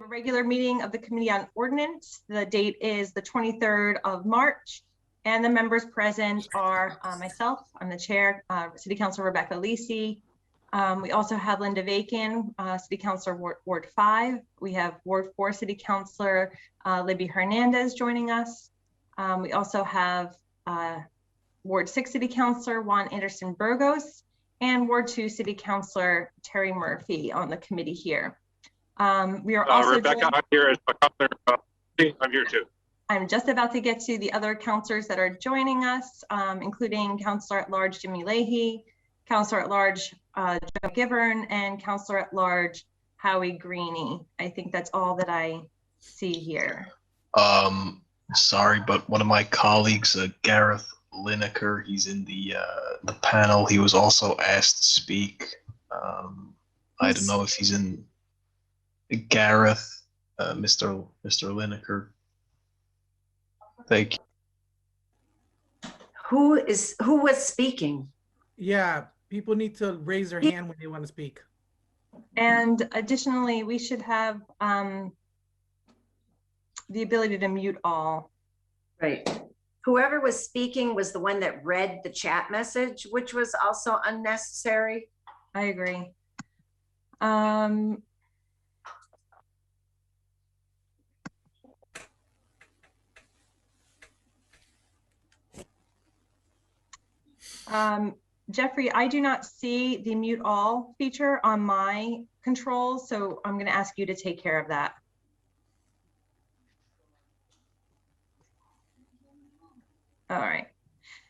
A regular meeting of the Committee on Ordinance. The date is the 23rd of March, and the members present are myself, I'm the chair, City Councilor Rebecca LISI. We also have Linda Vacan, City Councilor Ward 5. We have Ward 4 City Councilor Libby Hernandez joining us. We also have Ward 6 City Councilor Juan Anderson Burgos and Ward 2 City Councilor Terry Murphy on the committee here. We are also Rebecca, I'm here as a counselor. I'm here too. I'm just about to get to the other counselors that are joining us, including Counselor at Large Jimmy Leahy, Counselor at Large Joe Givern, and Counselor at Large Howie Greeny. I think that's all that I see here. Sorry, but one of my colleagues, Gareth Lineker, he's in the panel. He was also asked to speak. I don't know if he's in. Gareth, Mr. Lineker. Thank you. Who was speaking? Yeah, people need to raise their hand when they want to speak. And additionally, we should have the ability to mute all. Right. Whoever was speaking was the one that read the chat message, which was also unnecessary. I agree. Jeffrey, I do not see the mute all feature on my controls, so I'm going to ask you to take care of that. All right.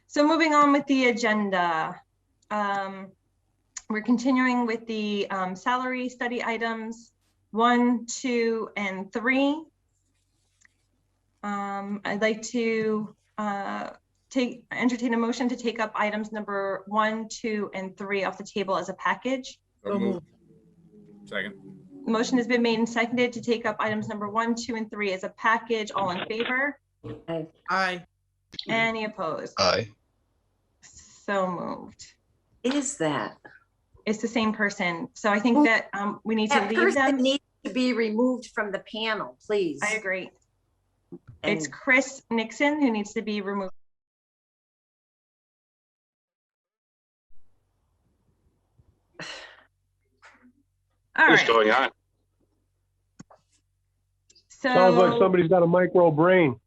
So moving on with the agenda, we're continuing with the salary study items 1, 2, and 3. I'd like to entertain a motion to take up items number 1, 2, and 3 off the table as a package. Second. Motion has been made and seconded to take up items number 1, 2, and 3 as a package. All in favor? Aye. Any opposed? Aye. So moved. Is that? It's the same person. So I think that we need to leave them. Needs to be removed from the panel, please. I agree. And it's Chris Nixon who needs to be removed. What's going on? So, sounds like somebody's got a micro brain.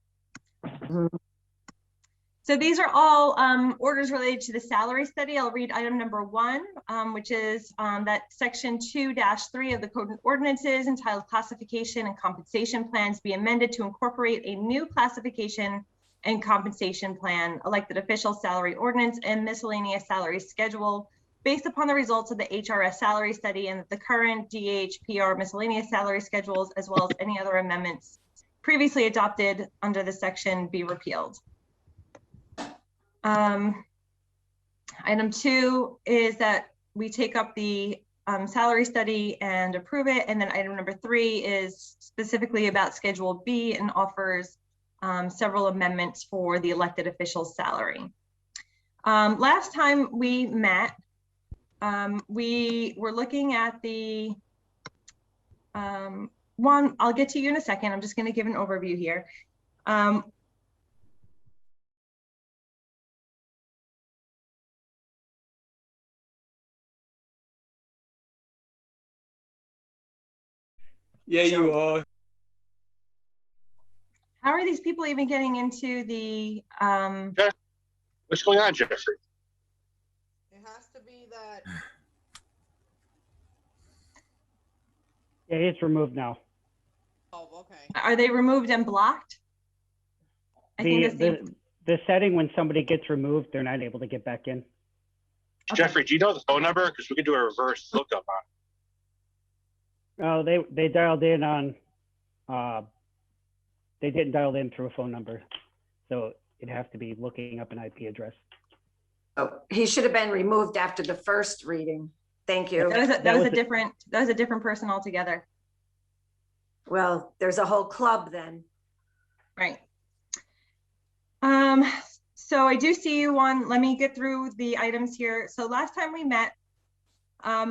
So these are all orders related to the salary study. I'll read item number 1, which is that section 2-3 of the Code of Ordinances entitled Classification and Compensation Plans be amended to incorporate a new classification and compensation plan, elected official salary ordinance, and miscellaneous salary schedule based upon the results of the HRS Salary Study and the current DHPR miscellaneous salary schedules, as well as any other amendments previously adopted under the section be repealed. Item 2 is that we take up the salary study and approve it. And then item number 3 is specifically about Schedule B and offers several amendments for the elected official's salary. Last time we met, we were looking at the one, I'll get to you in a second. I'm just going to give an overview here. Yeah, you are. How are these people even getting into the What's going on, Jeffrey? It has to be that. Yeah, it's removed now. Oh, okay. Are they removed and blocked? I think The setting when somebody gets removed, they're not able to get back in. Okay. Jeffrey, do you know the phone number? Because we could do a reverse lookup on it. Oh, they dialed in on, they didn't dial in through a phone number. So it'd have to be looking up an IP address. oh, he should have been removed after the first reading. Thank you. that was a different person altogether. Well, there's a whole club then. Right. So I do see you on, let me get through the items here. So last time we met,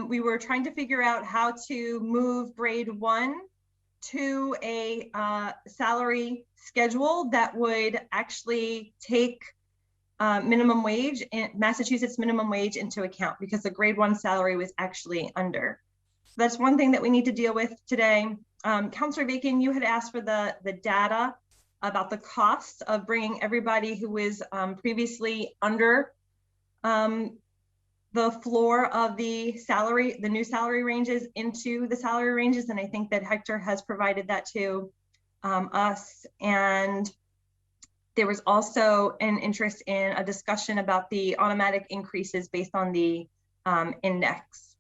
we were trying to figure out how to move grade 1 to a salary schedule that would actually take minimum wage and Massachusetts minimum wage into account, because the grade 1 salary was actually under. So that's one thing that we need to deal with today. Councilor Bacon, you had asked for the data about the cost of bringing everybody who was previously under the floor of the salary, the new salary ranges, into the salary ranges. And I think that Hector has provided that to us. And there was also an interest in a discussion about the automatic increases based on the index.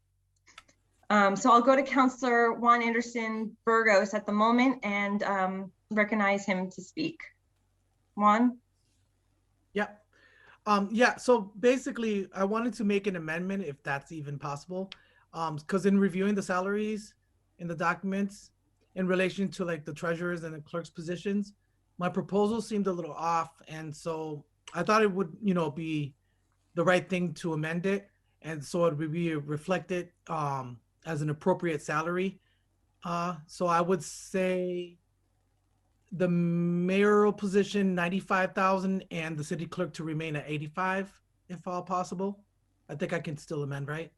So I'll go to Councilor Juan Anderson Burgos at the moment and recognize him to speak. Juan? Yeah. Yeah, so basically I wanted to make an amendment, if that's even possible, because in reviewing the salaries in the documents in relation to like the treasurers and the clerks positions, my proposal seemed a little off, and so I thought it would, you know, be the right thing to amend it, and so it would be reflected as an appropriate salary. So I would say the mayoral position 95,000 and the city clerk to remain at 85, if all possible. I think I can still amend, right?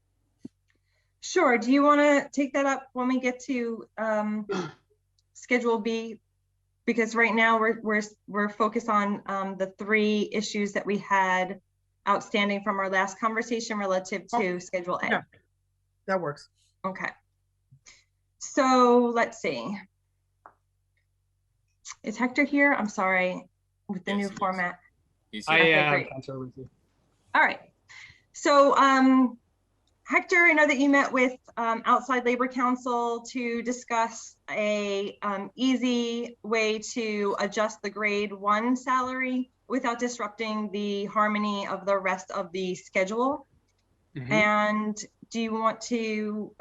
Sure. Do you want to take that up when we get to Schedule B? Because right now we're focused on the 3 issues that we had outstanding from our last conversation relative to Schedule A. Yeah, that works. Okay. So let's see. Is Hector here? I'm sorry, with the new format. I am. Great. All right. So Hector, I know that you met with outside labor counsel to discuss a easy way to adjust the grade 1 salary without disrupting the harmony of the rest of the schedule. And do you want to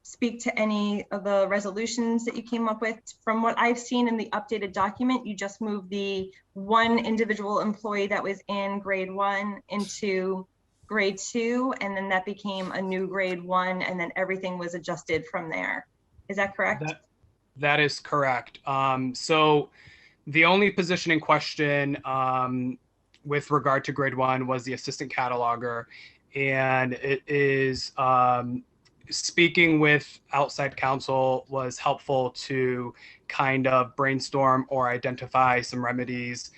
speak to any of the resolutions that you came up with? From what I've seen in the updated document, you just moved the 1 individual employee that was in grade 1 into grade 2, and then that became a new grade 1, and then everything was adjusted from there. Is that correct? That is correct. So the only position in question with regard to grade 1 was the assistant cataloger, and it is speaking with outside counsel was helpful to kind of brainstorm or identify some remedies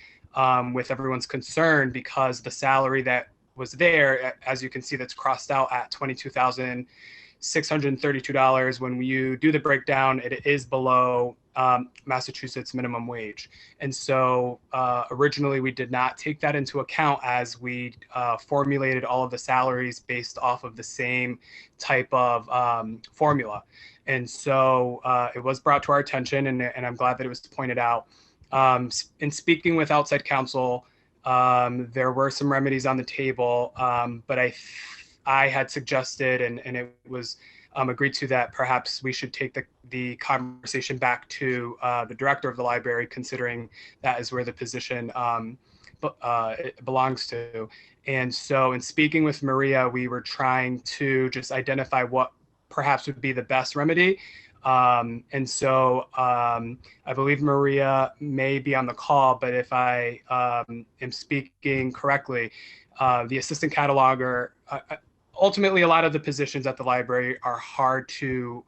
with everyone's concern, because the salary that was there, as you can see, that's crossed out at $22,632. When you do the breakdown, it is below Massachusetts minimum wage. And so originally we did not take that into account as we formulated all of the salaries based off of the same type of formula. And so it was brought to our attention, and I'm glad that it was pointed out. In speaking with outside counsel, there were some remedies on the table, but I had suggested, and it was agreed to, that perhaps we should take the conversation back to the director of the library, considering that is where the position it belongs to. And so in speaking with Maria, we were trying to just identify what perhaps would be the best remedy. And so I believe Maria may be on the call, but if I am speaking correctly, the assistant cataloger, ultimately a lot of the positions at the library are hard to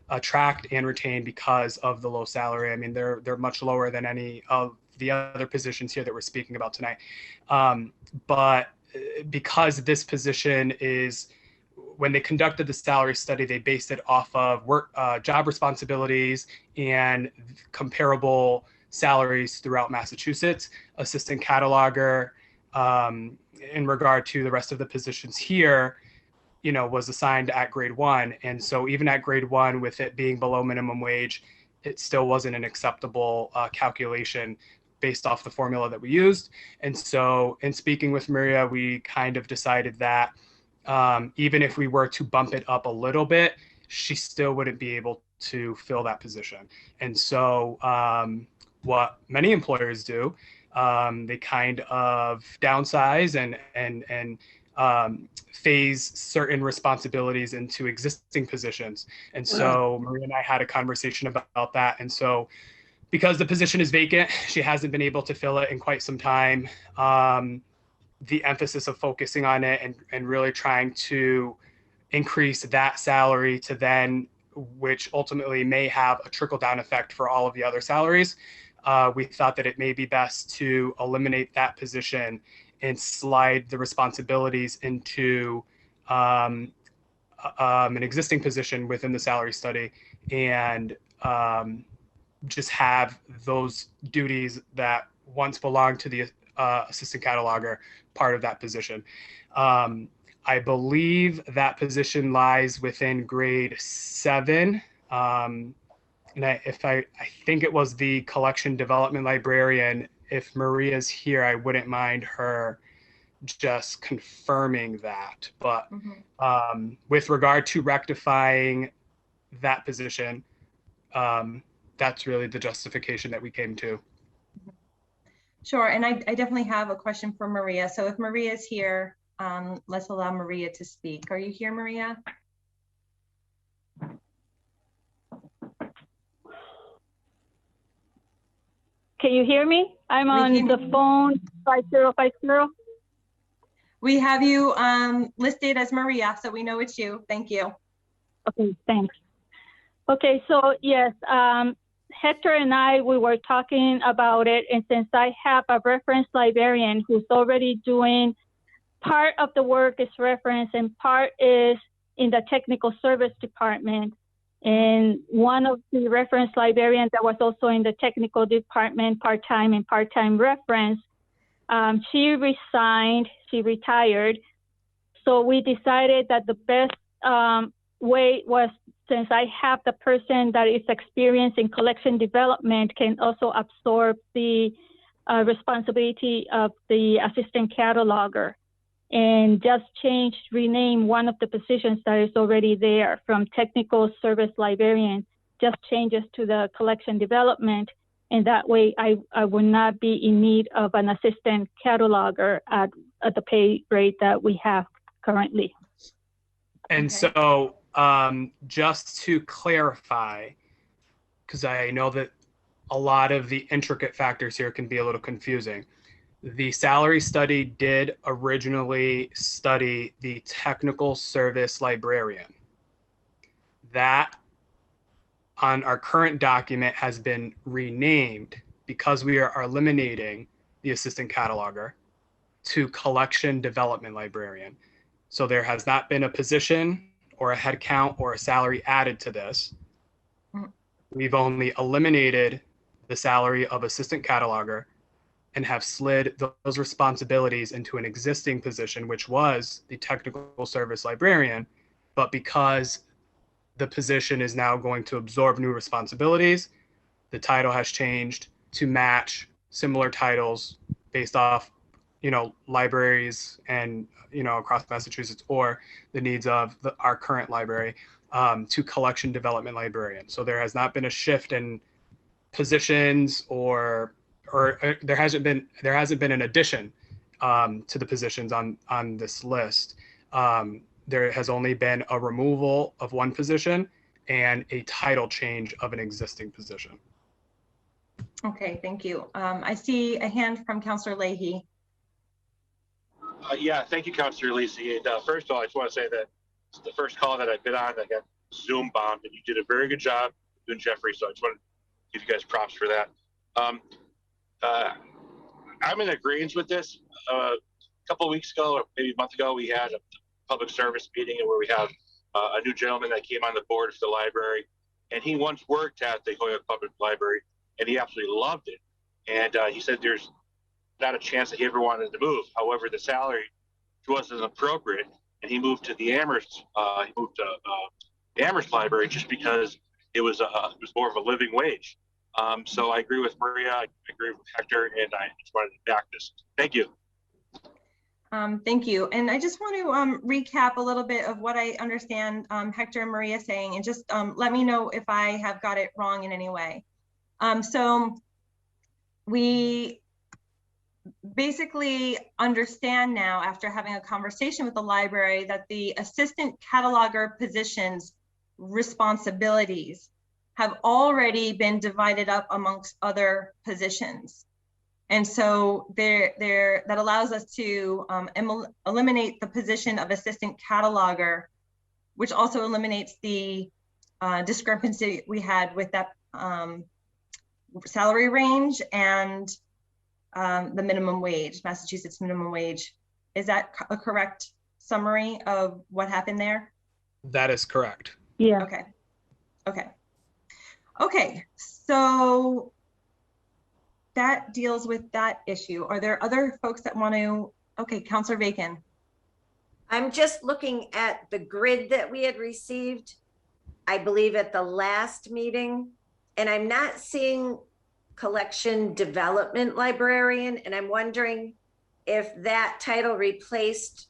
attract and retain because of the low salary. I mean, they're much lower than any of the other positions here that we're speaking about tonight. But because this position is, when they conducted the salary study, they based it off of work, job responsibilities and comparable salaries throughout Massachusetts. Assistant cataloger, in regard to the rest of the positions here, you know, was assigned at grade 1. And so even at grade 1, with it being below minimum wage, it still wasn't an acceptable calculation based off the formula that we used. And so in speaking with Maria, we kind of decided that even if we were to bump it up a little bit, she still wouldn't be able to fill that position. And so what many employers do, they kind of downsize and phase certain responsibilities into existing positions. And so Maria and I had a conversation about that. And so because the position is vacant, she hasn't been able to fill it in quite some time. The emphasis of focusing on it and really trying to increase that salary to then, which ultimately may have a trickle-down effect for all of the other salaries. We thought that it may be best to eliminate that position and slide the responsibilities into an existing position within the salary study, and just have those duties that once belonged to the assistant cataloger part of that position. I believe that position lies within grade 7. And I think it was the collection development librarian. If Maria's here, I wouldn't mind her just confirming that. But with regard to rectifying that position, that's really the justification that we came to. Sure, and I definitely have a question for Maria. So if Maria's here, let's allow Maria to speak. Are you here, Maria? Can you hear me? I'm on the phone 5050. We have you listed as Maria, so we know it's you. Thank you. Okay, thanks. Okay, so yes, Hector and I, we were talking about it, and since I have a reference librarian who's already doing part of the work is reference and part is in the technical service department, and one of the reference librarians that was also in the technical department part-time and part-time reference, she resigned, she retired. So we decided that the best way was, since I have the person that is experienced in collection development can also absorb the responsibility of the assistant cataloger, and just rename one of the positions that is already there from technical service librarian, just changes to the collection development. And that way I would not be in need of an assistant cataloger at the pay rate that we have currently. And so just to clarify, because I know that a lot of the intricate factors here can be a little confusing. The salary study did originally study the technical service librarian. That on our current document has been renamed because we are eliminating the assistant cataloger to collection development librarian. So there has not been a position or a head count or a salary added to this. We've only eliminated the salary of assistant cataloger and have slid those responsibilities into an existing position, which was the technical service librarian. But because the position is now going to absorb new responsibilities, the title has changed to match similar titles based off, libraries and, across Massachusetts, or the needs of our current library, to collection development librarian. So there has not been a shift in positions or there hasn't been an addition to the positions on this list. There has only been a removal of one position and a title change of an existing position. Okay, thank you. I see a hand from Councillor Leahy. Yeah, thank you, Councillor LISI. And first of all, I just want to say that it's the first call that I've been on that got Zoom bombed, and you did a very good job doing Jeffrey. So I just want to give you guys props for that. I'm in agreement with this. A couple of weeks ago, or maybe a month ago, we had a public service meeting where we have a new gentleman that came on the board for the library, and he once worked at the Holyoke Public Library, and he absolutely loved it. And he said there's not a chance that he ever wanted to move. However, the salary wasn't appropriate, and he moved to the Amherst. He moved to the Amherst Library just because it was more of a living wage. So I agree with Maria. I agree with Hector, and I just wanted to back this. Thank you. Thank you. And I just want to recap a little bit of what I understand Hector and Maria saying, and just let me know if I have got it wrong in any way. So basically understand now, after having a conversation with the library, that the assistant cataloger position's responsibilities have already been divided up amongst other positions. And so that allows us to eliminate the position of assistant cataloger, which also eliminates the discrepancy we had with that salary range and the minimum wage, Massachusetts minimum wage. Is that a correct summary of what happened there? That is correct. Yeah. Okay. Okay. Okay. So that deals with that issue. Are there other folks that want to? Okay, Councilor Bacon. I'm just looking at the grid that we had received, I believe at the last meeting, and I'm not seeing collection development librarian, and I'm wondering if that title replaced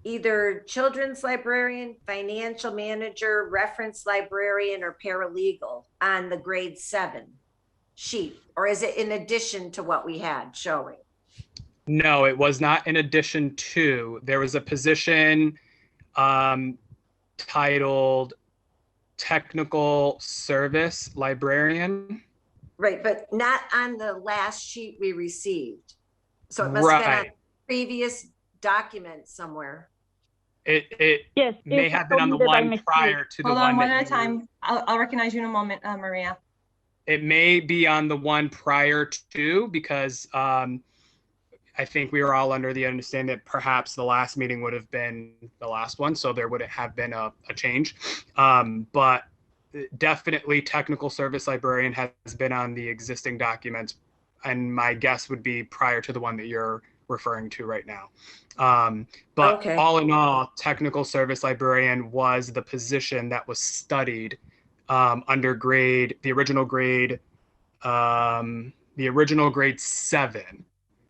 either children's librarian, financial manager, reference librarian, or paralegal on the grade 7 sheet, or is it in addition to what we had showing? No, it was not in addition to. There was a position titled Technical Service Librarian. Right, but not on the last sheet we received. So it must have been on a previous document somewhere. It Yes, may it's have been on the omitted by one mistake. prior to the Hold one on, one that at a time. I'll recognize you in a moment, Maria. It may be on the one prior to, because I think we were all under the understanding that perhaps the last meeting would have been the last one, so there would have been a change. But definitely technical service librarian has been on the existing documents, and my guess would be prior to the one that you're referring to right now. But Okay. all in all, technical service librarian was the position that was studied under the original grade 7,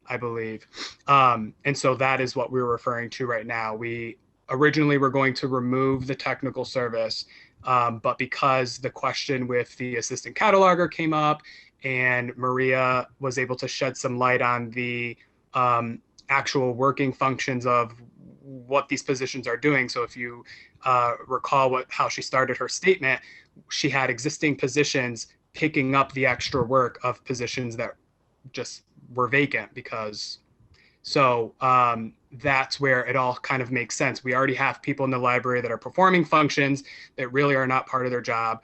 I believe. And so that is what we're referring to right now. We originally were going to remove the technical service, but because the question with the assistant cataloger came up and Maria was able to shed some light on the actual working functions of what these positions are doing. So if you recall how she started her statement, she had existing positions picking up the extra work of positions that just were vacant that's where it all kind of makes sense. We already have people in the library that are performing functions that really are not part of their job.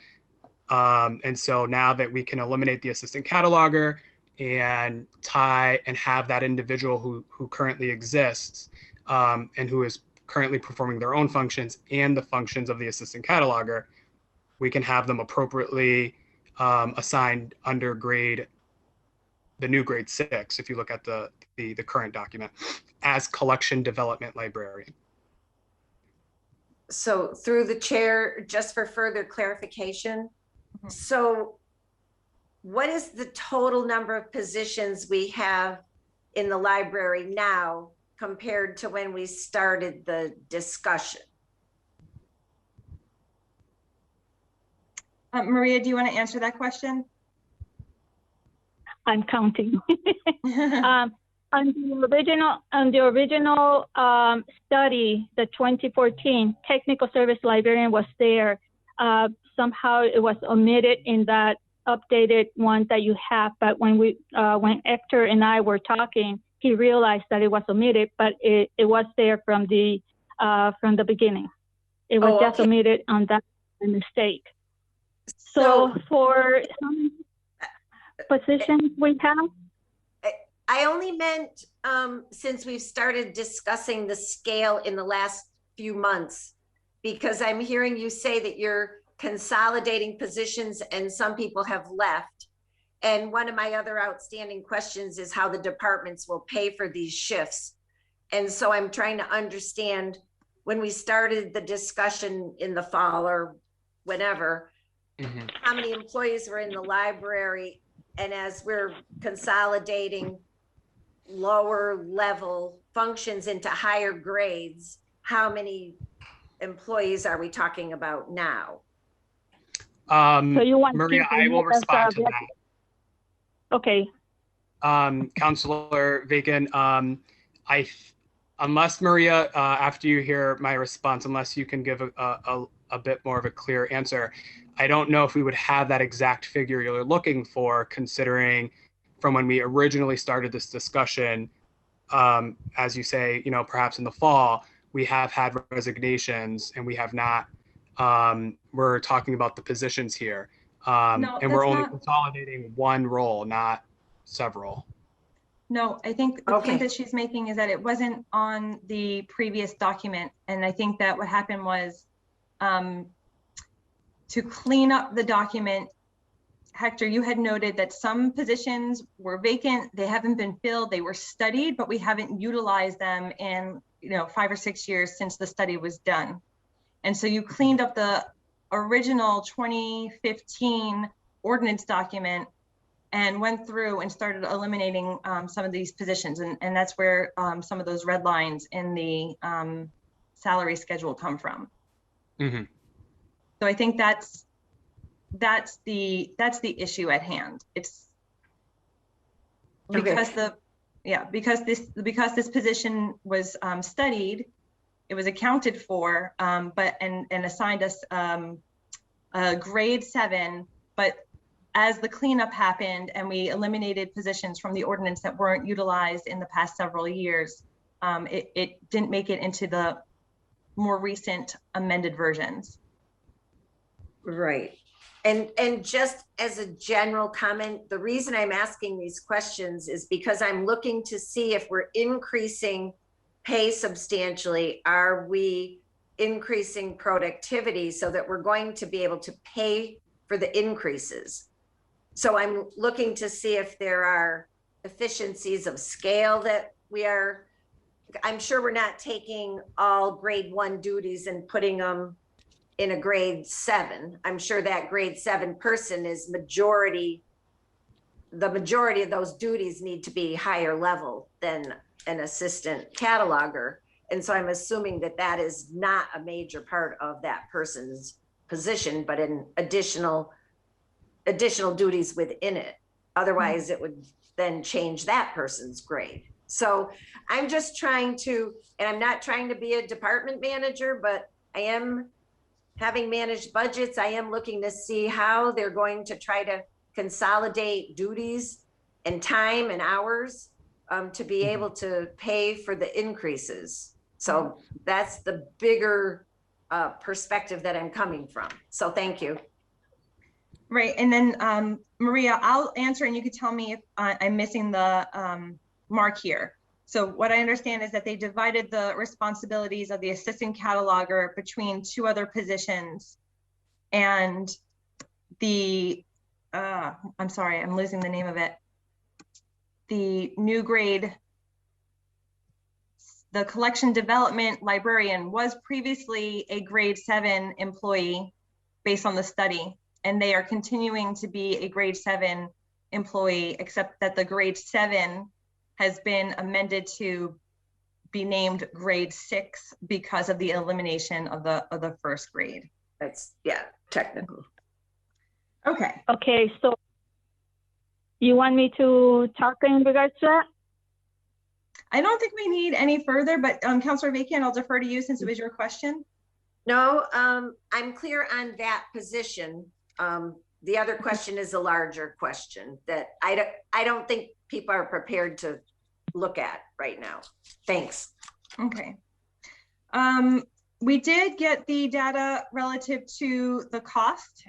And so now that we can eliminate the assistant cataloger and have that individual who currently exists and who is currently performing their own functions and the functions of the assistant cataloger, we can have them appropriately assigned under the new grade 6, if you look at the current document, as collection development librarian. So through the chair, just for further clarification, so what is the total number of positions we have in the library now compared to when we started the discussion? Maria, do you want to answer that question? I'm counting. On the original study, the 2014 technical service librarian was there. Somehow it was omitted in that updated one that you have. But when Hector and I were talking, he realized that it was omitted, but it was there from the beginning. It was just omitted on that mistake. So for some positions we have. I only meant since we've started discussing the scale in the last few months, because I'm hearing you say that you're consolidating positions and some people have left. And one of my other outstanding questions is how the departments will pay for these shifts. And so I'm trying to understand, when we started the discussion in the fall or whenever, how many employees were in the library, and as we're consolidating lower level functions into higher grades, how many employees are we talking about now? So you want Maria, I will respond to that. Okay. Councilor Bacon, unless Maria, after you hear my response, unless you can give a bit more of a clear answer, I don't know if we would have that exact figure you're looking for, considering from when we originally started this discussion, as you say, perhaps in the fall, we have had resignations and we have not, we're talking about the positions here. No, and we're that's only not- consolidating one role, not several. No, I think the Okay. point that she's making is that it wasn't on the previous document. And I think that what happened was to clean up the document. Hector, you had noted that some positions were vacant. They haven't been filled. They were studied, but we haven't utilized them in 5 or 6 years since the study was done. And so you cleaned up the original 2015 ordinance document and went through and started eliminating some of these positions. And that's where some of those red lines in the salary schedule come from. Mm-hmm. So I think that's the issue at hand. It's because because this position was studied, it was accounted for, but assigned us a grade 7, but as the cleanup happened and we eliminated positions from the ordinance that weren't utilized in the past several years, it didn't make it into the more recent amended versions. Right. And just as a general comment, the reason I'm asking these questions is because I'm looking to see if we're increasing pay substantially. Are we increasing productivity so that we're going to be able to pay for the increases? So I'm looking to see if there are efficiencies of scale that I'm sure we're not taking all grade 1 duties and putting them in a grade 7. I'm sure that grade 7 person is the majority of those duties need to be higher level than an assistant cataloger. And so I'm assuming that is not a major part of that person's position, but an additional duties within it. Otherwise it would then change that person's grade. So I'm just trying to, and I'm not trying to be a department manager, but I am, having managed budgets, I am looking to see how they're going to try to consolidate duties and time and hours to be able to pay for the increases. So that's the bigger perspective that I'm coming from. So thank you. Right, and then Maria, I'll answer and you could tell me if I'm missing the mark here. So what I understand is that they divided the responsibilities of the assistant cataloger between 2 other positions, and the, I'm sorry, I'm losing the name of it. The new grade, the collection development librarian was previously a grade 7 employee based on the study, and they are continuing to be a grade 7 employee, except that the grade 7 has been amended to be named grade 6 because of the elimination of the first grade. That's, technical. Okay. Okay, so you want me to talk in regards to that? I don't think we need any further, but Councilor Bacon, I'll defer to you since it was your question. No, I'm clear on that position. The other question is a larger question that I don't think people are prepared to look at right now. Thanks. Okay. We did get the data relative to the cost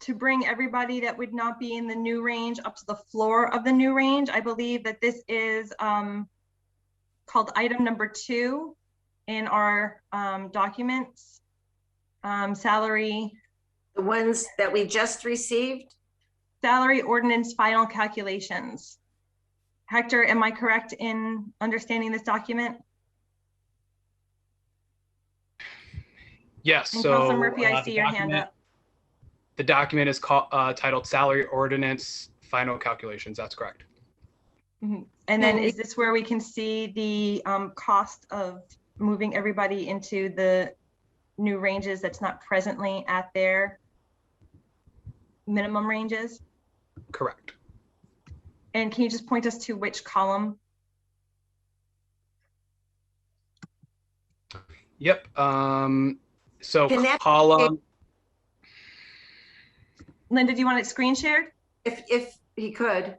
to bring everybody that would not be in the new range up to the floor of the new range. I believe that this is called item number 2 in our documents. Salary. The ones that we just received? Salary ordinance final calculations. Hector, am I correct in understanding this document? Yes. And so Councilor Murphy, I see your hand up. The document is titled Salary Ordinance Final Calculations. That's correct. Mm-hmm. And then is this where we can see the cost of moving everybody into the new ranges that's not presently at their minimum ranges? Correct. And can you just point us to which column? Yep. So Can that- column. Linda, do you want it screen shared? If he could.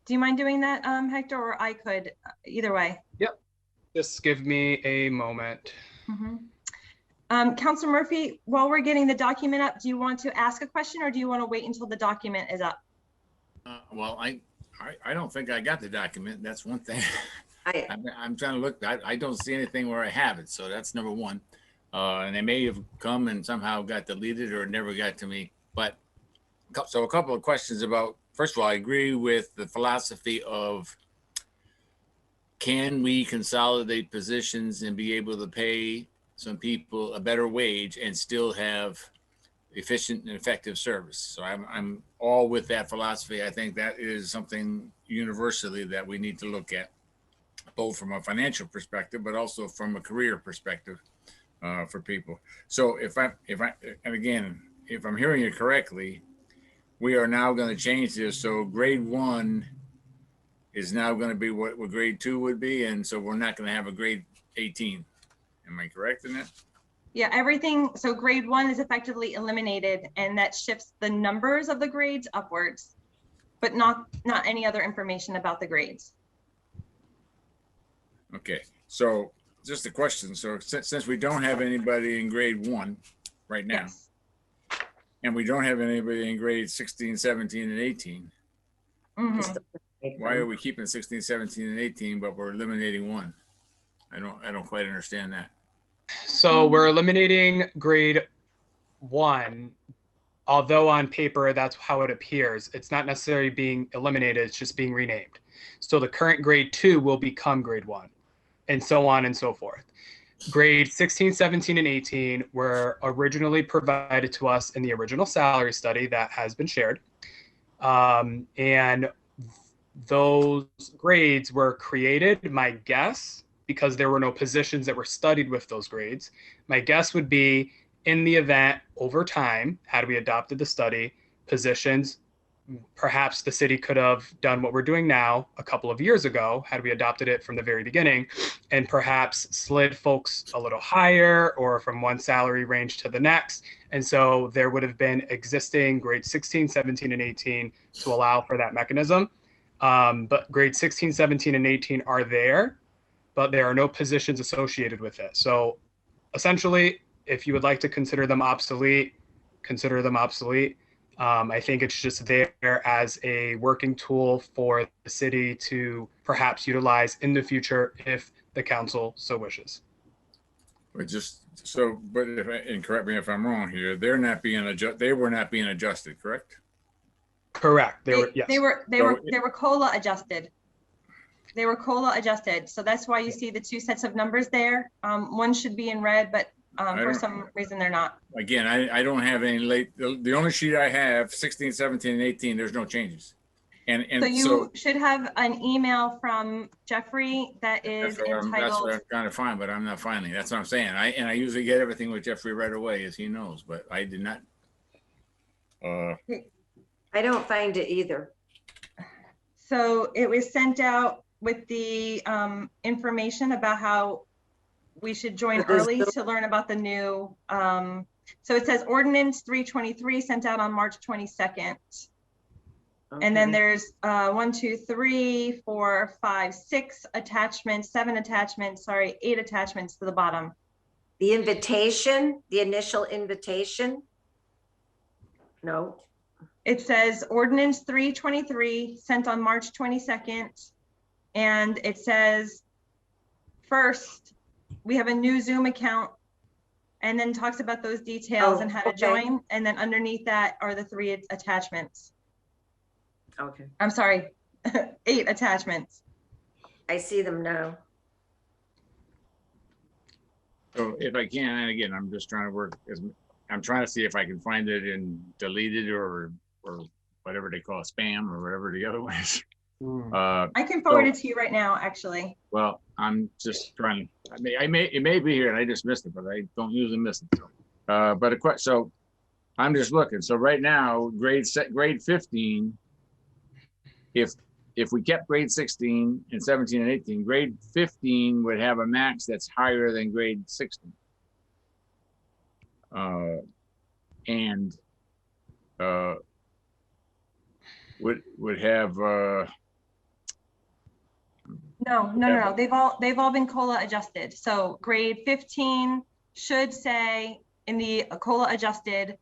Do you mind doing that, Hector, or I could, either way? Yep. Just give me a moment. Councilor Murphy, while we're getting the document up, do you want to ask a question or do you want to wait until the document is up? Well, I don't think I got the document. That's one thing. I'm trying to look. I don't see anything where I have it. So that's number one. And they may have come and somehow got deleted or never got to me. But so a couple of questions about, first of all, I agree with the philosophy of, can we consolidate positions and be able to pay some people a better wage and still have efficient and effective service? So I'm all with that philosophy. I think that is something universally that we need to look at, both from a financial perspective, but also from a career perspective for people. So if I'm hearing it correctly, we are now going to change this. So grade 1 is now going to be what grade 2 would be. And so we're not going to have a grade 18. Am I correct in that? Yeah, everything. So grade 1 is effectively eliminated, and that shifts the numbers of the grades upwards, but not any other information about the grades. Okay. So just a question. So since we don't have anybody in grade 1 right now, Yes. and we don't have anybody in grades 16, 17, and 18, why are we keeping 16, 17, and 18, but we're eliminating 1? I don't quite understand that. So we're eliminating grade 1, although on paper that's how it appears. It's not necessarily being eliminated, it's just being renamed. So the current grade 2 will become grade 1, and so on and so forth. Grade 16, 17, and 18 were originally provided to us in the original salary study that has been shared. And those grades were created, my guess, because there were no positions that were studied with those grades. My guess would be, in the event over time, had we adopted the study, positions, perhaps the city could have done what we're doing now a couple of years ago, had we adopted it from the very beginning, and perhaps slid folks a little higher or from one salary range to the next. And so there would have been existing grade 16, 17, and 18 to allow for that mechanism. But grade 16, 17, and 18 are there, but there are no positions associated with it. So essentially, if you would like to consider them obsolete, consider them obsolete. I think it's just there as a working tool for the city to perhaps utilize in the future if the council so wishes. But and correct me if I'm wrong here, they were not being adjusted, correct? Correct. They were COLA adjusted. They were COLA adjusted. So that's why you see the 2 sets of numbers there. One should be in red, but for some reason they're not. Again, I don't have any the only sheet I have, 16, 17, and 18, there's no changes. And so you should have an email from Jeffrey that is entitled. That's what I'm trying to find, but I'm not finding. That's what I'm saying. I usually get everything with Jeffrey right away, as he knows, but I did not. I don't find it either. So it was sent out with the information about how we should join early to learn about the new. So it says Ordinance 323 sent out on March 22nd. Okay. And then there's 1, 2, 3, 4, 5, 6 attachments, 7 attachments, 8 attachments to the bottom. The invitation, the initial invitation. No. It says Ordinance 323 sent on March 22nd. And it says, first, we have a new Zoom account, and then talks about those details and how to join. And then underneath that are the 3 attachments. Okay. I'm sorry, 8 attachments. I see them now. So if I can, and again, I'm just trying to work, I'm trying to see if I can find it in deleted or whatever they call spam or whatever the other one is. I can forward it to you right now, actually. Well, I'm just trying. It may be here, and I just missed it, but I don't usually miss it. So I'm just looking. So right now, grade 15. If if we kept grade 16 and 17 and 18, grade 15 would have a max that's higher than grade 16. Would have No. They've all been COLA adjusted. So grade 15 should say in the COLA adjusted.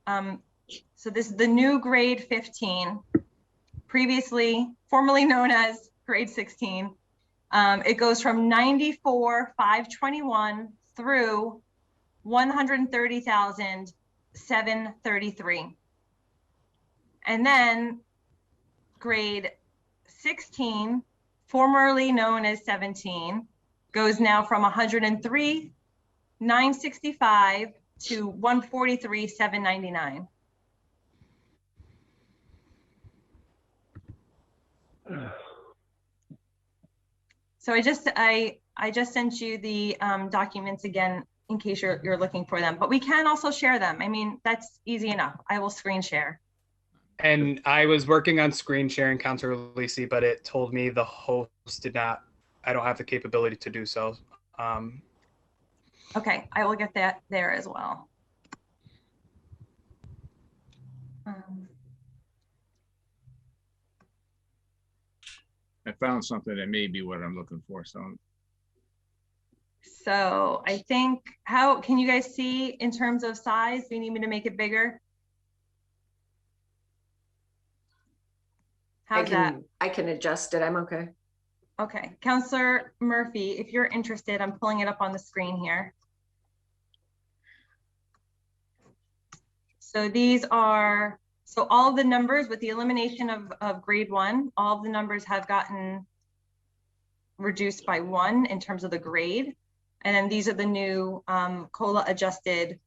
So this is the new grade 15, previously formerly known as grade 16. It goes from 94,521 through 130,733. And then grade 16, formerly known as 17, goes now from 103,965 to 143,799. So I just sent you the documents again in case you're looking for them, but we can also share them. I mean, that's easy enough. I will screen share. And I was working on screen sharing, Councilor LISI, but it told me the host did not, I don't have the capability to do so. Okay, I will get that there as well. I found something that may be what I'm looking for. So I think, how can you guys see in terms of size? Do you need me to make it bigger? How's that? I can adjust it. I'm okay. Okay, Councilor Murphy, if you're interested, I'm pulling it up on the screen here. So these are, so all of the numbers with the elimination of grade 1, all of the numbers have gotten reduced by 1 in terms of the grade. And then these are the new COLA adjusted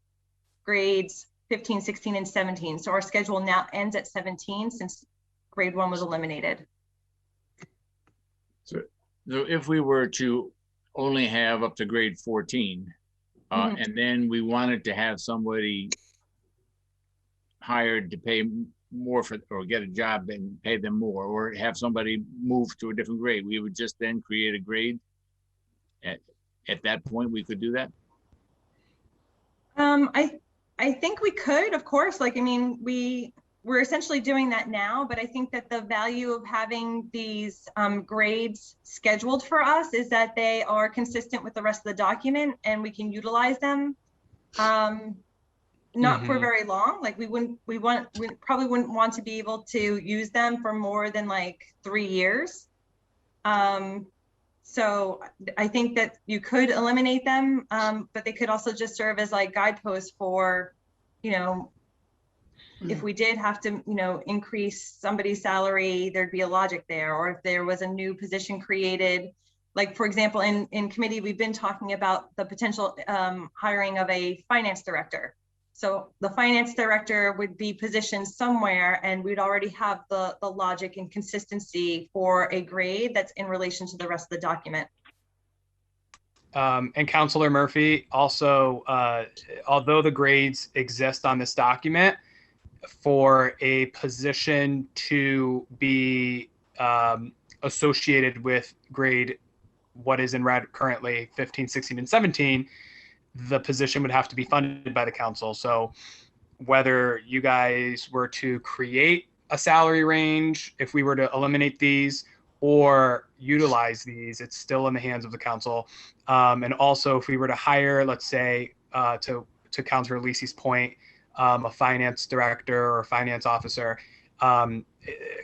grades 15, 16, and 17. So our schedule now ends at 17 since grade 1 was eliminated. So if we were to only have up to grade 14, and then we wanted to have somebody hired to pay more for, or get a job and pay them more, or have somebody move to a different grade, we would just then create a grade. At that point, we could do that. I think we could, of course. Like, I mean, we're essentially doing that now, but I think that the value of having these grades scheduled for us is that they are consistent with the rest of the document and we can utilize them. Not for very long. Like we probably wouldn't want to be able to use them for more than like 3 years. So I think that you could eliminate them, but they could also just serve as like guideposts for, you know, if we did have to, you know, increase somebody's salary, there'd be a logic there. Or if there was a new position created, like for example, in committee, we've been talking about the potential hiring of a finance director. So the finance director would be positioned somewhere and we'd already have the logic and consistency for a grade that's in relation to the rest of the document. And Councilor Murphy, also, although the grades exist on this document, for a position to be associated with grade, what is in red currently, 15, 16, and 17, the position would have to be funded by the council. So whether you guys were to create a salary range, if we were to eliminate these or utilize these, it's still in the hands of the council. And also if we were to hire, let's say, to Councilor LISI's point, a finance director or a finance officer,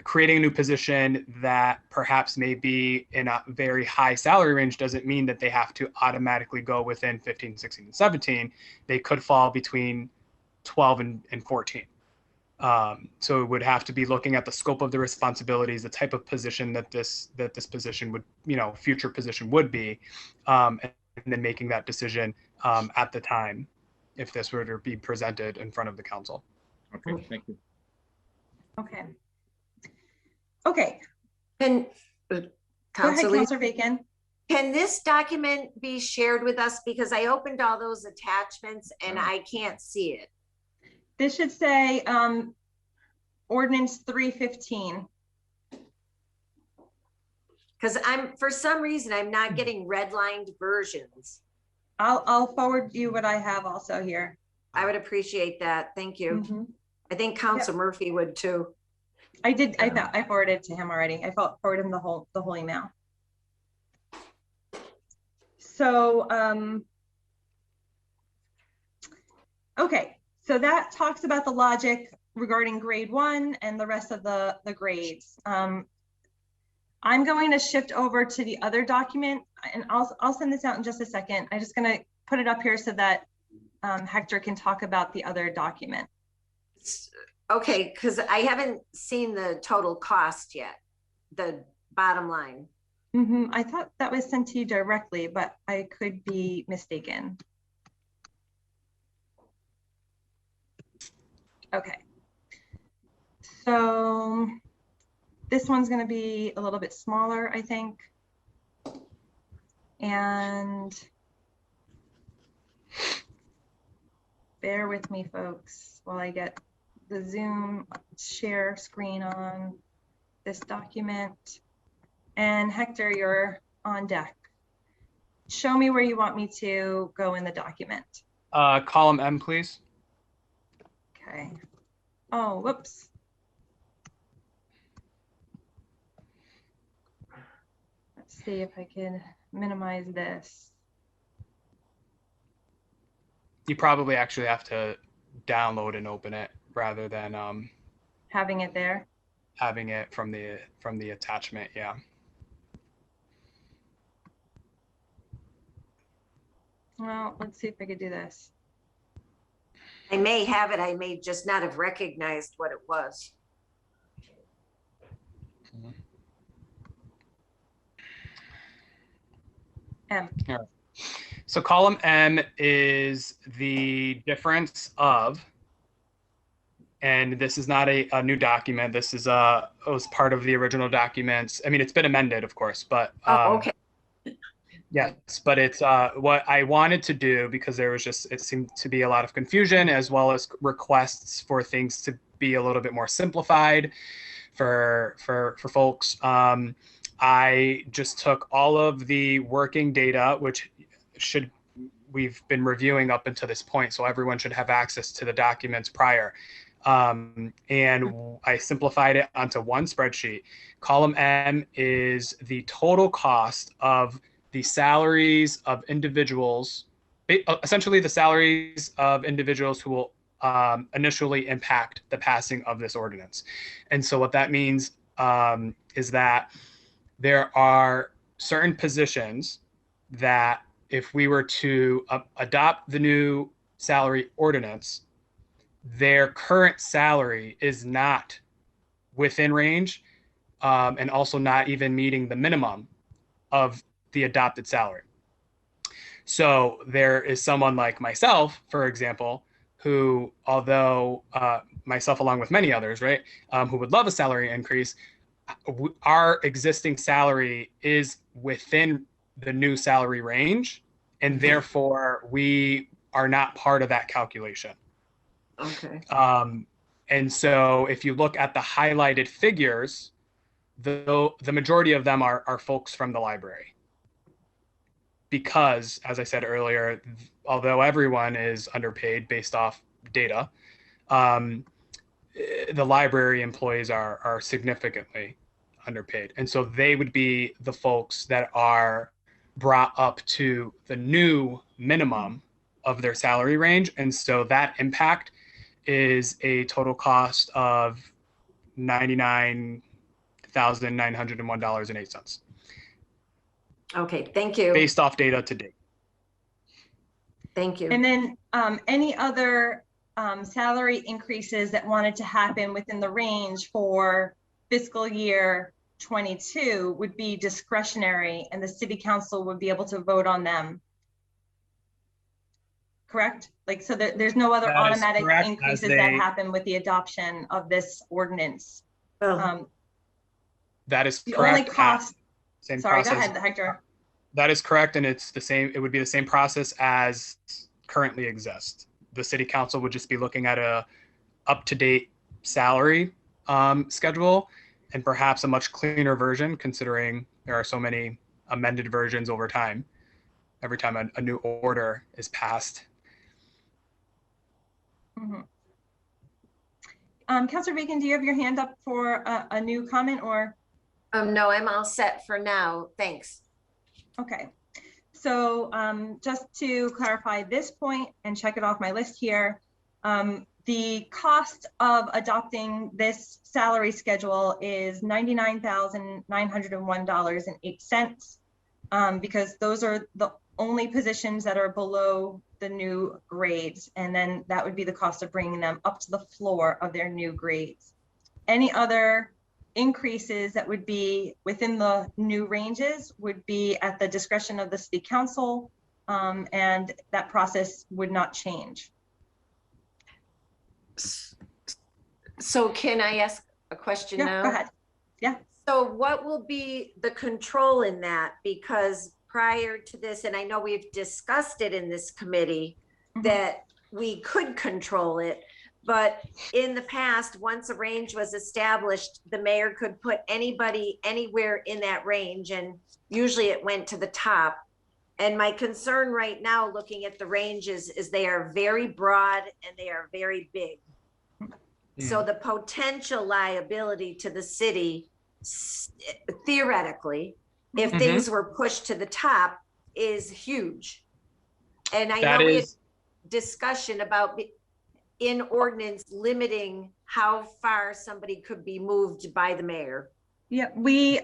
creating a new position that perhaps may be in a very high salary range doesn't mean that they have to automatically go within 15, 16, and 17. They could fall between 12 and 14. So it would have to be looking at the scope of the responsibilities, the type of position that this position would, you know, future position would be, and then making that decision at the time if this were to be presented in front of the council. Okay, thank you. Okay. Okay. And Councilor Bacon. Can this document be shared with us? Because I opened all those attachments and I can't see it. This should say Ordinance 315. Because for some reason, I'm not getting redlined versions. I'll forward you what I have also here. I would appreciate that. Thank you. Mhm. I think Council Murphy would too. I did. I forwarded it to him already. I forwarded him the whole email. So, okay. So that talks about the logic regarding grade 1 and the rest of the grades. I'm going to shift over to the other document, and I'll send this out in just a second. I'm just going to put it up here so that Hector can talk about the other document. Okay, because I haven't seen the total cost yet, the bottom line. I thought that was sent to you directly, but I could be mistaken. Okay. So this one's going to be a little bit smaller, I think. And bear with me, folks, while I get the Zoom share screen on this document. And Hector, you're on deck. Show me where you want me to go in the document. Column M, please. Okay. Oh, whoops. Let's see if I can minimize this. You probably actually have to download and open it rather than Having it there. having it from the attachment. Yeah. Well, let's see if I could do this. I may have it. I may just not have recognized what it was. M. All right. So column M is the difference of, and this is not a new document. This is it was part of the original documents. I mean, it's been amended, of course, but Okay. yes, but it's what I wanted to do, because there was just, it seemed to be a lot of confusion, as well as requests for things to be a little bit more simplified for folks. I just took all of the working data, which we've been reviewing up until this point, so everyone should have access to the documents prior. And I simplified it onto one spreadsheet. Column M is the total cost of the salaries of individuals, essentially the salaries of individuals who will initially impact the passing of this ordinance. And so what that means is that there are certain positions that if we were to adopt the new salary ordinance, their current salary is not within range and also not even meeting the minimum of the adopted salary. So there is someone like myself, for example, who, although myself along with many others, right, who would love a salary increase, our existing salary is within the new salary range, and therefore we are not part of that calculation. Okay. And so if you look at the highlighted figures, the majority of them are folks from the library. Because, as I said earlier, although everyone is underpaid based off data, the library employees are significantly underpaid. And so they would be the folks that are brought up to the new minimum of their salary range. And so that impact is a total cost of $99,901.08. Okay, thank you. Based off data to date. Thank you. And then any other salary increases that wanted to happen within the range for fiscal year 22 would be discretionary, and the city council would be able to vote on them. Correct? Like, so there's no other automatic increases that happen with the adoption of this ordinance. That is correct. The only cost. Same Sorry, process. go ahead, Hector. That is correct, and it's the same. It would be the same process as currently exists. The city council would just be looking at a up-to-date salary schedule, and perhaps a much cleaner version, considering there are so many amended versions over time. Every time a new order is passed. Councilor Bacon, do you have your hand up for a new comment or? No, I'm all set for now. Thanks. Okay. So just to clarify this point and check it off my list here, the cost of adopting this salary schedule is $99,901.08 because those are the only positions that are below the new grades. And then that would be the cost of bringing them up to the floor of their new grades. Any other increases that would be within the new ranges would be at the discretion of the city council, and that process would not change. So can I ask a question now? Go ahead. Yeah. So what will be the control in that? Because prior to this, and I know we've discussed it in this committee, that we could control it, but in the past, once a range was established, the mayor could put anybody anywhere in that range, and usually it went to the top. And my concern right now, looking at the ranges, is they are very broad and they are very big. So the potential liability to the city, theoretically, if things were pushed to the top, is huge. And I know we had discussion about in ordinance limiting how far somebody could be moved by the mayor. Yeah, we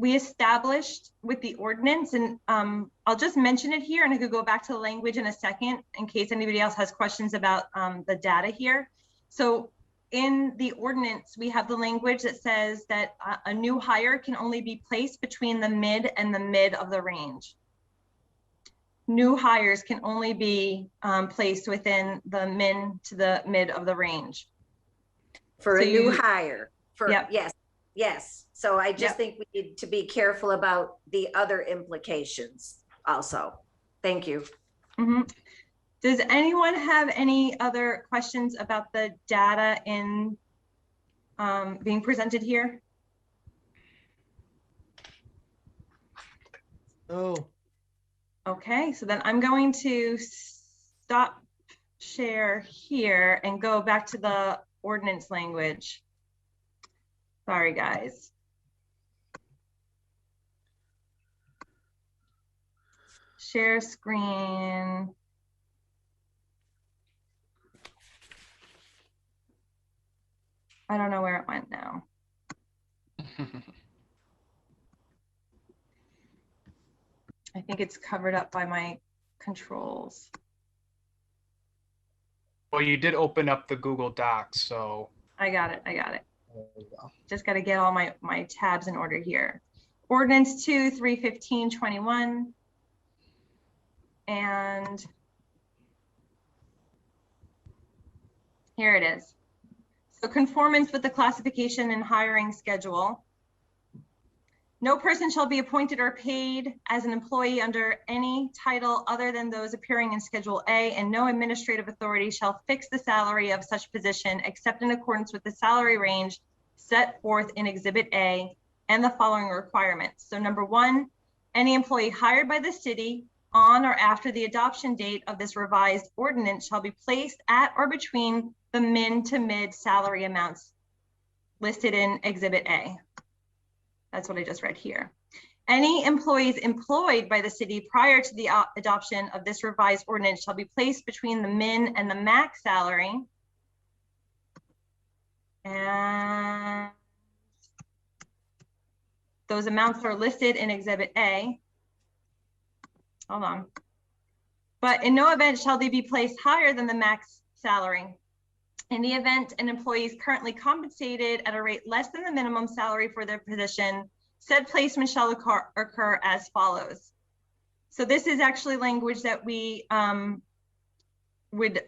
established with the ordinance, and I'll just mention it here, and I could go back to the language in a second in case anybody else has questions about the data here. So in the ordinance, we have the language that says that a new hire can only be placed between the mid and the mid of the range. New hires can only be placed within the min to the mid of the range. For a new hire. For, yep. Yes. So I just think we need to be careful about the other implications also. Thank you. Does anyone have any other questions about the data in being presented here? Oh. Okay, so then I'm going to stop share here and go back to the ordinance language. Sorry, guys. Share screen. I don't know where it went now. I think it's covered up by my controls. Well, you did open up the Google Docs, so. I got it. There you go. Just got to get all my tabs in order here. Ordinance 2/315/21. And here it is. So conformance with the classification and hiring schedule. No person shall be appointed or paid as an employee under any title other than those appearing in Schedule A, and no administrative authority shall fix the salary of such position except in accordance with the salary range set forth in Exhibit A and the following requirements. So number one, any employee hired by the city on or after the adoption date of this revised ordinance shall be placed at or between the min to mid salary amounts listed in Exhibit A. That's what I just read here. Any employees employed by the city prior to the adoption of this revised ordinance shall be placed between the min and the max salary. And those amounts are listed in Exhibit A. Hold on. But in no event shall they be placed higher than the max salary. In the event an employee is currently compensated at a rate less than the minimum salary for their position, said placement shall occur as follows. So this is actually language that we would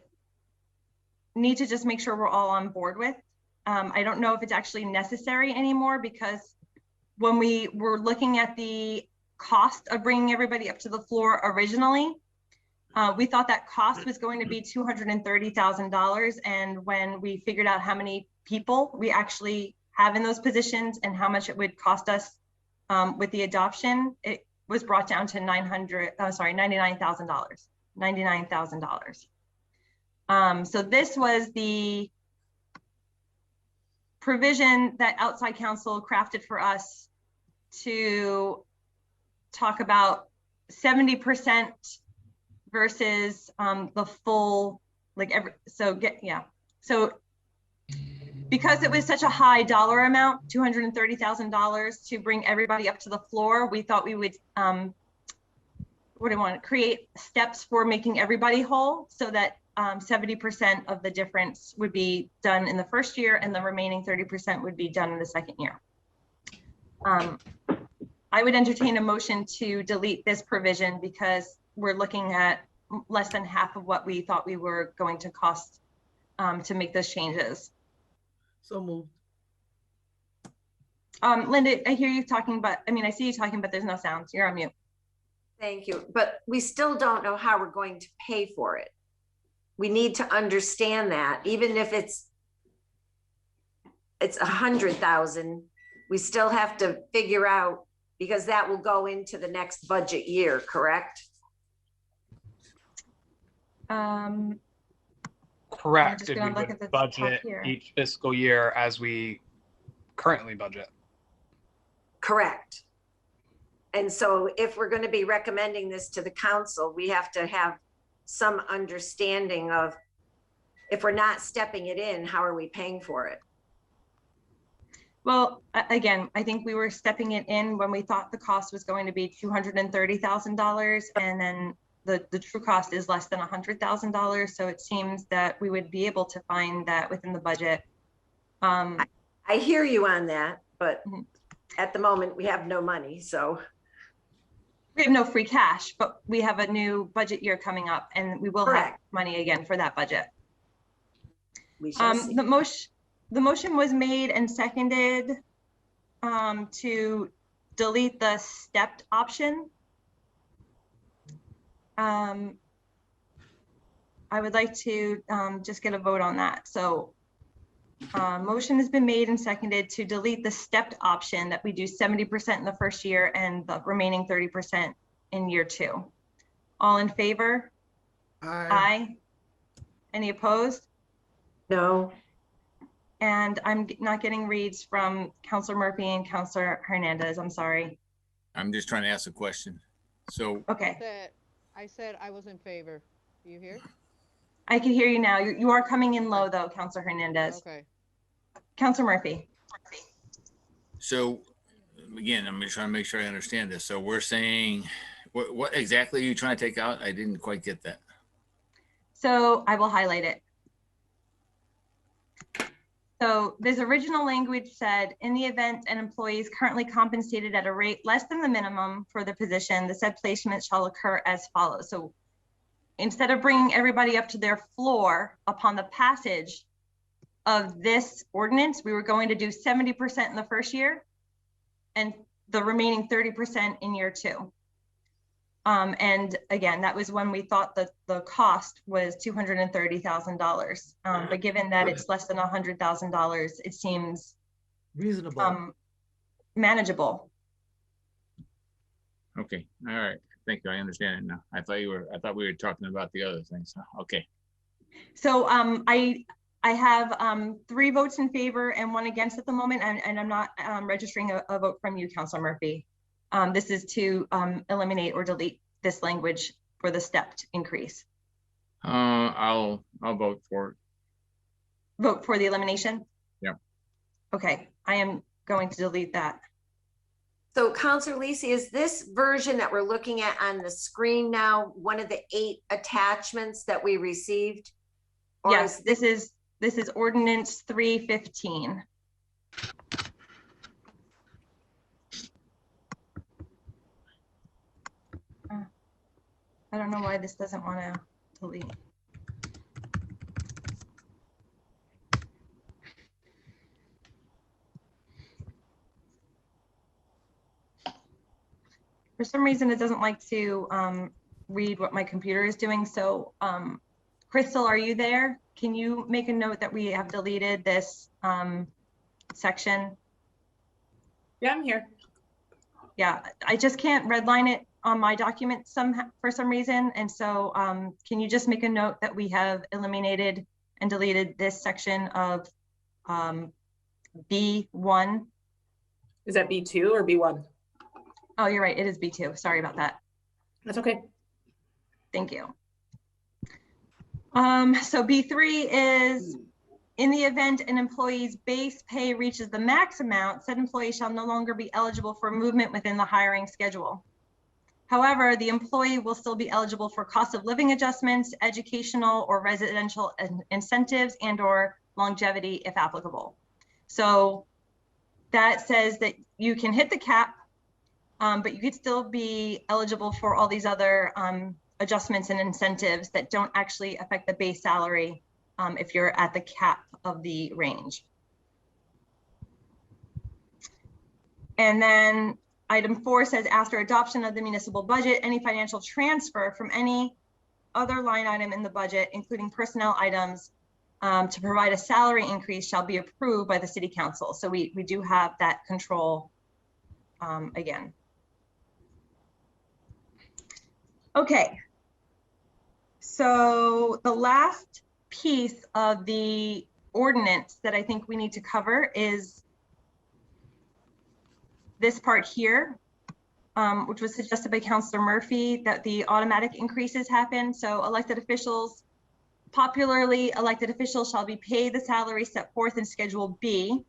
need to just make sure we're all on board with. I don't know if it's actually necessary anymore, because when we were looking at the cost of bringing everybody up to the floor originally, we thought that cost was going to be $230,000. And when we figured out how many people we actually have in those positions and how much it would cost us With the adoption, it was brought down to $99,000. $99,000. So this was the provision that outside counsel crafted for us to talk about 70% versus the full, like so because it was such a high dollar amount, $230,000 to bring everybody up to the floor, we thought we would create steps for making everybody whole, so that 70% of the difference would be done in the first year and the remaining 30% would be done in the second year. I would entertain a motion to delete this provision because we're looking at less than half of what we thought we were going to cost to make those changes. So moved. Linda, I hear you talking, but I see you talking, but there's no sound. You're on mute. Thank you. But we still don't know how we're going to pay for it. We need to understand that even if it's 100,000, we still have to figure out, because that will go into the next budget year, correct? Correct. And we would budget each fiscal year as we currently budget. Correct. And so if we're going to be recommending this to the council, we have to have some understanding of, if we're not stepping it in, how are we paying for it? Well, again, I think we were stepping it in when we thought the cost was going to be $230,000, and then the true cost is less than $100,000. So it seems that we would be able to find that within the budget. I hear you on that, but at the moment we have no money, so. We have no free cash, but we have a new budget year coming up, and we will have money again for that budget. We shall see. The motion was made and seconded to delete the stepped option. I would like to just get a vote on that. So motion has been made and seconded to delete the stepped option that we do 70% in the first year and the remaining 30% in year 2. All in favor? Aye. Aye. Any opposed? No. And I'm not getting reads from Councilor Murphy and Councilor Hernandez. I'm sorry. I'm just trying to ask a question. So okay. I said I was in favor. Do you hear? I can hear you now. You are coming in low though, Councilor Hernandez. Okay. Councilor Murphy. So again, I'm just trying to make sure I understand this. So we're saying, what exactly are you trying to take out? I didn't quite get that. So I will highlight it. So this original language said, in the event an employee is currently compensated at a rate less than the minimum for the position, the said placement shall occur as follows. So instead of bringing everybody up to their floor upon the passage of this ordinance, we were going to do 70% in the first year and the remaining 30% in year 2. And again, that was when we thought that the cost was $230,000. But given that it's less than $100,000, it seems reasonable, manageable. Okay, all right. Thank you. I understand it now. I thought we were talking about the other things. Okay. So I have 3 votes in favor and 1 against at the moment, and I'm not registering a vote from you, Councilor Murphy. This is to eliminate or delete this language for the stepped increase. I'll vote for it. Vote for the elimination? Yeah. Okay, I am going to delete that. So Councilor LISI, is this version that we're looking at on the screen now one of the 8 attachments that we received? Or yes, this is Ordinance 315. I don't know why this doesn't want to delete. For some reason, it doesn't like to read what my computer is doing. So Crystal, are you there? Can you make a note that we have deleted this section? Yeah, I'm here. Yeah, I just can't redline it on my document for some reason. And so can you just make a note that we have eliminated and deleted this section of B1? Is that B2 or B1? Oh, you're right. It is B2. Sorry about that. That's okay. Thank you. So B3 is, in the event an employee's base pay reaches the max amount, said employee shall no longer be eligible for movement within the hiring schedule. However, the employee will still be eligible for cost of living adjustments, educational or residential incentives, and/or longevity if applicable. So that says that you can hit the cap, but you could still be eligible for all these other adjustments and incentives that don't actually affect the base salary if you're at the cap of the range. And then item 4 says, after adoption of the municipal budget, any financial transfer from any other line item in the budget, including personnel items, to provide a salary increase shall be approved by the city council. So we do have that control again. Okay. So the last piece of the ordinance that I think we need to cover is this part here, which was suggested by Councilor Murphy, that the automatic increases happen. So elected officials, popularly elected officials, shall be paid the salary set forth in Schedule B,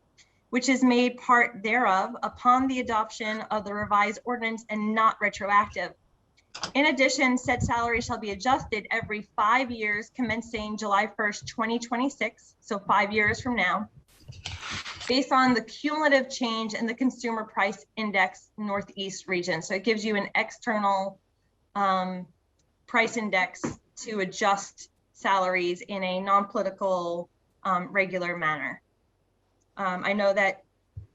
which is made part thereof upon the adoption of the revised ordinance and not retroactive. In addition, said salary shall be adjusted every 5 years commencing July 1st, 2026, so 5 years from now, based on the cumulative change in the Consumer Price Index Northeast region. So it gives you an external price index to adjust salaries in a non-political, regular manner. I know that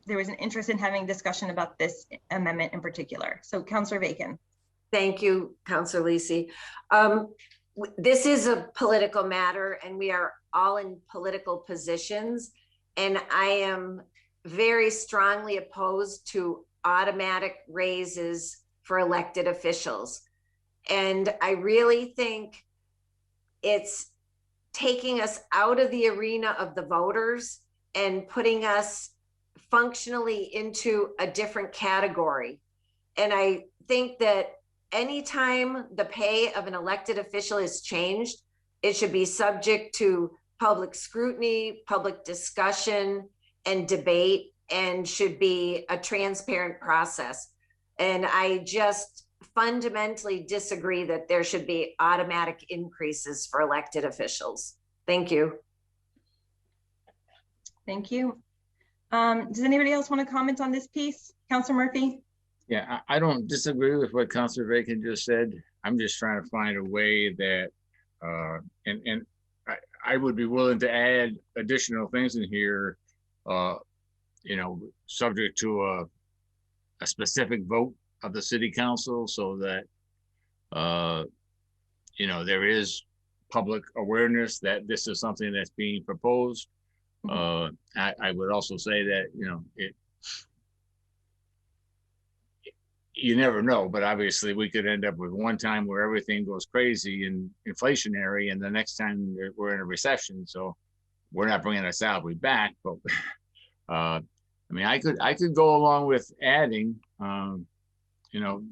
there was an interest in having discussion about this amendment in particular. So Councilor Bacon. Thank you, Councilor LISI. This is a political matter and we are all in political positions. And I am very strongly opposed to automatic raises for elected officials. And I really think it's taking us out of the arena of the voters and putting us functionally into a different category. And I think that anytime the pay of an elected official is changed, it should be subject to public scrutiny, public discussion, and debate, and should be a transparent process. And I just fundamentally disagree that there should be automatic increases for elected officials. Thank you. Thank you. Does anybody else want to comment on this piece? Councilor Murphy? Yeah, I don't disagree with what Councilor Bacon just said. I'm just trying to find a way that, and I would be willing to add additional things in here, you know, subject to a specific vote of the city council, so that, you know, there is public awareness that this is something that's being proposed. I would also say that, you know, you never know, but obviously we could end up with one time where everything goes crazy and inflationary, and the next time we're in a recession. So we're not bringing our salary back, but I mean, I could go along with adding, you know,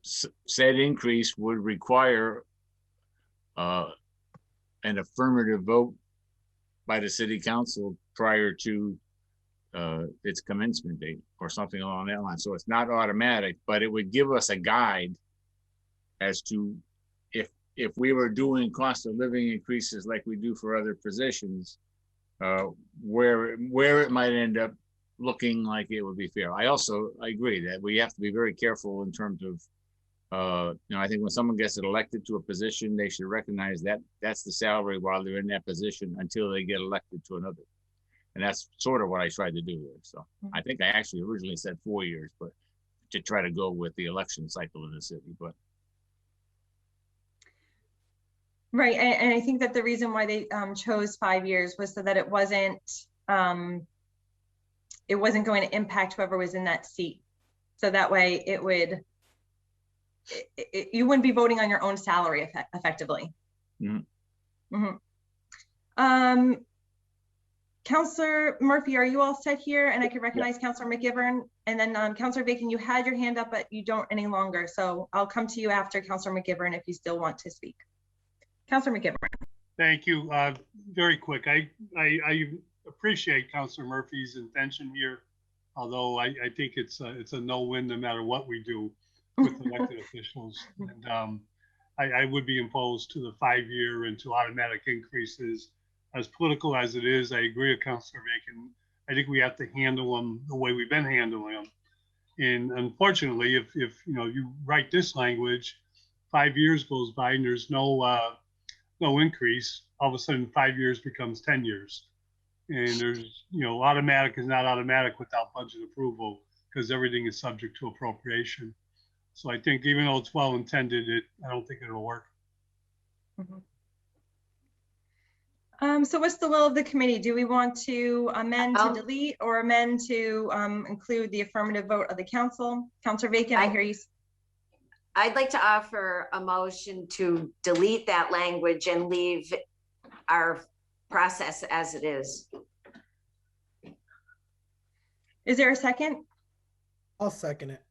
said increase would require an affirmative vote by the city council prior to its commencement date or something along that line. So it's not automatic, but it would give us a guide as to if we were doing cost of living increases like we do for other positions, where it might end up looking like it would be fair. I agree that we have to be very careful in terms of, you know, I think when someone gets elected to a position, they should recognize that that's the salary while they're in that position until they get elected to another. And that's sort of what I tried to do here. So I think I actually originally said 4 years, but to try to go with the election cycle in the city. But right, and I think that the reason why they chose 5 years was so that it wasn't going to impact whoever was in that seat So that way it would, you wouldn't be voting on your own salary effectively. Councillor Murphy, are you all set here? And I can recognize Councillor McGivern, and then Councillor Bacon, you had your hand up, but you don't any longer. So I'll come to you after Councillor McGivern if you still want to speak. Councillor McGivern. Thank you. Very quick. I appreciate Councillor Murphy's intention here, although I think it's a no-win no matter what we do with elected officials. And I would be opposed to the 5-year and to automatic increases. As political as it is, I agree with Councillor Bacon. I think we have to handle them the way we've been handling them. And unfortunately, if you write this language, 5 years goes by and there's no increase, all of a sudden 5 years becomes 10 years. And there's, automatic is not automatic without budget approval because everything is subject to appropriation. So I think even though it's well intended, I don't think it'll work. So what's the will of the committee? Do we want to amend to delete or amend to include the affirmative vote of the council? Councillor Bacon, I hear you. I'd like to offer a motion to delete that language and leave our process as it is. Is there a second? I'll second it.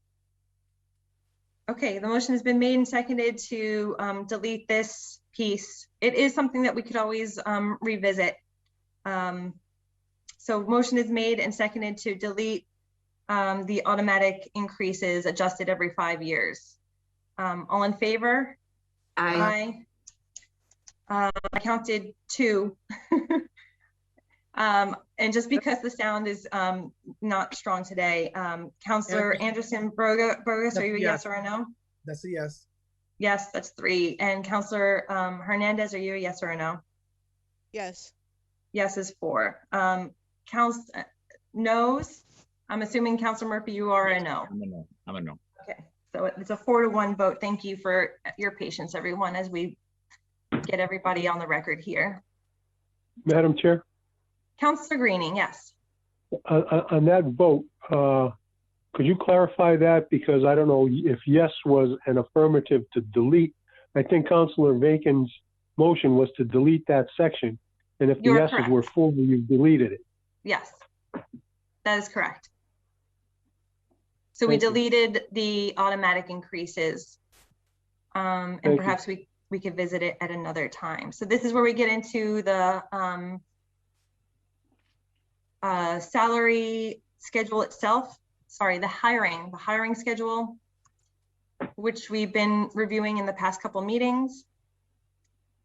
Okay, the motion has been made and seconded to delete this piece. It is something that we could always revisit. So motion is made and seconded to delete the automatic increases adjusted every 5 years. All in favor? Aye. I counted 2. And just because the sound is not strong today, Councillor Anderson Burgos, are you a yes or a no? That's a yes. Yes, that's 3. And Councillor Hernandez, are you a yes or a no? Yes. Yes is 4. No's, I'm assuming Councillor Murphy, you are a no. I'm a no. Okay, so it's a 4-to-1 vote. Thank you for your patience, everyone, as we get everybody on the record here. Madam Chair? Councillor Greening, yes. On that vote, could you clarify that? Because I don't know if yes was an affirmative to delete. I think Councillor Bacon's motion was to delete that section. And if the yeses were full, you deleted it. Yes, that is correct. So we deleted the automatic increases, and perhaps we could visit it at another time. So this is where we get into the salary schedule itself. Sorry, the hiring schedule, which we've been reviewing in the past couple meetings.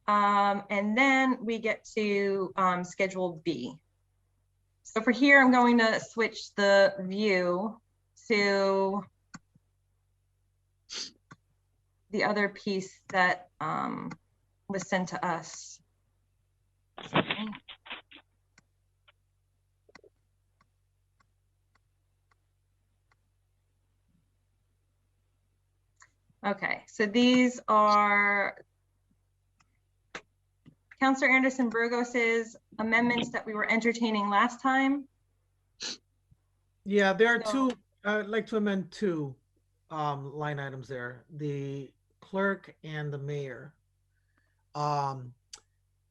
And then we get to Schedule B. So for here, I'm going to switch the view to the other piece that was sent to us. Okay, so these are Councillor Anderson Burgos's amendments that we were entertaining last time. Yeah, there are two. I'd like to amend 2 line items there: the clerk and the mayor. I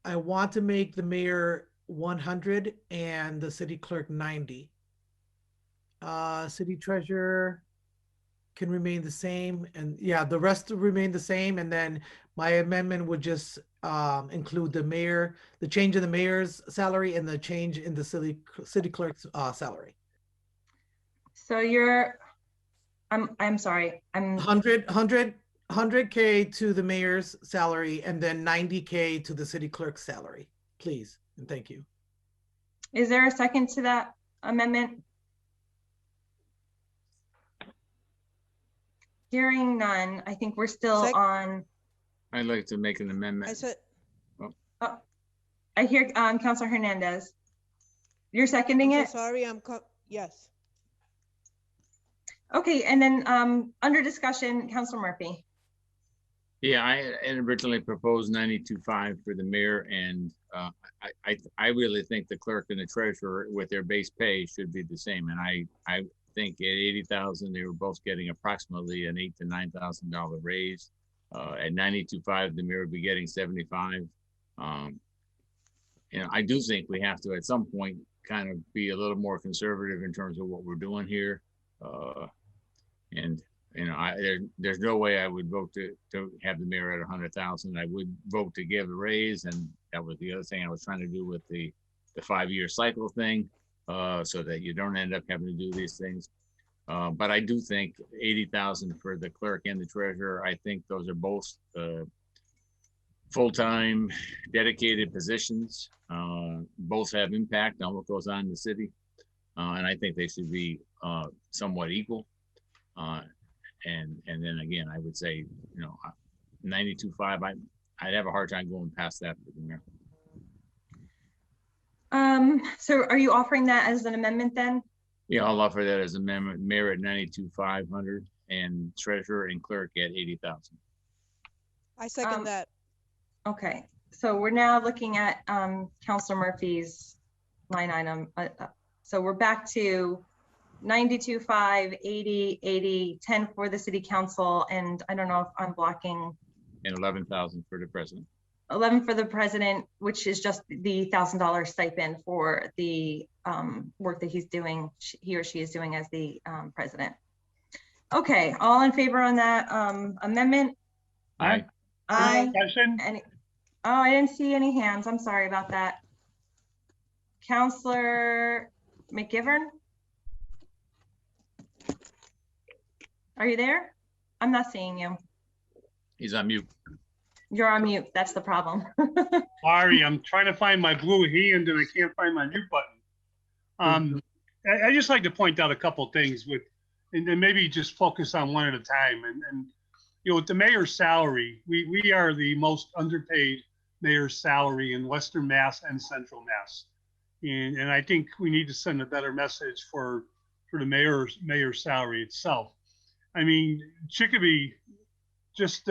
want to make the mayor 100 and the city clerk 90. City treasurer can remain the same, and yeah, the rest will remain the same. And then my amendment would just include the mayor, the change in the mayor's salary and the change in the city clerk's salary. So you're, I'm sorry, I'm 100K to the mayor's salary and then 90K to the city clerk's salary, please, and thank you. Is there a second to that amendment? Hearing none, I think we're still on. I'd like to make an amendment. I said. Oh, I hear Councillor Hernandez. You're seconding it? Sorry, yes. Okay, and then under discussion, Councillor Murphy. Yeah, I had originally proposed 92.5 for the mayor, and I really think the clerk and the treasurer with their base pay should be the same. And I think at 80,000, they were both getting approximately an $8,000 to $9,000 raise. At 92.5, the mayor would be getting 75. You know, I do think we have to at some point kind of be a little more conservative in terms of what we're doing here. And you know, there's no way I would vote to have the mayor at 100,000. I would vote to give a raise, and that was the other thing I was trying to do with the 5-year cycle thing, so that you don't end up having to do these things. But I do think 80,000 for the clerk and the treasurer. I think those are both full-time, dedicated positions. Both have impact on what goes on in the city, and I think they should be somewhat equal. And then again, I would say, you know, 92.5. I'd have a hard time going past that for the mayor. So are you offering that as an amendment then? Yeah, I'll offer that as an amendment. Mayor at 92,500 and treasurer and clerk at 80,000. I second that. Okay, so we're now looking at Councilor Murphy's line item. So we're back to 92.5, 80, 80, 10 for the city council, and I don't know if I'm blocking. And 11,000 for the president. 11 for the president, which is just the $1,000 stipend for the work that he's doing, he or she is doing as the president. Okay, all in favor on that amendment? Aye. Aye. Discussion? Oh, I didn't see any hands. I'm sorry about that. Councilor McGivern? Are you there? I'm not seeing you. He's on mute. You're on mute. That's the problem. Sorry, I'm trying to find my blue hand and I can't find my mute button. I just like to point out a couple of things and then maybe just focus on one at a time. And you know, with the mayor's salary, we are the most underpaid mayor's salary in Western Mass and Central Mass. And I think we need to send a better message for the mayor's salary itself. I mean, Chicopee just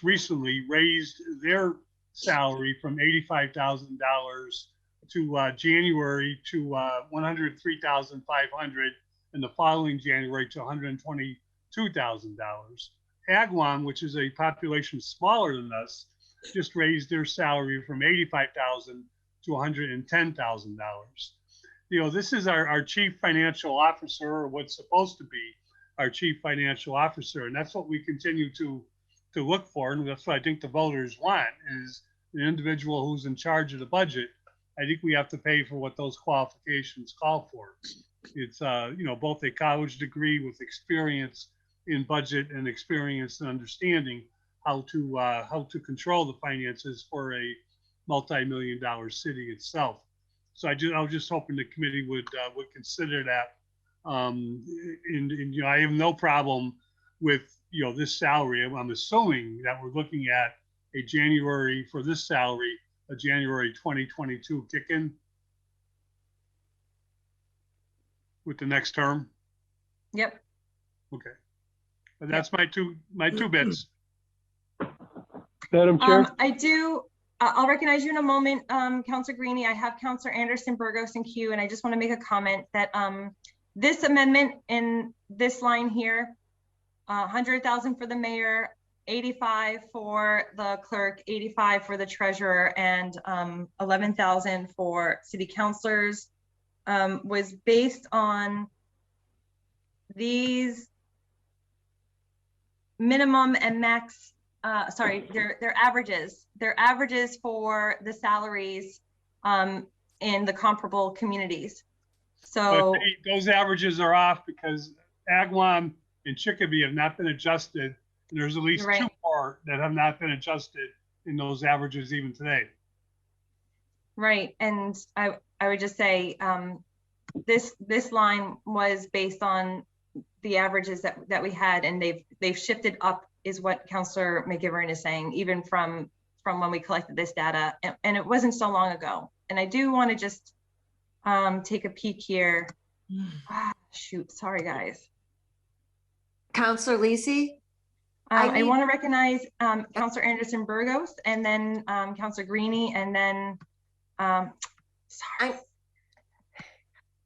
recently raised their salary from $85,000 to January to $103,500, and the following January to $122,000. Agawam, which is a population smaller than us, just raised their salary from $85,000 to $110,000. You know, this is our chief financial officer, or what's supposed to be our chief financial officer, and that's what we continue to look for, and that's what I think the voters want, is an individual who's in charge of the budget. I think we have to pay for what those qualifications call for. It's you know, both a college degree with experience in budget and experience and understanding how to control the finances for a multi-million-dollar city itself. So I was just hoping the committee would consider that. And you know, I have no problem with, you know, this salary. I'm assuming that we're looking at a January for this salary, a January 2022 kick-in with the next term. Yep. Okay, but that's my two bits. Madam Chair. I'll recognize you in a moment, Councilor Greenie. I have Councilor Anderson Burgos in queue, and I just want to make a comment that this amendment in this line here, 100,000 for the mayor, 85 for the clerk, 85 for the treasurer, and 11,000 for city councilors, was based on these minimum and max, their averages. Their averages for the salaries in the comparable communities. So those averages are off because Agawam and Chicopee have not been adjusted. And there's at least two more that have not been adjusted in those averages even today. Right, and I would just say this line was based on the averages that we had, and they've shifted up, is what Councilor McGivern is saying, even from when we collected this data, and it wasn't so long ago. And I do want to just take a peek here. Shoot, sorry guys. Councilor LISI? I want to recognize Councilor Anderson Burgos, and then Councilor Greeny, and then sorry.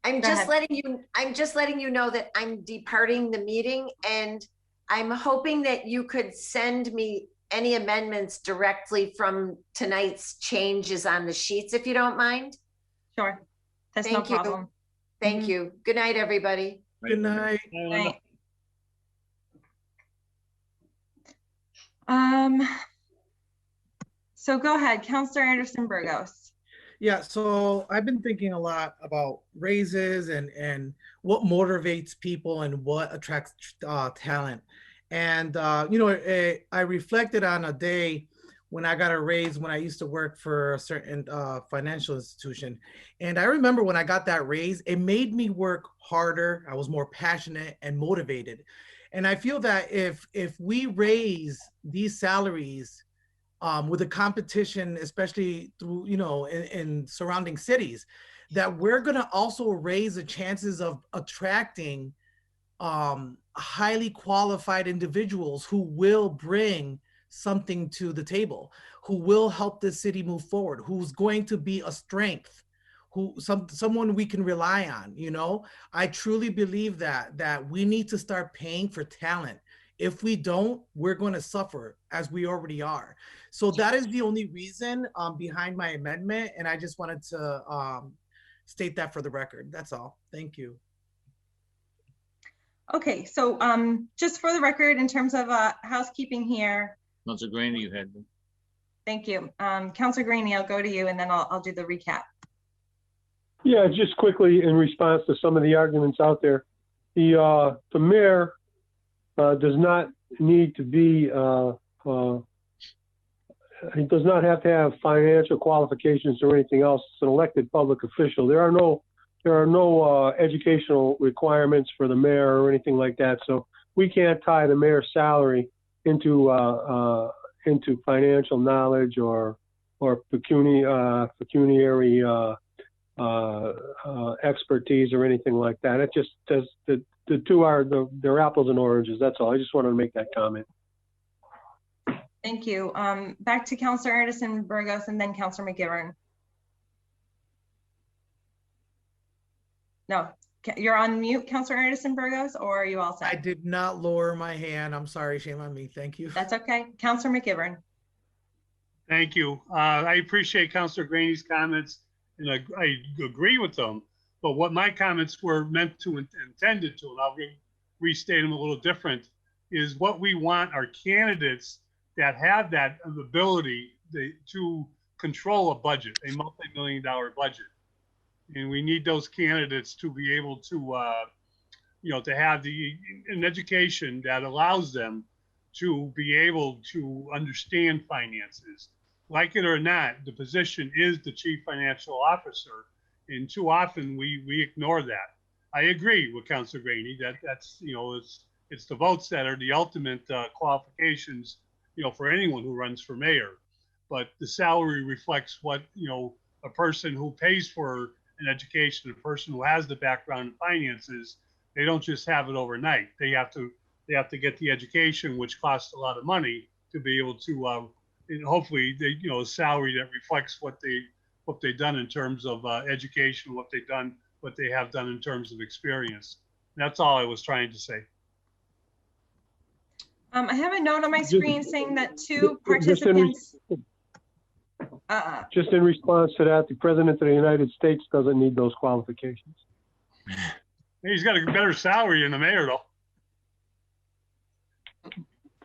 I'm just letting you know that I'm departing the meeting, and I'm hoping that you could send me any amendments directly from tonight's changes on the sheets, if you don't mind. Sure, that's no problem. Thank you. Good night, everybody. Good night. Good night. So go ahead, Councilor Anderson Burgos. Yeah, so I've been thinking a lot about raises and what motivates people and what attracts talent. And, you know, I reflected on a day when I got a raise when I used to work for a certain financial institution. And I remember when I got that raise, it made me work harder. I was more passionate and motivated. And I feel that if we raise these salaries with the competition, especially through, you know, in surrounding cities, that we're gonna also raise the chances of attracting highly qualified individuals who will bring something to the table, who will help the city move forward, who's going to be a strength, someone we can rely on. You know, I truly believe that we need to start paying for talent. If we don't, we're going to suffer, as we already are. So that is the only reason behind my amendment, and I just wanted to state that for the record. That's all. Thank you. Okay, so just for the record, in terms of housekeeping here. Councilor Greeny, you had them. Thank you. Councilor Greeny, I'll go to you, and then I'll do the recap. Yeah, just quickly in response to some of the arguments out there, the mayor does not need to be, he does not have to have financial qualifications or anything else. It's an elected public official. There are no educational requirements for the mayor or anything like that. So we can't tie the mayor's salary into financial knowledge or pecuniary expertise or anything like that. It just does the two are they're apples and oranges. That's all. I just wanted to make that comment. Thank you. Back to Councilor Anderson Burgos, and then Councilor McGivern. No, you're on mute, Councilor Anderson Burgos, or are you all set? I did not lower my hand. I'm sorry. Shame on me. Thank you. That's okay. Councilor McGivern. Thank you. I appreciate Councilor Greeny's comments, and I agree with them. But what my comments were meant to, intended to, and I'll restate them a little different, is what we want are candidates that have that ability to control a budget, a multi-million-dollar budget. And we need those candidates to be able to, you know, to have an education that allows them to be able to understand finances. Like it or not, the position is the chief financial officer, and too often we ignore that. I agree with Councilor Greeny that's, you know, it's the votes that are the ultimate qualifications, you know, for anyone who runs for mayor. But the salary reflects what, you know, a person who pays for an education, a person who has the background in finances, they don't just have it overnight. They have to get the education, which costs a lot of money, to be able to, and hopefully, you know, a salary that reflects what they've done in terms of education, what they have done in terms of experience. That's all I was trying to say. I have a note on my screen saying that two participants. Just in response to that, the President of the United States doesn't need those qualifications. He's got a better salary than the mayor, though.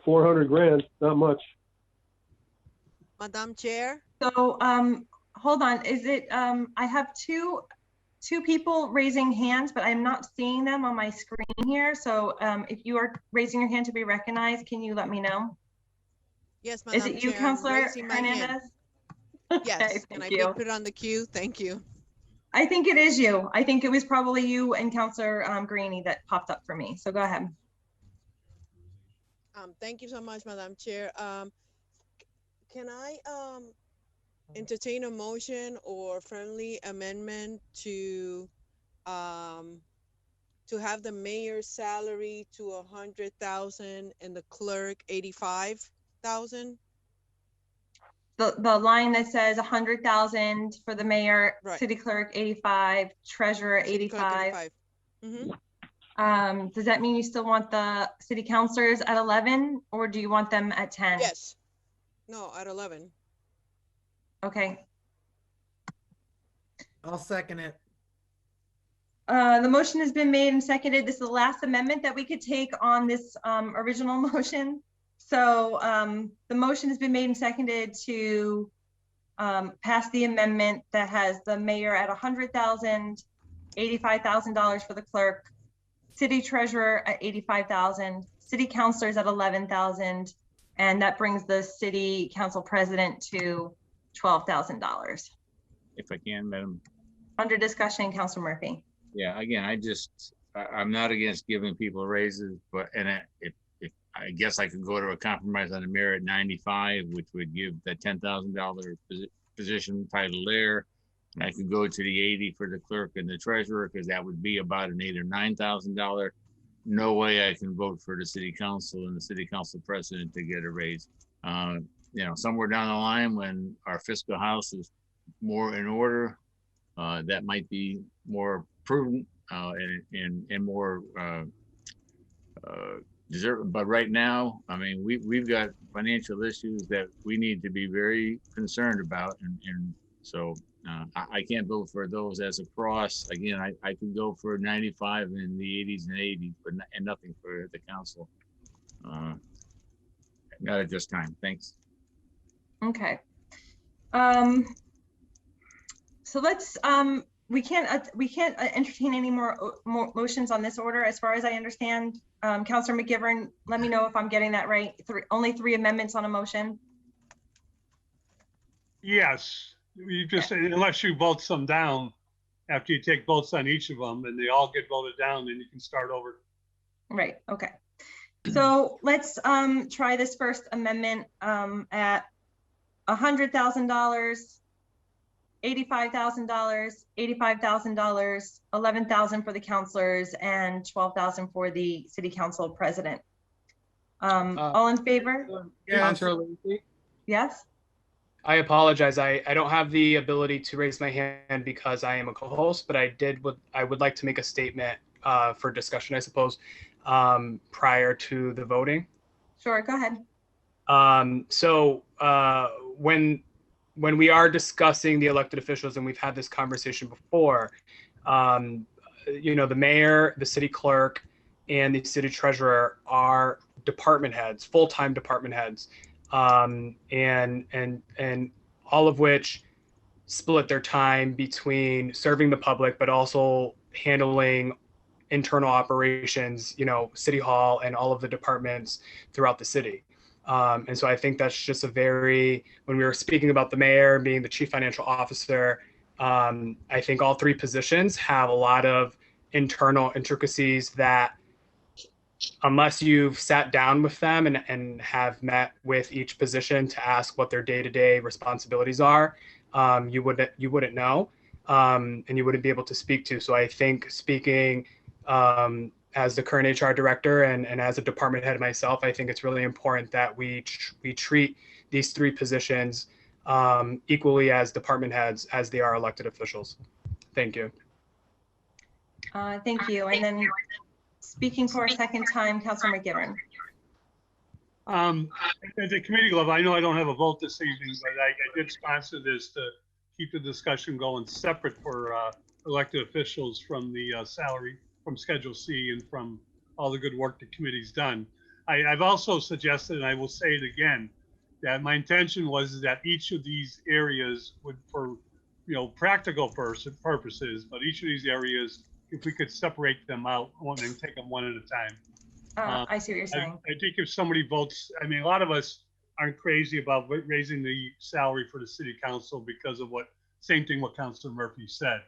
400 grand, not much. Madam Chair. So hold on, is it I have two people raising hands, but I'm not seeing them on my screen here. So if you are raising your hand to be recognized, can you let me know? Yes, Madam Is it you, Chair, Councilor raising my Hernandez? hand. Okay, Yes, and I did put it on the queue. Thank you. I think it is you. I think it was probably you and Councilor Greeny that popped up for me. So go ahead. Thank you so much, Madam Chair. Can I entertain a motion or friendly amendment to to have the mayor's salary to 100,000 and the clerk 85,000. The line that says 100,000 for the mayor, Right. city clerk 85, treasurer City clerk 85. 85. Does that mean you still want the city councilors at 11, or do you want them at 10? Yes. No, at 11. Okay. I'll second it. The motion has been made and seconded. This is the last amendment that we could take on this original motion. So the motion has been made and seconded to pass the amendment that has the mayor at 100,000, $85,000 for the clerk, city treasurer at 85,000, city councilors at 11,000, and that brings the city council president to $12,000. If I can, Madam. Under discussion, Councilor Murphy. Yeah, again, I'm not against giving people raises, but, and if I guess I could go to a compromise on the mayor at 95, which would give that $10,000 position title there. And I could go to the 80 for the clerk and the treasurer, because that would be about an $8,000 or $9,000. No way I can vote for the city council and the city council president to get a raise. You know, somewhere down the line when our fiscal house is more in order, that might be more prudent and more deserved. But right now, I mean, we've got financial issues that we need to be very concerned about, and so I can't vote for those as a cross. Again, I could go for 95 in the 80s and 80s, but and nothing for the council. Not at this time. Thanks. Okay. So let's we can't entertain any more motions on this order, as far as I understand. Councilor McGivern, let me know if I'm getting that right. Only 3 amendments on a motion. Yes, you just, unless you vote some down, after you take votes on each of them and they all get voted down, then you can start over. Right, okay. So let's try this first amendment at $100,000, $85,000, $85,000, $11,000 for the councilors, and $12,000 for the city council president. All in favor? Councilor LEAHY? Yes? I apologize. I don't have the ability to raise my hand because I am a co-host, but I would like to make a statement for discussion, I suppose, prior to the voting. Sure, go ahead. So when we are discussing the elected officials, and we've had this conversation before, you know, the mayor, the city clerk, and the city treasurer are department heads, full-time department heads, and all of which split their time between serving the public, but also handling internal operations, you know, city hall and all of the departments throughout the city. And so I think that's just when we were speaking about the mayor being the chief financial officer, I think all 3 positions have a lot of internal intricacies that, unless you've sat down with them and have met with each position to ask what their day-to-day responsibilities are, you wouldn't know, and you wouldn't be able to speak to. So I think speaking as the current HR director and as a department head myself, I think it's really important that we treat these 3 positions equally as department heads as they are elected officials. Thank you. Thank you. And then speaking for a second time, Councilor McGivern. At the committee level, I know I don't have a vote this evening, but I did sponsor this to keep the discussion going separate for elected officials from the salary, from Schedule C, and from all the good work the committee's done. I've also suggested, and I will say it again, that my intention was that each of these areas would, for practical purposes, but each of these areas, if we could separate them out and take them one at a time. I see what you're saying. I think if somebody votes, I mean, a lot of us aren't crazy about raising the salary for the city council because of same thing what Councilor Murphy said.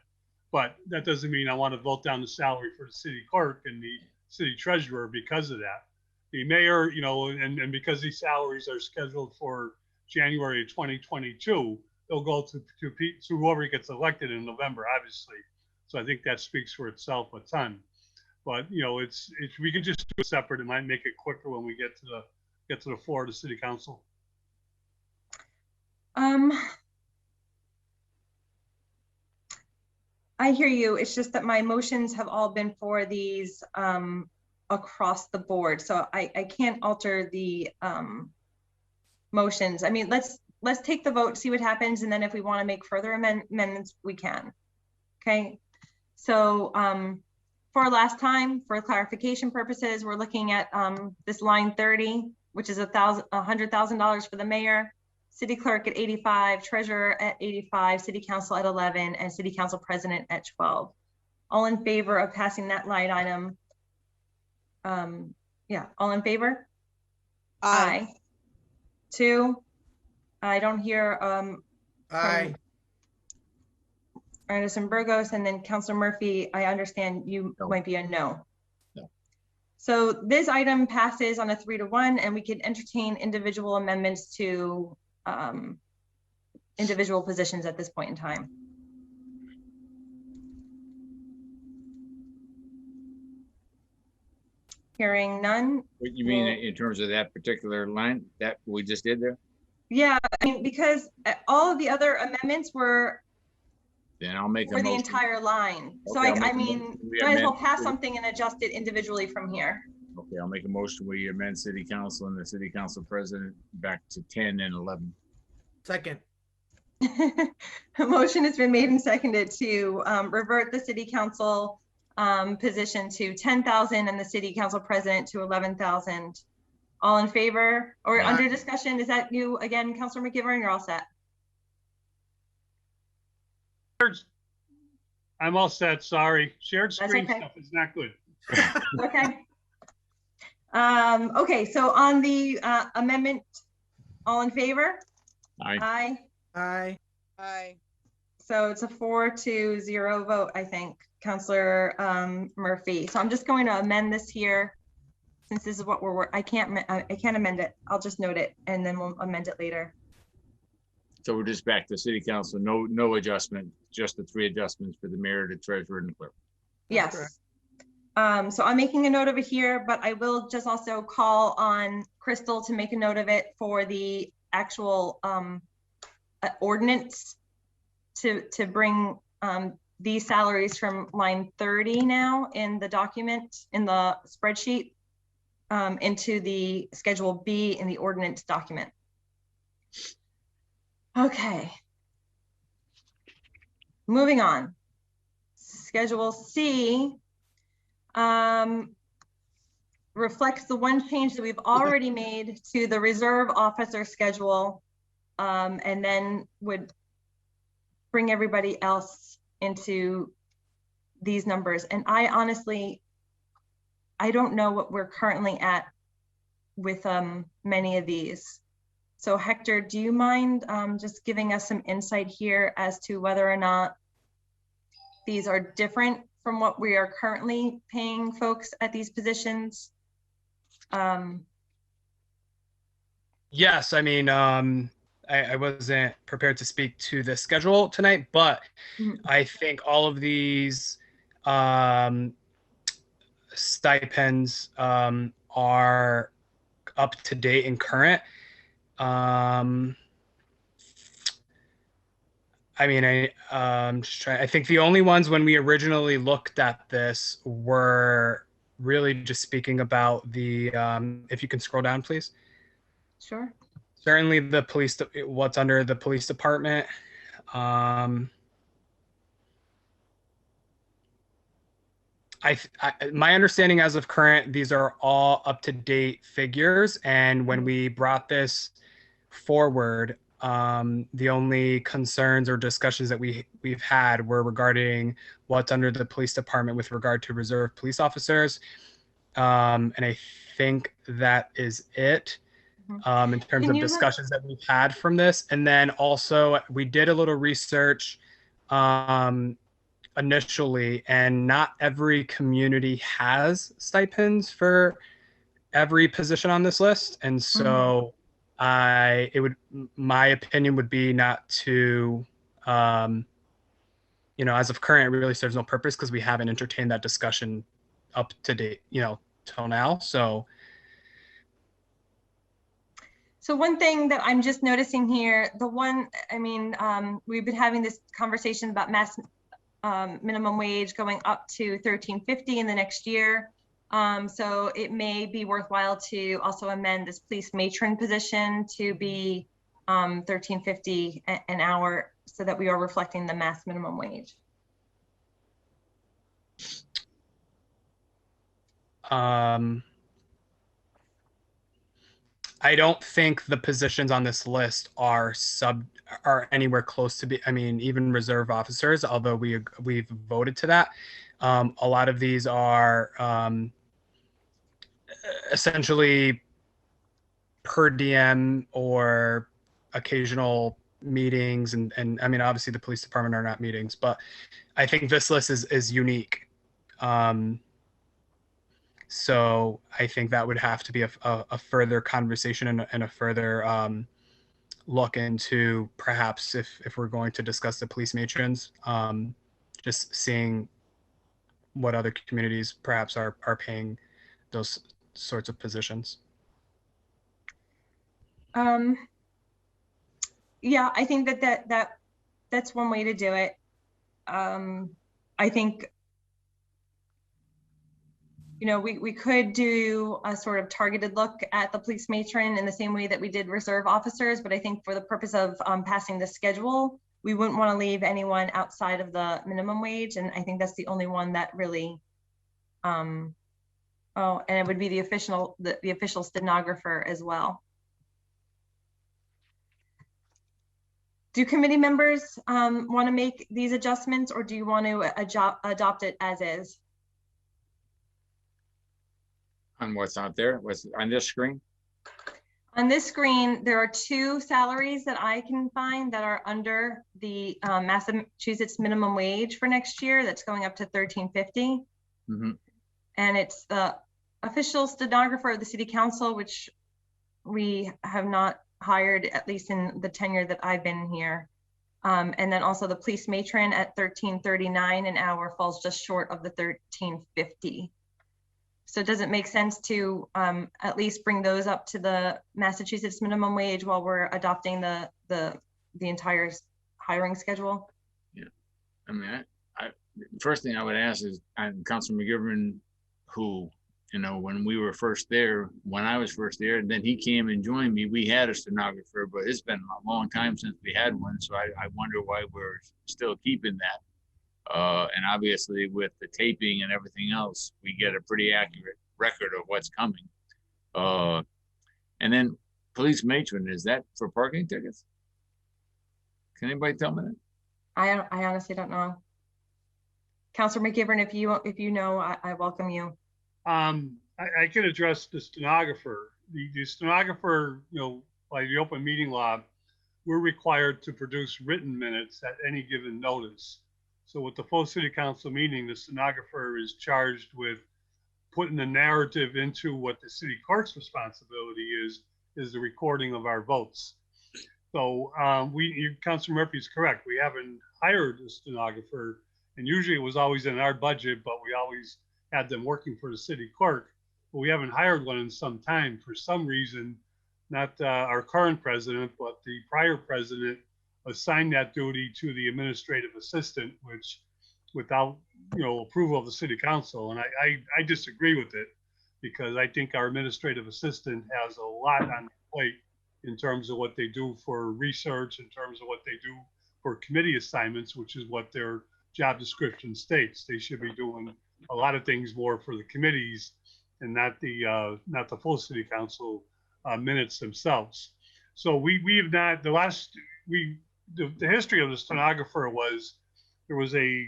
But that doesn't mean I want to vote down the salary for the city clerk and the city treasurer because of that. The mayor, and because these salaries are scheduled for January 2022, they'll go to whoever gets elected in November, obviously. So I think that speaks for itself a ton. But it's we can just do it separate. It might make it quicker when we get to the floor of the city council. I hear you. It's just that my motions have all been for these across the board, so I can't alter the motions. I mean, let's take the vote, see what happens, and then if we want to make further amendments, we can. Okay. So for last time, for clarification purposes, we're looking at this line 30, which is $100,000 for the mayor, city clerk at 85, treasurer at 85, city council at 11, and city council president at 12. All in favor of passing that line item? Yeah, all in favor? Aye. 2. I don't hear Aye. Anderson Burgos, and then Councilor Murphy, I understand you might be a no. No. So this item passes on a 3-1, and we can entertain individual amendments to individual positions at this point in time. Hearing none. What you mean in terms of that particular line that we just did there? Yeah, I mean, because all of the other amendments were Then I'll make a for the motion. entire line. So Okay, I mean, might as well pass something and adjust it individually from here. Okay, I'll make a motion. We amend city council and the city council president back to 10 and 11. Second. A motion has been made and seconded to revert the city council position to 10,000 and the city council president to 11,000. All in favor or under discussion? Is that you again, Councilor McGivern? You're all set. I'm all set. Sorry, shared That's screen okay. stuff is not good. Okay. Okay, so on the amendment, all in favor? Aye. Aye. Aye. Aye. So it's a 4-0 vote, I think, Councilor Murphy. So I'm just going to amend this here, since this is what I can't amend it. I'll just note it and then we'll amend it later. So we're just back to city council. No adjustment, just the 3 adjustments for the mayor, the treasurer, and the clerk. Yes. So I'm making a note of it here, but I will just also call on Crystal to make a note of it for the actual ordinance to bring these salaries from line 30 now in the document, in the spreadsheet, into the Schedule B in the ordinance document. Okay. Moving on. Schedule C reflects the one change that we've already made to the reserve officer schedule, and then would bring everybody else into these numbers. And I honestly, I don't know what we're currently at with many of these. So Hector, do you mind just giving us some insight here as to whether or not these are different from what we are currently paying folks at these positions? Yes, I mean, I wasn't prepared to speak to the schedule tonight, but I think all of these stipends are up to date and current. I mean, I'm just trying. I think the only ones when we originally looked at this were really just speaking about the. If you can scroll down, please. Sure. Certainly, the police. What's under the police department. My understanding as of current, these are all up-to-date figures, and when we brought this forward, the only concerns or discussions that we've had were regarding what's under the police department with regard to reserve police officers, and I think that is it in terms of discussions that we've had from this. And then also we did a little research initially, and not every community has stipends for every position on this list, and so my opinion would be not to as of current, it really serves no purpose because we haven't entertained that discussion up to date, till now. So one thing that I'm just noticing here, we've been having this conversation about mass minimum wage going up to $13.50 in the next year. So it may be worthwhile to also amend this police matron position to be $13.50 an hour so that we are reflecting the mass minimum wage. I don't think the positions on this list are anywhere close to even reserve officers, although we've voted to that. A lot of these are essentially per diem or occasional meetings, and obviously the police department are not meetings, but I think this list is unique. So I think that would have to be a further conversation and a further look into, perhaps if we're going to discuss the police matrons, just seeing what other communities perhaps are paying those sorts of positions. Yeah, I think that's one way to do it. I think, we could do a sort of targeted look at the police matron in the same way that we did reserve officers, but I think for the purpose of passing the schedule, we wouldn't want to leave anyone outside of the minimum wage, and I think that's the only one that really, and it would be the official stenographer as well. Do committee members want to make these adjustments, or do you want to adopt it as is? On what's out there? What's on this screen? On this screen, there are two salaries that I can find that are under the Massachusetts minimum wage for next year. That's going up to $13.50. Mm-hmm. And it's the official stenographer of the city council, which we have not hired, at least in the tenure that I've been here. And then also the police matron at $13.39 an hour falls just short of the $13.50. So does it make sense to at least bring those up to the Massachusetts minimum wage while we're adopting the entire hiring schedule? Yeah, I first thing I would ask is, Councilor McGivern, who, when we were first there, when I was first there, and then he came and joined me, we had a stenographer, but it's been a long time since we had one. So I wonder why we're still keeping that. And obviously with the taping and everything else, we get a pretty accurate record of what's coming. And then police matron, is that for parking tickets? Can anybody tell me that? I honestly don't know. Councilor McGivern, if you know, I welcome you. I can address the stenographer. The stenographer, by the open meeting law, we're required to produce written minutes at any given notice. So with the full city council meeting, the stenographer is charged with putting the narrative into what the city clerk's responsibility is the recording of our votes. So Councilor Murphy is correct. We haven't hired a stenographer, and usually it was always in our budget, but we always had them working for the city clerk. But we haven't hired one in some time. For some reason, not our current president, but the prior president assigned that duty to the administrative assistant, which without approval of the city council. And I disagree with it, because I think our administrative assistant has a lot on their plate in terms of what they do for research, in terms of what they do for committee assignments, which is what their job description states. They should be doing a lot of things more for the committees and not the full city council minutes themselves. So we have not, the history of the stenographer was, there was a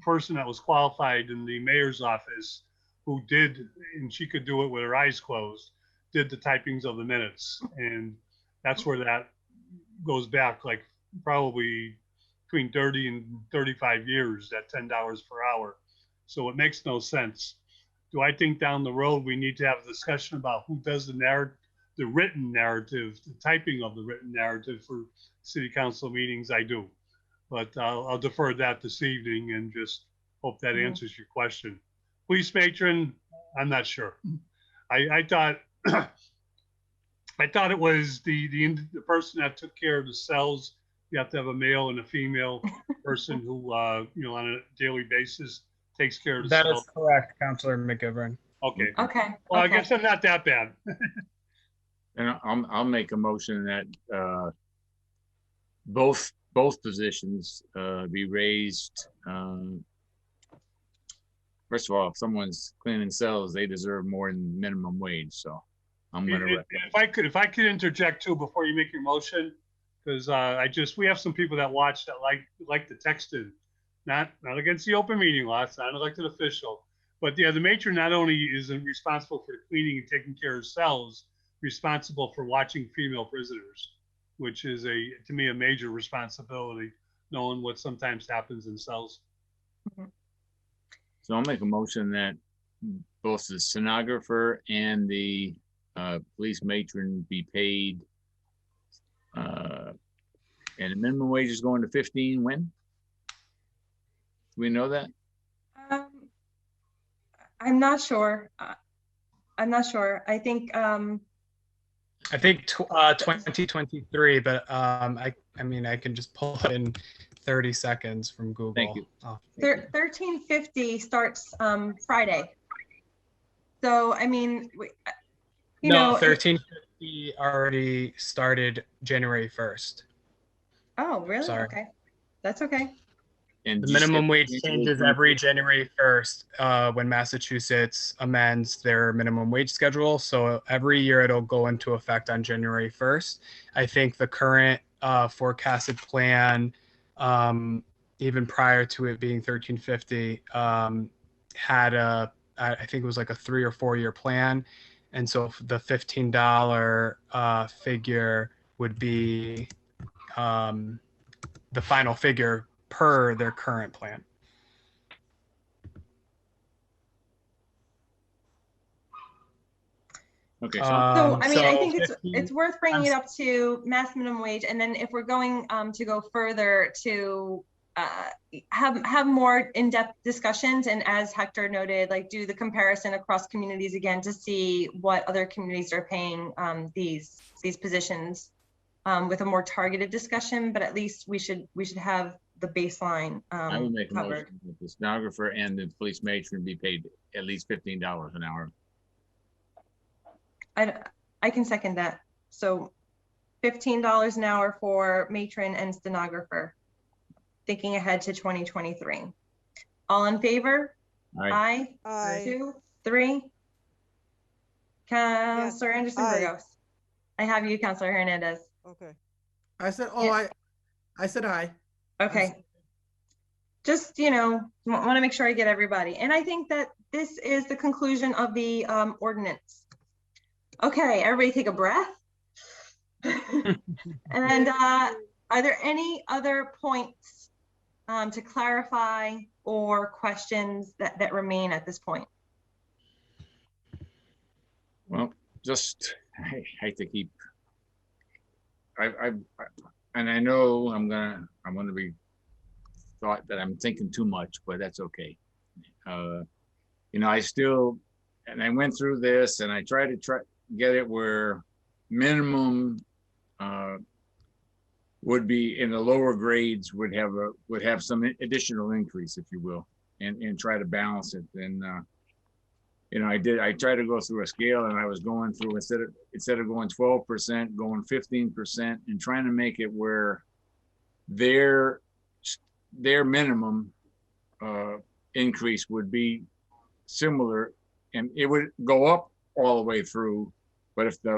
person that was qualified in the mayor's office who did, and she could do it with her eyes closed, did the typings of the minutes. And that's where that goes back, like probably between 30 and 35 years at $10 per hour. So it makes no sense. Do I think down the road we need to have a discussion about who does the written narrative, the typing of the written narrative for city council meetings? I do, but I'll defer that this evening and just hope that answers your question. Police matron, I'm not sure. I thought I thought it was the person that took care of the cells. You have to have a male and a female person who you know, on a daily basis takes care of the That cells. is correct, Councilor McGivern. Okay. Okay. Well, okay. I guess I'm not that bad. And I'll make a motion that both positions be raised. First of all, if someone's cleaning cells, they deserve more than minimum wage. So I'm going to recommend. If I could interject too before you make your motion, because we have some people that watch that like to text in, not against the open meeting law, it's not an elected official, but the matron not only is responsible for cleaning and taking care of cells, responsible for watching female prisoners, which is to me a major responsibility, knowing what sometimes happens in cells. Mm-hmm. So I'll make a motion that both the stenographer and the police matron be paid, and the minimum wage is going to 15 when? Do we know that? I'm not sure. I'm not sure. I think 2023, but I mean, I can just pull it in 30 seconds from Google. Thank you. 1350 starts Friday. So, I mean, you No, know. 1350 already started January 1st. Oh, really? Sorry. Okay. That's okay. And the minimum wage changes every January 1st when Massachusetts amends their minimum wage schedule. So every year it'll go into effect on January 1st. I think the current forecasted plan, even prior to it being 1350, had I think it was like a 3 or 4 year plan. And so the $15 figure would be the final figure per their current plan. Okay. So I mean, I think 15, it's worth bringing it up to mass minimum wage, and then if we're going to go further to have more in-depth discussions, and as Hector noted, like do the comparison across communities again to see what other communities are paying these positions with a more targeted discussion. But at least we should have the baseline I would make a covered. motion that the stenographer and the police matron be paid at least $15 an hour. I can second that. So $15 an hour for matron and stenographer, thinking ahead to 2023. All in favor? Aye. Aye. 2, 3. Councilor Anderson Burgos. I have you, Councilor Hernandez. Okay. I said, I said aye. Okay. Just, you know, want to make sure I get everybody. And I think that this is the conclusion of the ordinance. Okay, everybody take a breath. And are there any other points to clarify or questions that remain at this point? Well, just I hate to keep. And I know I'm gonna be thought that I'm thinking too much, but that's okay. You know, I went through this and I tried to get it where minimum would be in the lower grades would have some additional increase, if you will, and try to balance it. And you know, I tried to go through a scale, and I was going through instead of going 12%, going 15%, and trying to make it where their minimum increase would be similar, and it would go up all the way through. But if the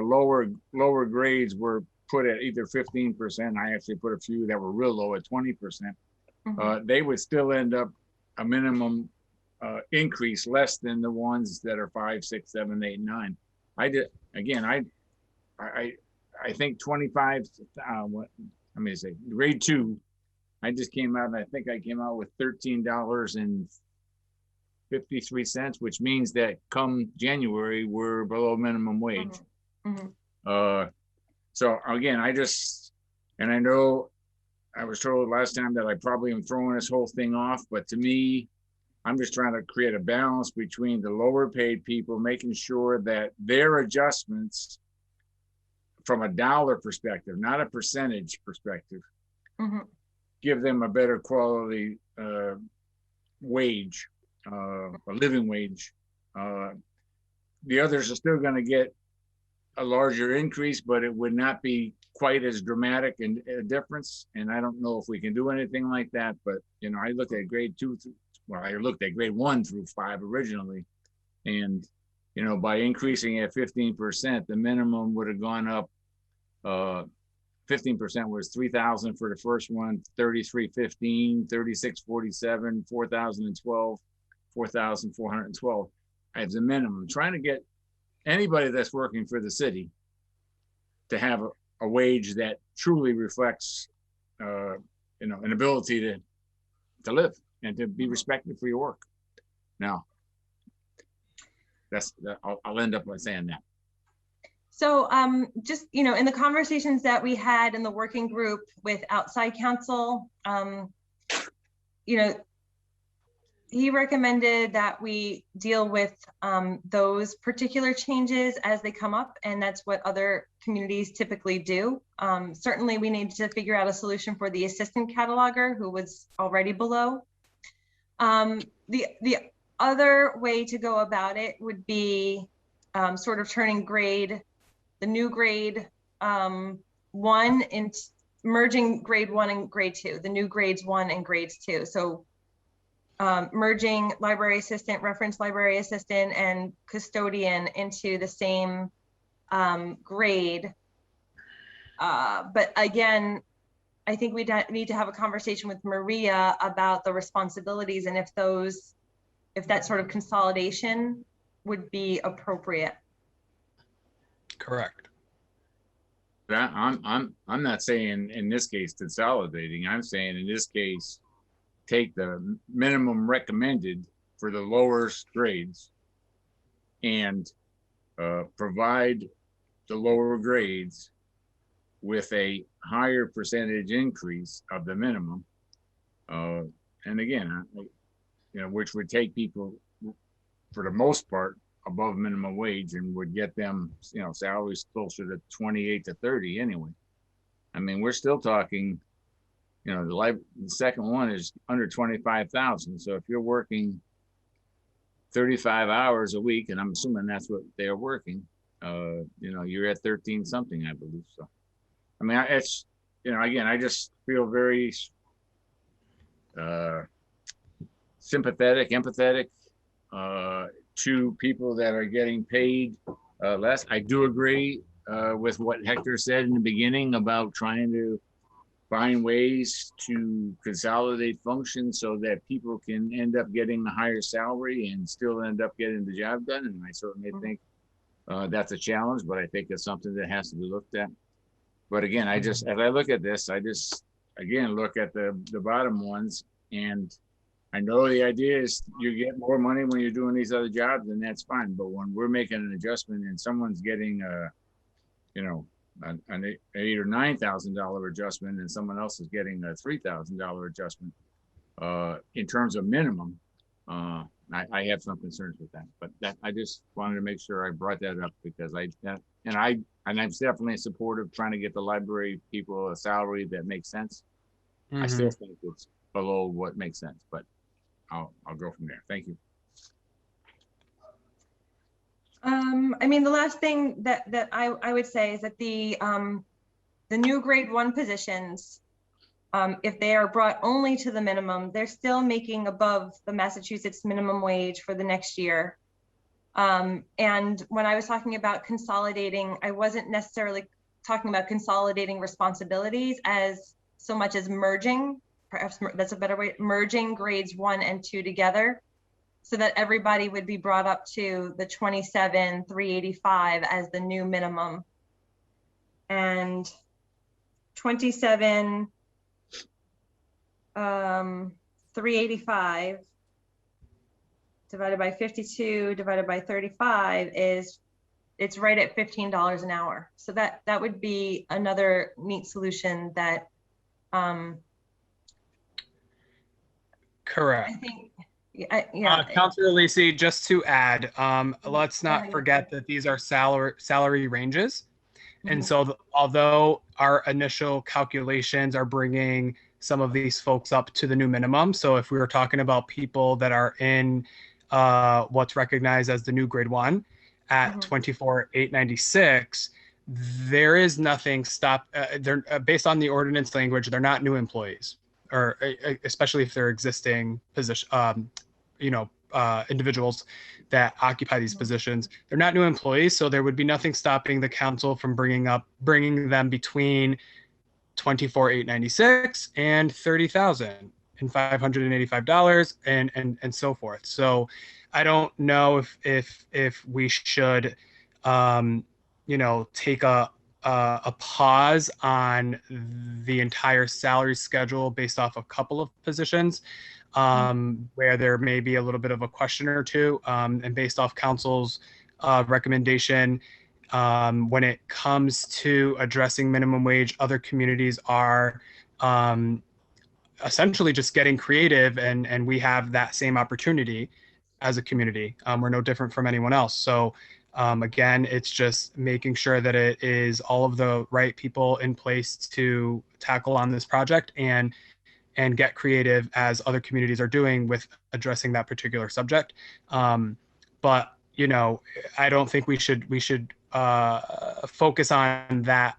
lower grades were put at either 15%, I actually put a few that were real low at 20%, they would still end up a minimum increase less than the ones that are 5, 6, 7, 8, 9. I think 25. Let me say grade 2. I just came out, and I think I came out with $13.53, which means that come January we're below minimum wage. So again, I know I was told last time that I probably am throwing this whole thing off, but to me, I'm just trying to create a balance between the lower paid people, making sure that their adjustments from a dollar perspective, not a percentage perspective, give them a better quality wage, a living wage. The others are still going to get a larger increase, but it would not be quite as dramatic and a difference. And I don't know if we can do anything like that, but you know, I looked at grade 2 through, well, I looked at grade 1 through 5 originally, and you know, by increasing at 15%, the minimum would have gone up. 15% was 3,000 for the first one, 3,315, 3,647, 4,012, 4,412 as a minimum. Trying to get anybody that's working for the city to have a wage that truly reflects, you know, an ability to live and to be respected for your work. Now, I'll end up by saying that. So just, you know, in the conversations that we had in the working group with outside counsel, you know, he recommended that we deal with those particular changes as they come up, and that's what other communities typically do. Certainly we need to figure out a solution for the assistant cataloger who was already below. The other way to go about it would be sort of turning the new grade 1 and merging grade 1 and grade 2, the new grades 1 and grades 2. So merging library assistant, reference library assistant, and custodian into the same grade. But again, I think we need to have a conversation with Maria about the responsibilities and if that sort of consolidation would be appropriate. Correct. But I'm not saying in this case consolidating. I'm saying in this case, take the minimum recommended for the lower grades and provide the lower grades with a higher percentage increase of the minimum. And again, you know, which would take people for the most part above minimum wage and would get them, you know, salaries closer to 28 to 30 anyway. I mean, we're still talking, you know, the second one is under 25,000. So if you're working 35 hours a week, and I'm assuming that's what they're working, you know, you're at 13 something, I believe. So, I mean, it's, you know, again, I just feel very sympathetic, empathetic to people that are getting paid less. I do agree with what Hector said in the beginning about trying to find ways to consolidate functions so that people can end up getting a higher salary and still end up getting the job done. And I certainly think that's a challenge, but I think it's something that has to be looked at. But again, as I look at this, I just, again, look at the bottom ones, and I know the idea is you get more money when you're doing these other jobs, and that's fine. But when we're making an adjustment and someone's getting you know, an $8,000 or $9,000 adjustment, and someone else is getting a $3,000 adjustment in terms of minimum, I have some concerns with that. But that I just wanted to make sure I brought that up because I'm definitely supportive trying to get the library people a salary that makes sense. I still think it's below what makes sense, but I'll go from there. Thank you. I mean, the last thing that I would say is that the new grade 1 positions, if they are brought only to the minimum, they're still making above the Massachusetts minimum wage for the next year. And when I was talking about consolidating, I wasn't necessarily talking about consolidating responsibilities as so much as merging, perhaps that's a better way, merging grades 1 and 2 together so that everybody would be brought up to the 27,385 as the new minimum. And 27,385 divided by 52 divided by 35 it's right at $15 an hour. So that would be another neat solution that correct. I think Yeah. Councilor LISI, just to add, let's not ahead. forget that these are salary ranges. And Mhm. so although our initial calculations are bringing some of these folks up to the new minimum, so if we were talking about people that are in what's recognized as the new grade 1 at 24,896, there is nothing they're based on the ordinance language, they're not new employees, or especially if they're existing position, individuals that occupy these positions. They're not new employees, so there would be nothing stopping the council from bringing them between 24,896 and $30,585 and so forth. So I don't know if we should take a pause on the entire salary schedule based off a couple of positions, where there may be a little bit of a question or two, and based off council's recommendation, when it comes to addressing minimum wage, other communities are essentially just getting creative, and we have that same opportunity as a community. We're no different from anyone else. So again, it's just making sure that it is all of the right people in place to tackle on this project and get creative as other communities are doing with addressing that particular subject. But I don't think we should focus on that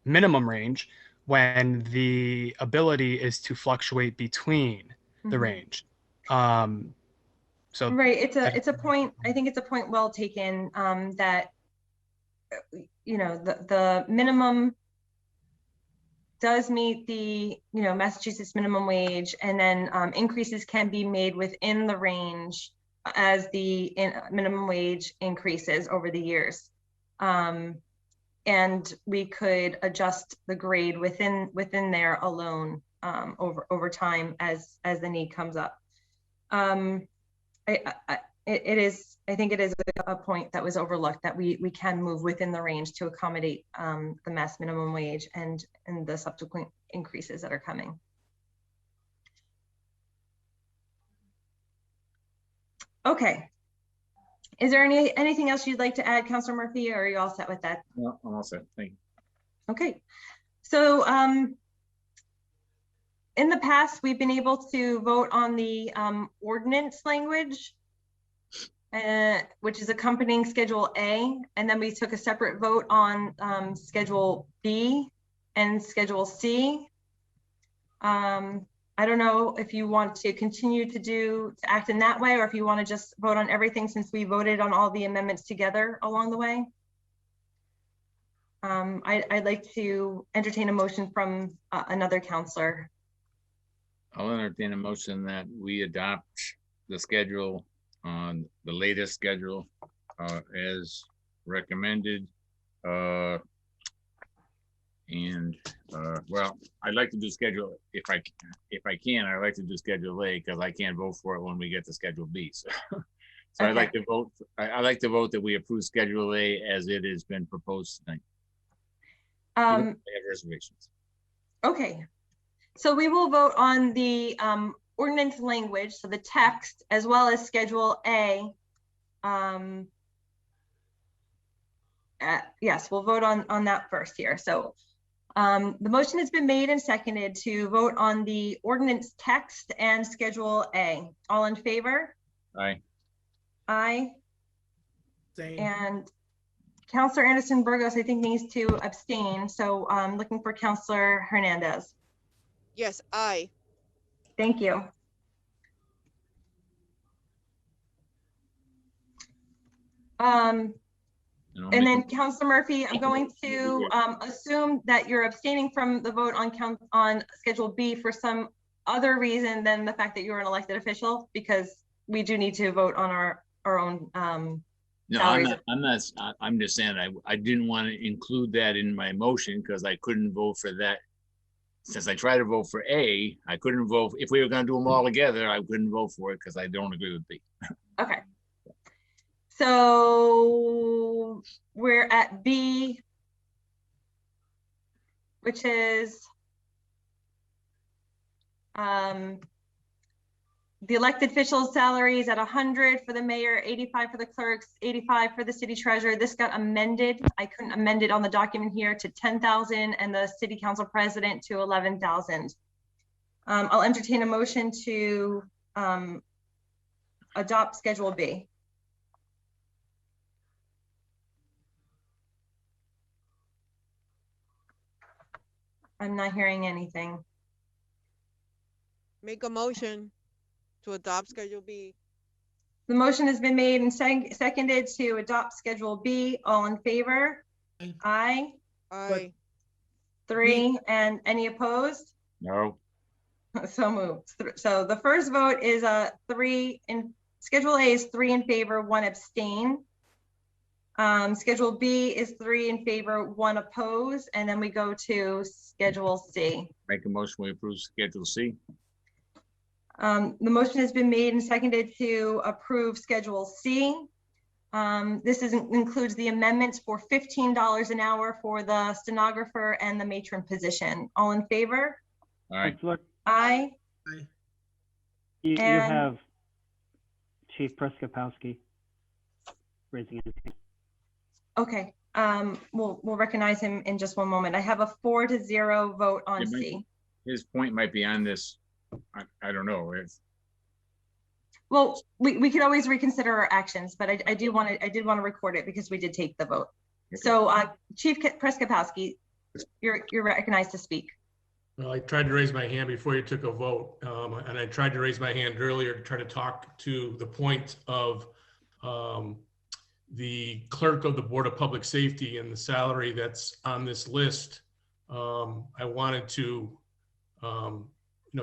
minimum range when the ability is to fluctuate between the range. So right, it's a point. I think it's a point well taken, that the minimum does meet the Massachusetts minimum wage, and then increases can be made within the range as the minimum wage increases over the years, and we could adjust the grade within there alone over time as the need comes up. I think it is a point that was overlooked, that we can move within the range to accommodate the Mass minimum wage and the subsequent increases that are coming. Okay. Is there anything else you'd like to add, Councilor Murphy, or are you all set with that? No, I'm all set. Thank you. Okay. So in the past, we've been able to vote on the ordinance language, which is accompanying Schedule A, and then we took a separate vote on Schedule B and Schedule C. I don't know if you want to continue to act in that way, or if you want to just vote on everything, since we voted on all the amendments together along the way. I'd like to entertain a motion from another counselor. I'll entertain a motion that we adopt the schedule, on the latest schedule as recommended. Well, I'd like to do schedule, if I can, I'd like to do Schedule A, because I can't vote for it when we get to Schedule B. So, Okay. I'd like to vote. I'd like to vote that we approve Schedule A as it has been proposed tonight. I have reservations. Okay, so we will vote on the ordinance language, so the text, as well as Schedule A. Yes, we'll vote on that first here. So the motion has been made and seconded to vote on the ordinance text and Schedule A. All in favor? Aye. Aye. Same. And Councilor Anderson Burgos, I think, needs to abstain. So I'm looking for Councilor Hernandez. Yes, aye. Thank you. And then Councilor Murphy, I'm going to assume that you're abstaining from the vote on Schedule B for some other reason than the fact that you're an elected official, because we do need to vote on our own No, salaries. I'm just saying I didn't want to include that in my motion because I couldn't vote for that. Since I tried to vote for A, I couldn't vote. If we were going to do them all together, I couldn't vote for it because I don't agree with B. Okay. So we're at B, which is The elected officials' salaries at 100 for the mayor, 85 for the clerks, 85 for the city treasurer. This got amended. I couldn't amend it on the document here to 10,000 and the city council president to 11,000. I'll entertain a motion to adopt Schedule B. I'm not hearing anything. Make a motion to adopt Schedule B. The motion has been made and seconded to adopt Schedule B. All in favor? Aye. Aye. 3, and any opposed? No. So moved. So the first vote is 3 in Schedule A is 3 in favor, 1 abstain. Schedule B is 3 in favor, 1 opposed, and then we go to Schedule C. Make a motion, we approve Schedule C. The motion has been made and seconded to approve Schedule C. This includes the amendments for $15 an hour for the stenographer and the matron position. All in favor? Aye. Aye. You have Chief Preskopowski raising his hand. Okay, we'll recognize him in just one moment. I have a 4-0 vote on C. His point might be on this. I don't know. Well, we could always reconsider our actions, but I did want to record it because we did take the vote. Okay. So Chief Preskopowski, you're recognized to speak. Well, I tried to raise my hand before you took a vote, and I tried to raise my hand earlier to try to talk to the point of the clerk of the Board of Public Safety and the salary that's on this list. I wanted to,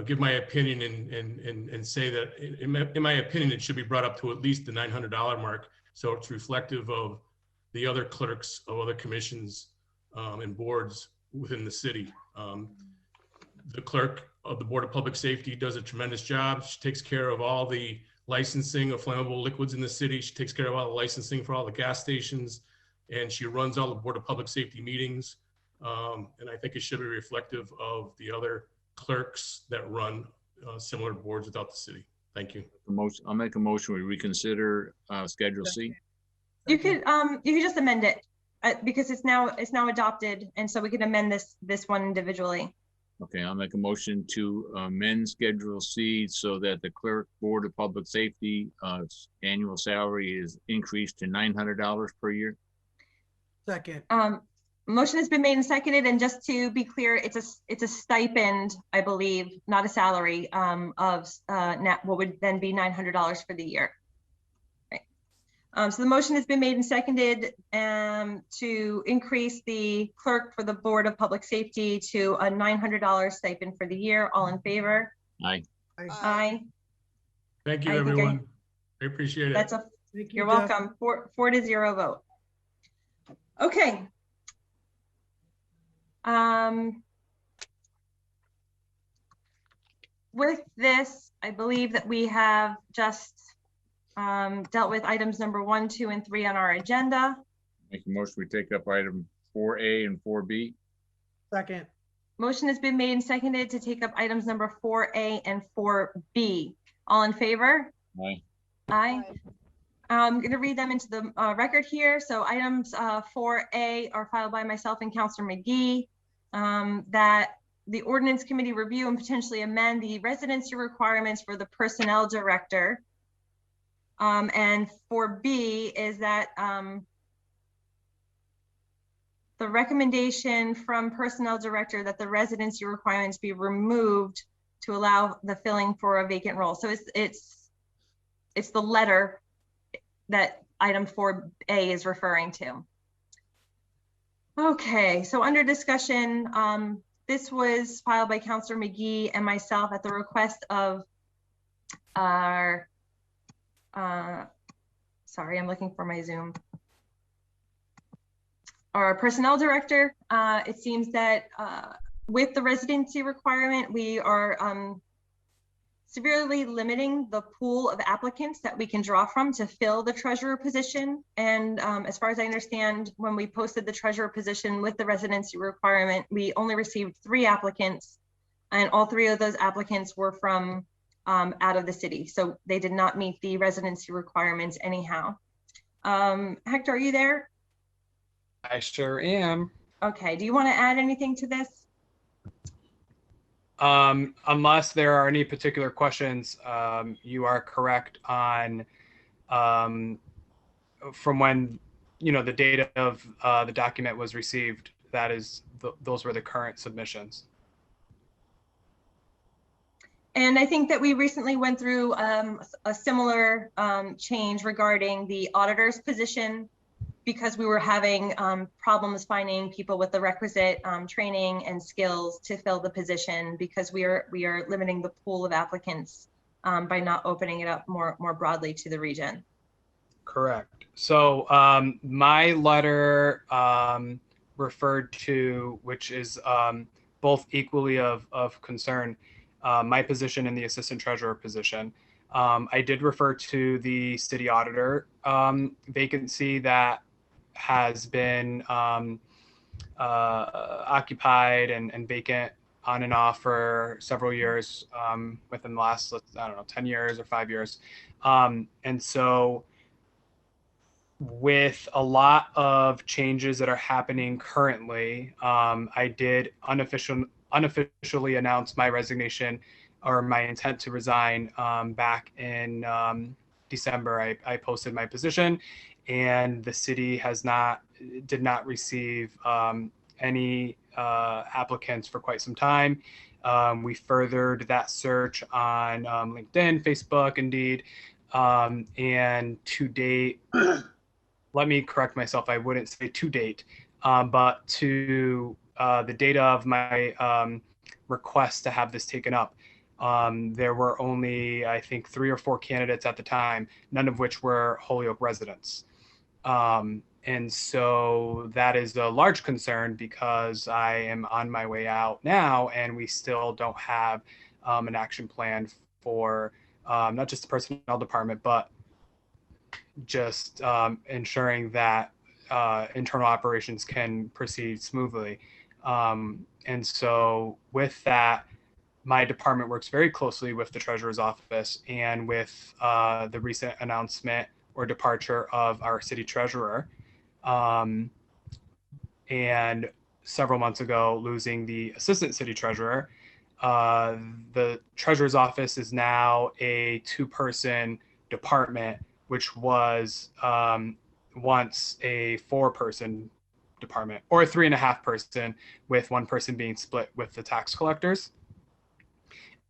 give my opinion and say that in my opinion, it should be brought up to at least the $900 mark. So it's reflective of the other clerks of other commissions and boards within the city. The clerk of the Board of Public Safety does a tremendous job. She takes care of all the licensing of flammable liquids in the city. She takes care of all the licensing for all the gas stations, and she runs all the Board of Public Safety meetings. And I think it should be reflective of the other clerks that run similar boards without the city. Thank you. I'll make a motion. We reconsider Schedule C. You could just amend it because it's now adopted, and so we could amend this one individually. Okay, I'll make a motion to amend Schedule C so that the clerk Board of Public Safety annual salary is increased to $900 per year. Second. Motion has been made and seconded, and just to be clear, it's a stipend, I believe, not a salary of what would then be $900 for the year. Right. So the motion has been made and seconded to increase the clerk for the Board of Public Safety to a $900 stipend for the year. All in favor? Aye. Aye. Thank you, everyone. I appreciate it. You're welcome. 4-0 vote. Okay. With this, I believe that we have just dealt with items number 1, 2, and 3 on our agenda. Make a motion we take up item 4A and 4B. Second. Motion has been made and seconded to take up items number 4A and 4B. All in favor? Aye. Aye. I'm going to read them into the record here. So items 4A are filed by myself and Councilor McGee, that the Ordinance Committee review and potentially amend the residency requirements for the Personnel Director. And 4B is that the recommendation from Personnel Director that the residency requirements be removed to allow the filling for a vacant role. So it's the letter that item 4A is referring to. Okay, so under discussion, this was filed by Councilor McGee and myself at the request of our, sorry, I'm looking for my Zoom. Our Personnel Director. It seems that with the residency requirement, we are severely limiting the pool of applicants that we can draw from to fill the treasurer position. And as far as I understand, when we posted the treasurer position with the residency requirement, we only received 3 applicants, and all 3 of those applicants were from out of the city. So they did not meet the residency requirements anyhow. Hector, are you there? I sure am. Okay, do you want to add anything to this? Unless there are any particular questions, you are correct on from when the date of the document was received. That is, those were the current submissions. And I think that we recently went through a similar change regarding the auditor's position, because we were having problems finding people with the requisite training and skills to fill the position, because we are limiting the pool of applicants by not opening it up more broadly to the region. Correct. So my letter referred to, which is both equally of concern, my position and the assistant treasurer position. I did refer to the city auditor vacancy that has been occupied and vacant on and off for several years within the last, I don't know, 10 years or 5 years. And so with a lot of changes that are happening currently, I did unofficially announce my resignation or my intent to resign back in December. I posted my position, and the city did not receive any applicants for quite some time. We furthered that search on LinkedIn, Facebook, Indeed, and to date, let me correct myself, I wouldn't say to date, but to the data of my request to have this taken up, there were only, I think, 3 or 4 candidates at the time, none of which were Holyoke residents. And so that is a large concern, because I am on my way out now, and we still don't have an action plan for not just the personnel department, but just ensuring that internal operations can proceed smoothly. And so with that, my department works very closely with the treasurer's office, and with the recent announcement or departure of our city treasurer, and several months ago losing the assistant city treasurer, the treasurer's office is now a 2-person department, which was once a 4-person department, or a 3.5-person, with 1 person being split with the tax collectors.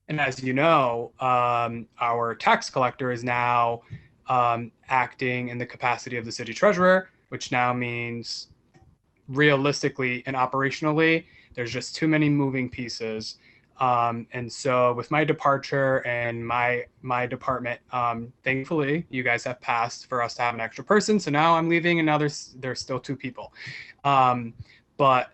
And as you know, our tax collector is now acting in the capacity of the city treasurer, which now means realistically and operationally, there's just too many moving pieces. And so with my departure and my department, thankfully, you guys have passed for us to have an extra person. So now I'm leaving, and now there's still 2 people. But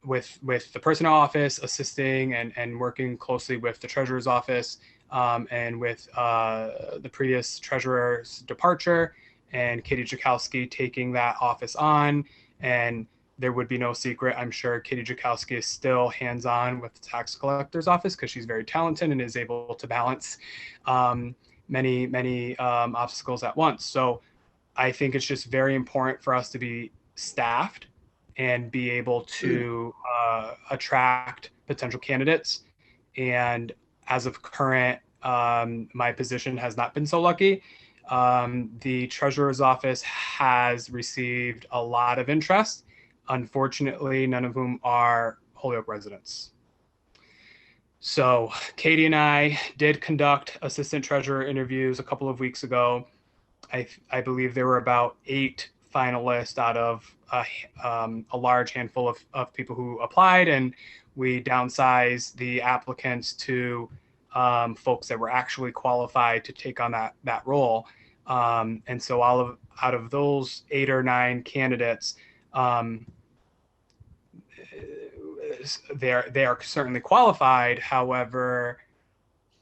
with the personnel office assisting and working closely with the treasurer's office, and with the previous treasurer's departure and Katie Jakowski taking that office on, and there would be no secret, I'm sure Katie Jakowski is still hands-on with the tax collector's office, because she's very talented and is able to balance many obstacles at once. So I think it's just very important for us to be staffed and be able to attract potential candidates. And as of current, my position has not been so lucky. The treasurer's office has received a lot of interest. Unfortunately, none of whom are Holyoke residents. So Katie and I did conduct assistant treasurer interviews a couple of weeks ago. I believe there were about 8 finalists out of a large handful of people who applied, and we downsized the applicants to folks that were actually qualified to take on that role. And so out of those 8 or 9 candidates, they are certainly qualified. However,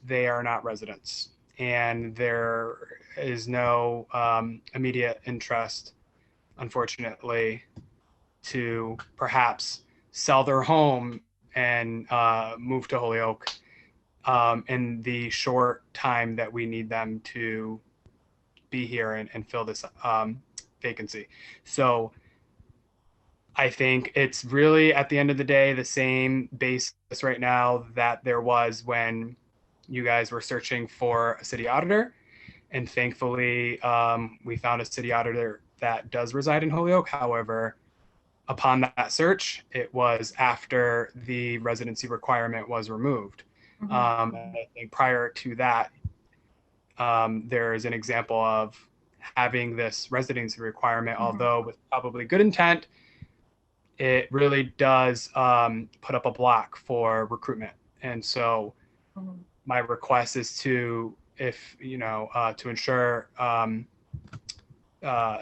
they are not residents, and there is no immediate interest, unfortunately, to perhaps sell their home and move to Holyoke. in the short time that we need them to be here and fill this vacancy. So I think it's really, at the end of the day, the same basis right now that there was when you guys were searching for a city auditor. And thankfully, we found a city auditor that does reside in Holyoke. However, upon that search, it was after the residency requirement was removed. And I think prior to that, there is an example of having this residency requirement, although with probably good intent, it really does put up a block for recruitment. And so my request is to, if, to ensure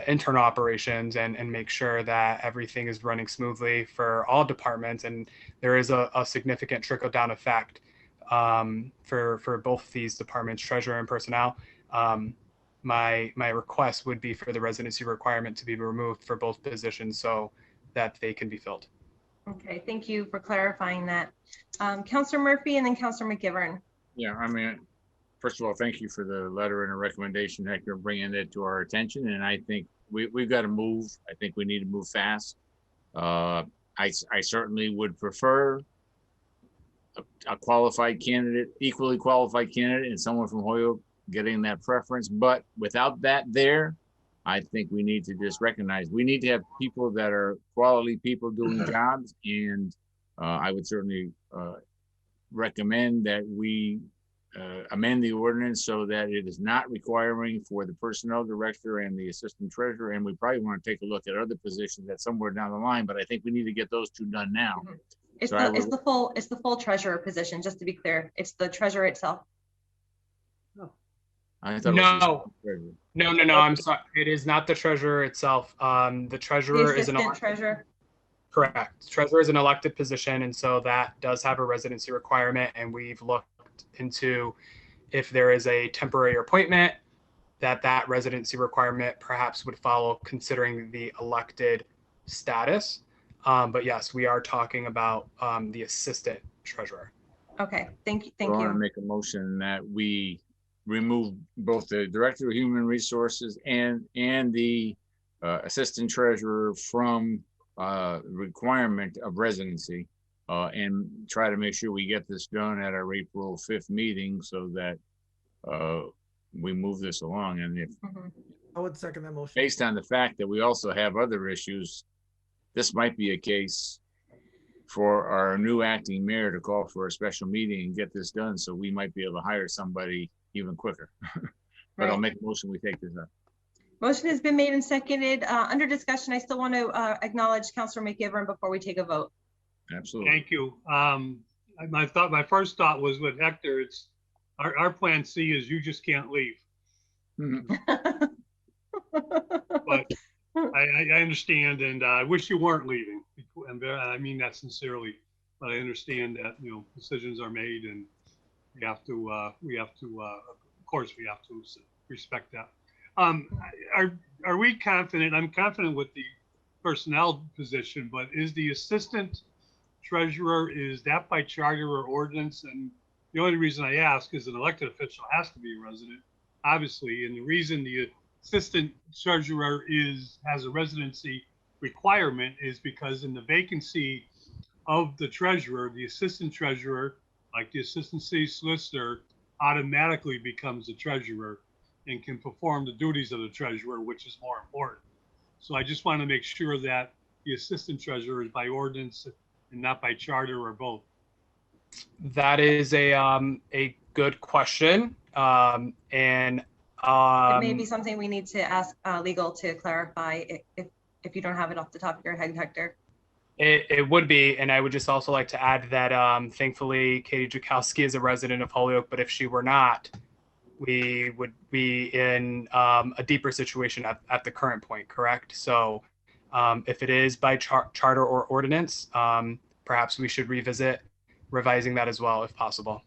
internal operations and make sure that everything is running smoothly for all departments. And there is a significant trickle down effect for both these departments, treasurer and personnel. My request would be for the residency requirement to be removed for both positions so that they can be filled. Okay, thank you for clarifying that. Councilor Murphy and then Councilor McGivern. Yeah, I mean, first of all, thank you for the letter and a recommendation, Hector, bringing it to our attention. And I think we've got to move. I think we need to move fast. I certainly would prefer a qualified candidate, equally qualified candidate, and someone from Holyoke getting that preference. But without that there, I think we need to just recognize we need to have people that are quality people doing jobs. And I would certainly recommend that we amend the ordinance so that it is not requiring for the personnel director and the assistant treasurer. And we probably want to take a look at other positions that somewhere down the line, but I think we need to get those two done now. It's So the full treasurer position, just to be clear. It's the treasurer itself. I thought No, I'm sorry. It is not the treasurer itself. The treasurer is an assistant treasurer. Correct. Treasurer is an elected position, and so that does have a residency requirement. And we've looked into if there is a temporary appointment, that residency requirement perhaps would follow, considering the elected status. But yes, we are talking about the assistant treasurer. Okay, thank you. I want to make a motion that we remove both the director of human resources and the assistant treasurer from requirement of residency, and try to make sure we get this done at our April 5th meeting so that we move this along. And if I would second that motion. Based on the fact that we also have other issues, this might be a case for our new acting mayor to call for a special meeting and get this done. So we might be able to hire somebody even quicker. But I'll make a motion, we take this up. Motion has been made and seconded. Under discussion, I still want to acknowledge Councilor McGivern before we take a vote. Absolutely. Thank you. My first thought was with Hector, it's our plan C is you just can't leave. But I understand, and I wish you weren't leaving. And I mean that sincerely. But I understand that decisions are made, and we have to of course we have to respect that. Are we confident? I'm confident with the personnel position, but is the assistant treasurer, is that by charter or ordinance? And the only reason I ask is an elected official has to be a resident, obviously, and the reason the assistant treasurer has a residency requirement is because in the vacancy of the treasurer, the assistant treasurer, like the assistant city solicitor, automatically becomes the treasurer and can perform the duties of the treasurer, which is more important. So I just want to make sure that the assistant treasurer is by ordinance and not by charter, or both. That is a good question, and it may be something we need to ask legal to clarify if you don't have it off the top of your head, Hector. It would be, and I would just also like to add that thankfully Katie Jukowski is a resident of Holyoke, but if she were not, we would be in a deeper situation at the current point, correct? So if it is by charter or ordinance, perhaps we should revisit revising that as well if possible.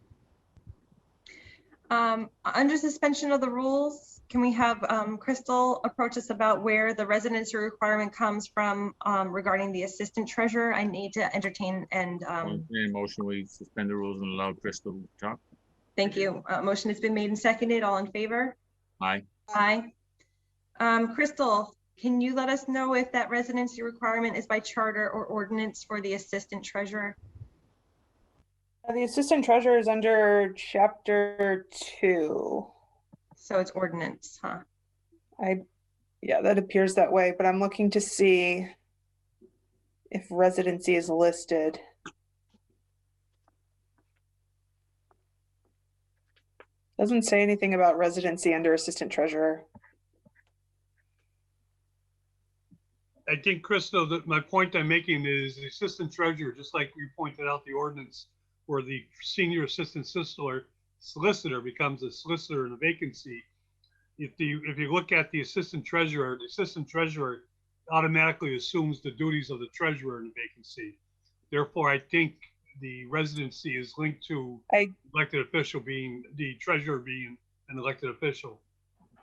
Under suspension of the rules, can we have Crystal approach us about where the residency requirement comes from regarding the assistant treasurer? I need to entertain and motion we suspend the rules and allow Crystal to talk. Thank you. Motion has been made and seconded. All in favor? Aye. Aye. Crystal, can you let us know if that residency requirement is by charter or ordinance for the assistant treasurer? The assistant treasurer is under chapter 2. So it's ordinance, huh? Yeah, that appears that way, but I'm looking to see if residency is listed. Doesn't say anything about residency under assistant treasurer. I think, Crystal, that my point I'm making is the assistant treasurer, just like you pointed out the ordinance where the senior assistant solicitor becomes a solicitor in a vacancy. If you look at the assistant treasurer automatically assumes the duties of the treasurer in a vacancy. Therefore, I think the residency is linked to elected official being, the treasurer being an elected official.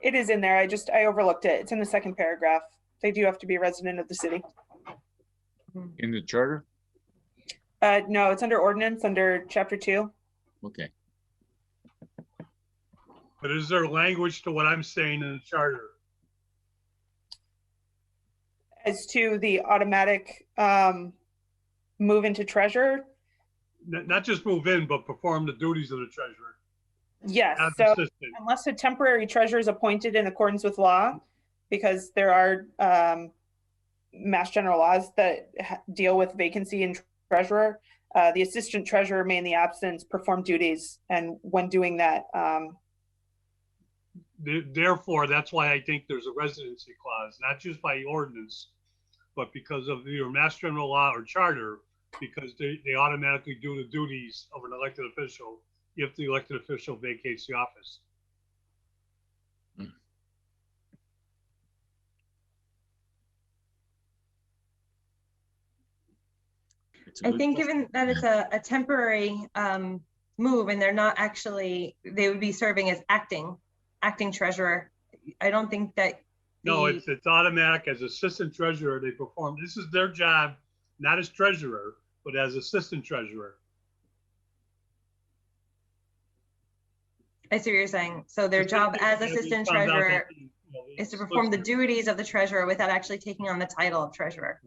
It is in there. I overlooked it. It's in the second paragraph. They do have to be a resident of the city. In the charter? No, it's under ordinance, under chapter 2. Okay. But is there language to what I'm saying in the charter? As to the automatic move into treasurer? Not just move in, but perform the duties of the treasurer. Yes, so unless a temporary treasurer is appointed in accordance with law, because there are Mass General laws that deal with vacancy and treasurer, the assistant treasurer may in the absence perform duties, and when doing that. Therefore, that's why I think there's a residency clause, not just by ordinance, but because of either Mass General law or charter, because they automatically do the duties of an elected official if the elected official vacates the office. I think given that it's a temporary move and they're not actually, they would be serving as acting treasurer. I don't think that. No, it's automatic. As assistant treasurer, they perform, this is their job, not as treasurer, but as assistant treasurer. I see what you're saying. So their job as assistant treasurer is to perform the duties of the treasurer without actually taking on the title of treasurer.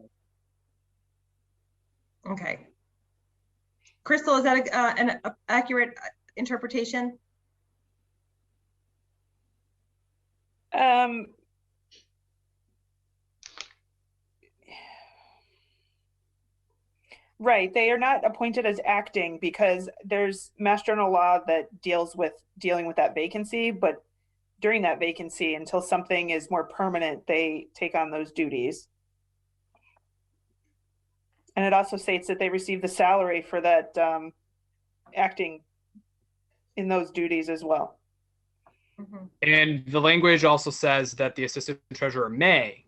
Okay. Crystal, is that an accurate interpretation? Right, they are not appointed as acting because there's Mass General law that deals with dealing with that vacancy, but during that vacancy, until something is more permanent, they take on those duties. And it also states that they receive the salary for that acting in those duties as well. Mm-hmm. And the language also says that the assistant treasurer may,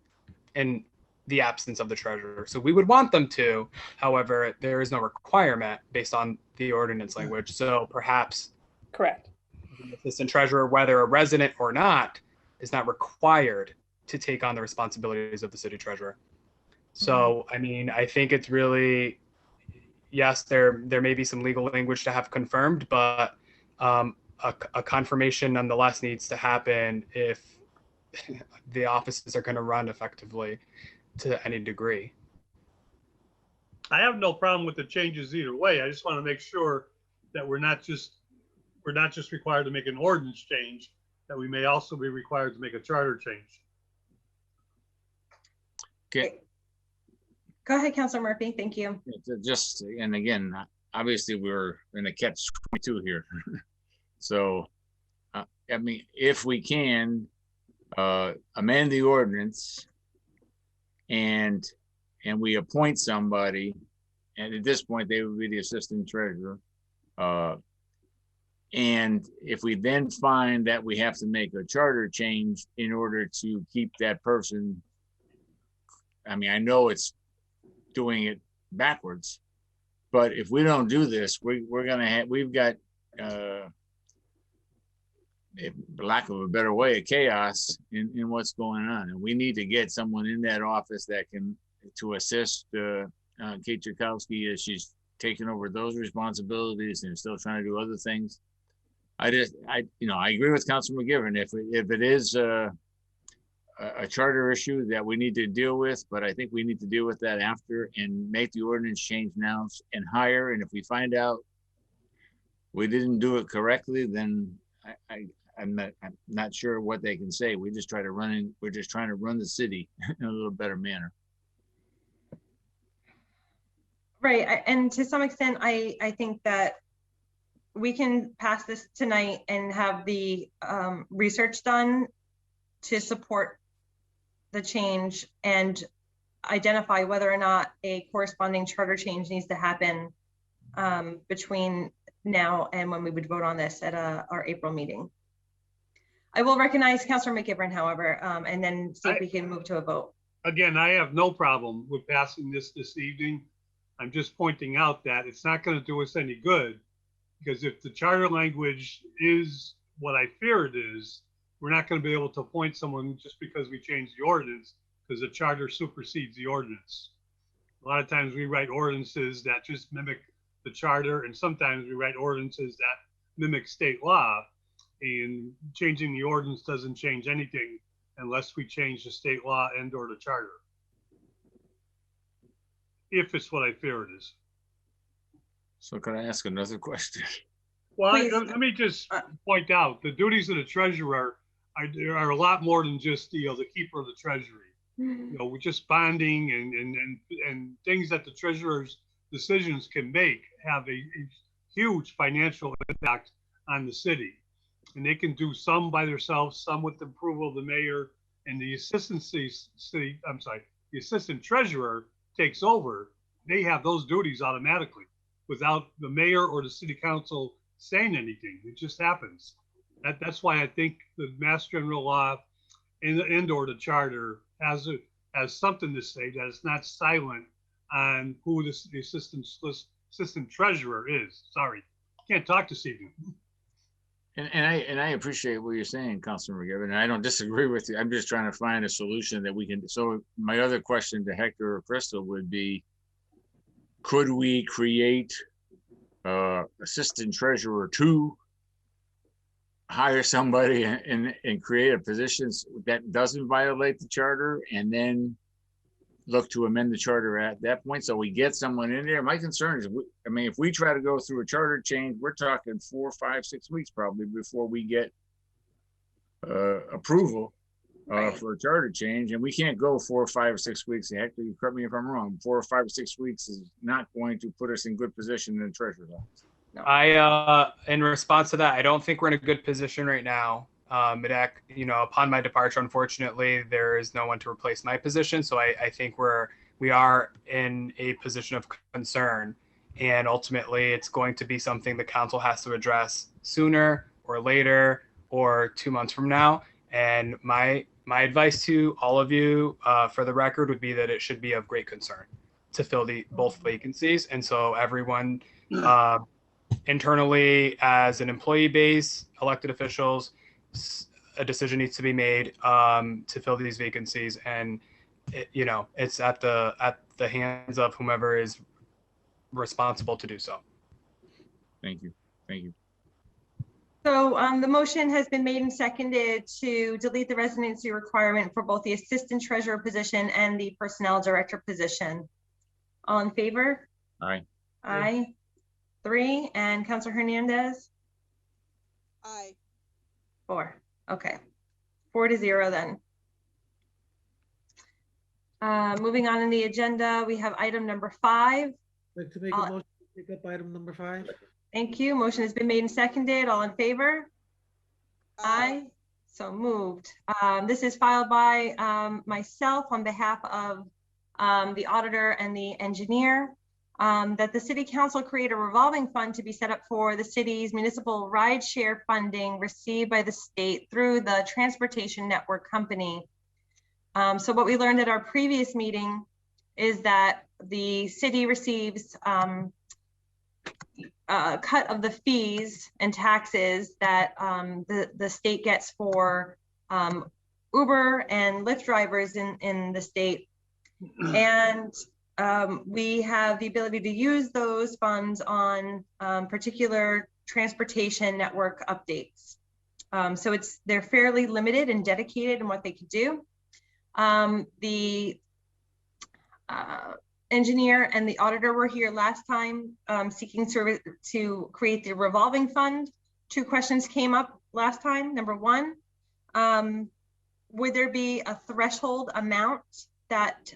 in the absence of the treasurer. So we would want them to, however, there is no requirement based on the ordinance language. So perhaps correct. The assistant treasurer, whether a resident or not, is not required to take on the responsibilities of the city treasurer. So, I mean, I think it's really, yes, there may be some legal language to have confirmed, but a confirmation nonetheless needs to happen if the offices are going to run effectively to any degree. I have no problem with the changes either way. I just want to make sure that we're not just required to make an ordinance change, that we may also be required to make a charter change. Okay. Go ahead, Councilor Murphy. Thank you. Just, and again, obviously we're in a catch-22 here. So, I mean, if we can amend the ordinance and we appoint somebody, and at this point they would be the assistant treasurer. And if we then find that we have to make a charter change in order to keep that person, I mean, I know it's doing it backwards, but if we don't do this, we're gonna have, we've got, for lack of a better way, a chaos in what's going on, and we need to get someone in that office that can to assist Kate Chakowski as she's taking over those responsibilities and still trying to do other things. I agree with Councilman McGivern. If it is a charter issue that we need to deal with, but I think we need to deal with that after and make the ordinance change now and hire. And if we find out we didn't do it correctly, then I'm not sure what they can say. We're just trying to run the city in a little better manner. Right, and to some extent, I think that we can pass this tonight and have the research done to support the change and identify whether or not a corresponding charter change needs to happen between now and when we would vote on this at our April meeting. I will recognize Councilor McGivern, however, and then see if we can move to a vote. Again, I have no problem with passing this evening. I'm just pointing out that it's not going to do us any good, because if the charter language is what I fear it is, we're not going to be able to appoint someone just because we changed the ordinance, because the charter supersedes the ordinance. A lot of times we write ordinances that just mimic the charter, and sometimes we write ordinances that mimic state law, and changing the ordinance doesn't change anything unless we change the state law and or the charter. If it's what I fear it is. So can I ask another question? Well, let me just point out the duties of the treasurer are a lot more than just the keeper of the treasury. We're just bonding and things that the treasurer's decisions can make have a huge financial impact on the city. And they can do some by themselves, some with the approval of the mayor, and the assistant treasurer takes over. They have those duties automatically without the mayor or the city council saying anything. It just happens. That's why I think the Mass General Law and or the charter has something to say, that it's not silent on who the assistant treasurer is. Sorry, can't talk this evening. And I appreciate what you're saying, Councilman McGivern, and I don't disagree with you. I'm just trying to find a solution that we can. So my other question to Hector or Crystal would be, could we create assistant treasurer 2, hire somebody and create a position that doesn't violate the charter, and then look to amend the charter at that point, so we get someone in there? My concern is, if we try to go through a charter change, we're talking 4, 5, 6 weeks probably before we get approval for a charter change, and we can't go 4, 5, or 6 weeks. Hector, you correct me if I'm wrong. 4, 5, or 6 weeks is not going to put us in good position in the treasurer's office. No. In response to that, I don't think we're in a good position right now. Upon my departure, unfortunately, there is no one to replace my position. So I think we are in a position of concern, and ultimately it's going to be something the council has to address sooner or later or 2 months from now. And my advice to all of you, for the record, would be that it should be of great concern to fill both vacancies. And so everyone internally, as an employee base, elected officials, a decision needs to be made to fill these vacancies, and it's at the hands of whomever is responsible to do so. Thank you. So the motion has been made and seconded to delete the residency requirement for both the assistant treasurer position and the personnel director position. All in favor? Aye. Aye. 3. And Councilor Hernandez? Aye. 4. Okay. 4-0 then. Moving on in the agenda, we have item number 5. To make a motion to pick up item number 5. Thank you. Motion has been made and seconded. All in favor? Aye. So moved. This is filed by myself on behalf of the auditor and the engineer, that the city council create a revolving fund to be set up for the city's municipal rideshare funding received by the state through the Transportation Network Company. So what we learned at our previous meeting is that the city receives a cut of the fees and taxes that the state gets for Uber and Lyft drivers in the state. And we have the ability to use those funds on particular transportation network updates. So they're fairly limited and dedicated in what they could do. The engineer and the auditor were here last time seeking to create the revolving fund. 2 questions came up last time. Number 1, would there be a threshold amount that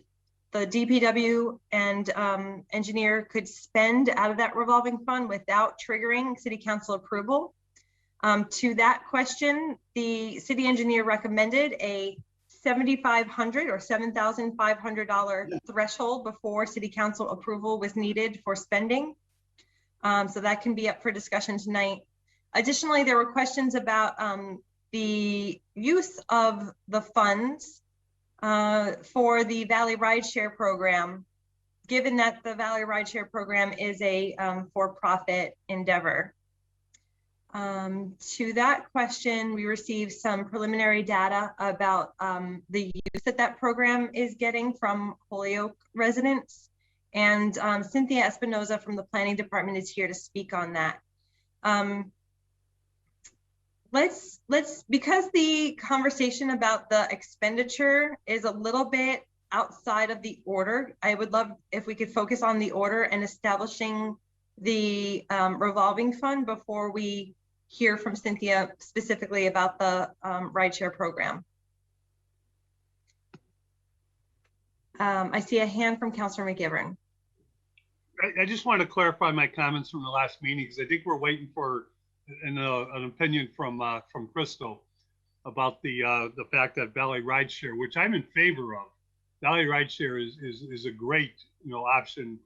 the DPW and engineer could spend out of that revolving fund without triggering city council approval? To that question, the city engineer recommended a $7,500 or $7,500 threshold before city council approval was needed for spending. So that can be up for discussion tonight. Additionally, there were questions about the use of the funds for the Valley Rideshare program, given that the Valley Rideshare program is a for-profit endeavor. To that question, we received some preliminary data about the use that program is getting from Holyoke residents. And Cynthia Espinoza from the Planning Department is here to speak on that. Because the conversation about the expenditure is a little bit outside of the order, I would love if we could focus on the order and establishing the revolving fund before we hear from Cynthia specifically about the rideshare program. I see a hand from Councilor McGivern. I just want to clarify my comments from the last meeting, because I think we're waiting for an opinion from Crystal about the fact that Valley Rideshare, which I'm in favor of. Valley Rideshare is a great option,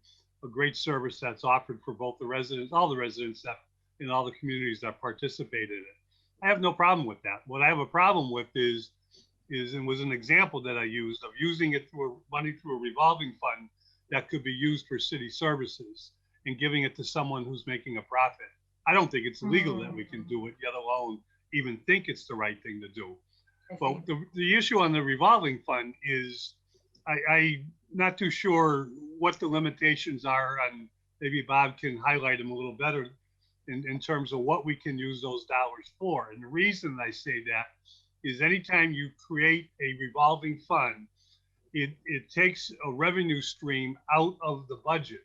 a great service that's offered for both the residents, all the residents that in all the communities that participated in it. I have no problem with that. What I have a problem with is and was an example that I used of using it money through a revolving fund that could be used for city services and giving it to someone who's making a profit. I don't think it's legal that we can do it, yet alone even think it's the right thing to do. But the issue on the revolving fund is I'm not too sure what the limitations are, and maybe Bob can highlight them a little better in terms of what we can use those dollars for. And the reason I say that is anytime you create a revolving fund, it takes a revenue stream out of the budget.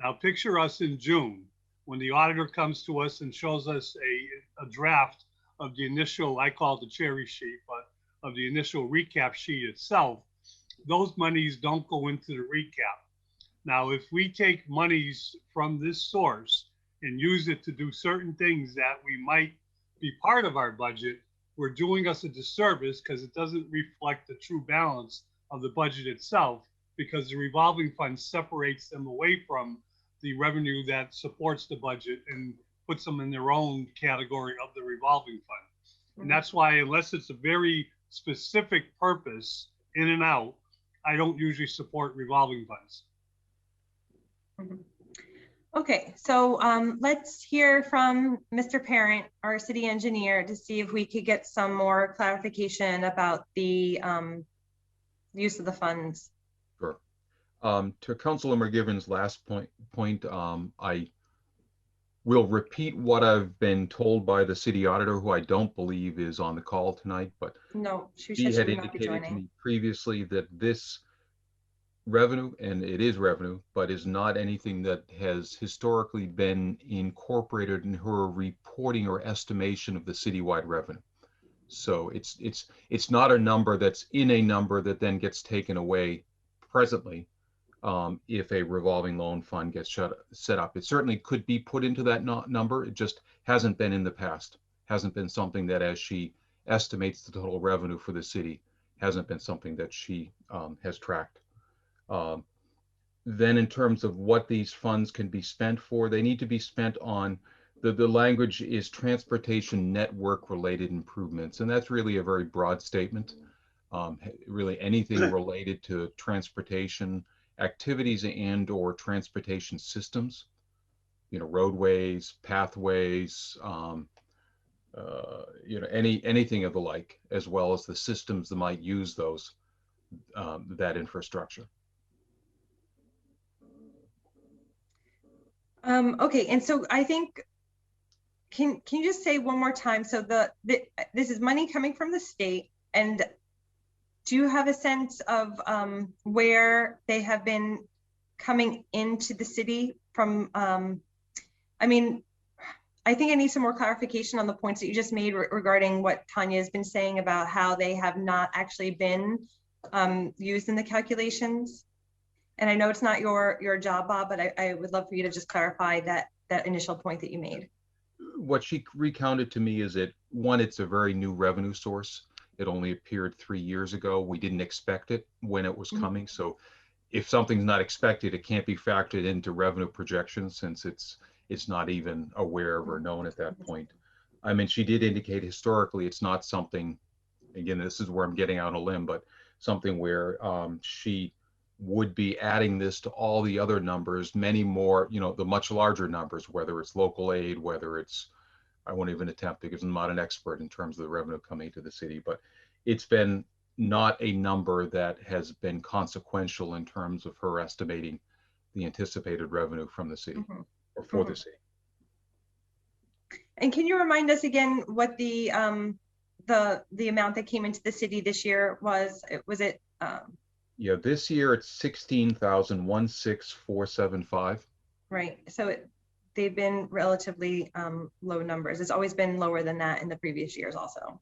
Now picture us in June when the auditor comes to us and shows us a draft of the initial, I call it the cherry sheet, but of the initial recap sheet itself. Those monies don't go into the recap. Now, if we take monies from this source and use it to do certain things that we might be part of our budget, we're doing us a disservice because it doesn't reflect the true balance of the budget itself, because the revolving fund separates them away from the revenue that supports the budget and puts them in their own category of the revolving fund. And that's why, unless it's a very specific purpose in and out, I don't usually support revolving funds. Okay, so let's hear from Mr. Parent, our city engineer, to see if we could get some more clarification about the use of the funds. Sure. To Councilor McGivern's last point, I will repeat what I've been told by the city auditor, who I don't believe is on the call tonight, but no, she he said had she would not be indicated joining to me previously that this revenue, and it is revenue, but is not anything that has historically been incorporated in her reporting or estimation of the citywide revenue. So it's not a number that's in a number that then gets taken away presently if a revolving loan fund gets set up. It certainly could be put into that number. It just hasn't been in the past. Hasn't been something that, as she estimates the total revenue for the city, hasn't been something that she has tracked. Then in terms of what these funds can be spent for, they need to be spent on, the language is transportation network related improvements. And that's really a very broad statement. Really anything related to transportation activities and or transportation systems, roadways, pathways, anything of the like, as well as the systems that might use those, that infrastructure. Okay, and so I think can you just say one more time? So this is money coming from the state, and do you have a sense of where they have been coming into the city from? I mean, I think I need some more clarification on the points that you just made regarding what Tanya has been saying about how they have not actually been used in the calculations. And I know it's not your job, Bob, but I would love for you to just clarify that initial point that you made. What she recounted to me is that, one, it's a very new revenue source. It only appeared 3 years ago. We didn't expect it when it was coming. So if something's not expected, it can't be factored into revenue projections, since it's not even aware of or known at that point. I mean, she did indicate historically it's not something, again, this is where I'm getting out on a limb, but something where she would be adding this to all the other numbers, many more, you know, the much larger numbers, whether it's local aid, whether it's, I won't even attempt because I'm not an expert in terms of the revenue coming to the city, but it's been not a number that has been consequential in terms of her estimating the anticipated revenue from the city or for the city. And can you remind us again what the amount that came into the city this year was? Was it? Yeah, this year it's 16,16475. Right. So they've been relatively low numbers. It's always been lower than that in the previous years also.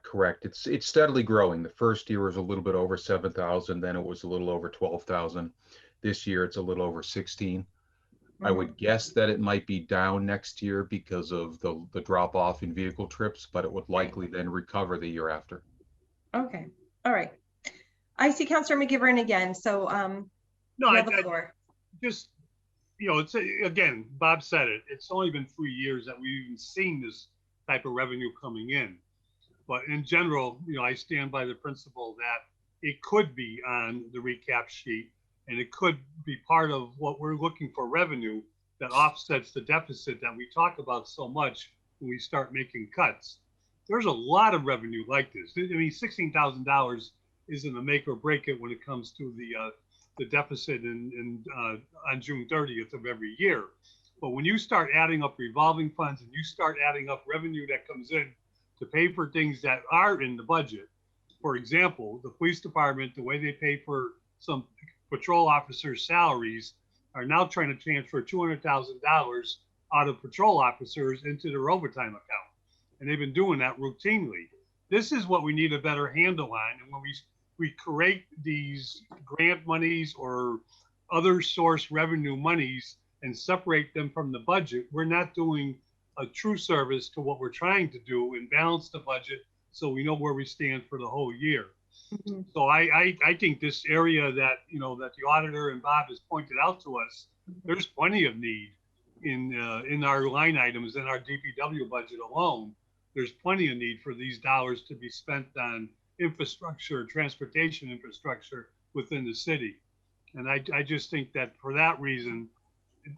Correct. It's steadily growing. The first year was a little bit over 7,000, then it was a little over 12,000. This year it's a little over 16. I would guess that it might be down next year because of the drop off in vehicle trips, but it would likely then recover the year after. Okay. All right. I see Councilor McGivern again. So no, you have the floor. Just, you know, it's again, Bob said it. It's only been 3 years that we've even seen this type of revenue coming in. But in general, you know, I stand by the principle that it could be on the recap sheet, and it could be part of what we're looking for, revenue that offsets the deficit that we talk about so much when we start making cuts. There's a lot of revenue like this. I mean, $16,000 isn't a make or break it when it comes to the deficit on June 30th of every year. But when you start adding up revolving funds and you start adding up revenue that comes in to pay for things that are in the budget, for example, the police department, the way they pay for some patrol officers' salaries, are now trying to transfer $200,000 out of patrol officers into their overtime account. And they've been doing that routinely. This is what we need a better handle on. And when we create these grant monies or other source revenue monies and separate them from the budget, we're not doing a true service to what we're trying to do and balance the budget so we know where we stand for the whole year. So I think this area that, you know, that the auditor and Bob has pointed out to us, there's plenty of need in our line items in our DPW budget alone. There's plenty of need for these dollars to be spent on infrastructure, transportation infrastructure within the city. And I just think that for that reason,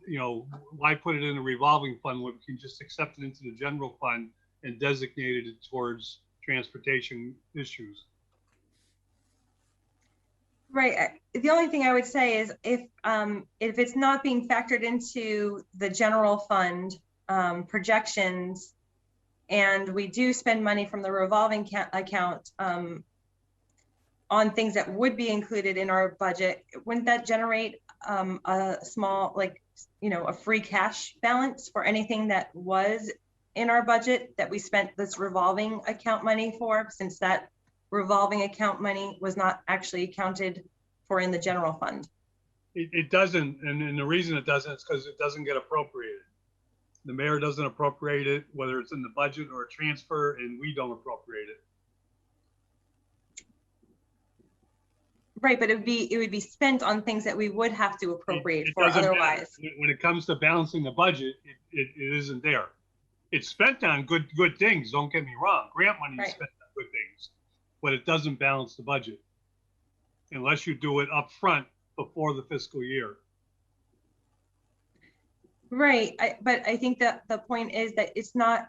you know, why put it in a revolving fund when we can just accept it into the general fund and designate it towards transportation issues? Right. The only thing I would say is if it's not being factored into the general fund projections, and we do spend money from the revolving account on things that would be included in our budget, wouldn't that generate a small, like, you know, a free cash balance for anything that was in our budget that we spent this revolving account money for, since that revolving account money was not actually accounted for in the general fund? It doesn't, and the reason it doesn't is because it doesn't get appropriated. The mayor doesn't appropriate it, whether it's in the budget or a transfer, and we don't appropriate it. Right, but it would be spent on things that we would have to appropriate for otherwise. Matter. When it comes to balancing the budget, it isn't there. It's spent on good things, don't get me wrong. Grant money is spent on good things, but it doesn't balance the budget unless you do it up front before the fiscal year. Right, but I think that the point is that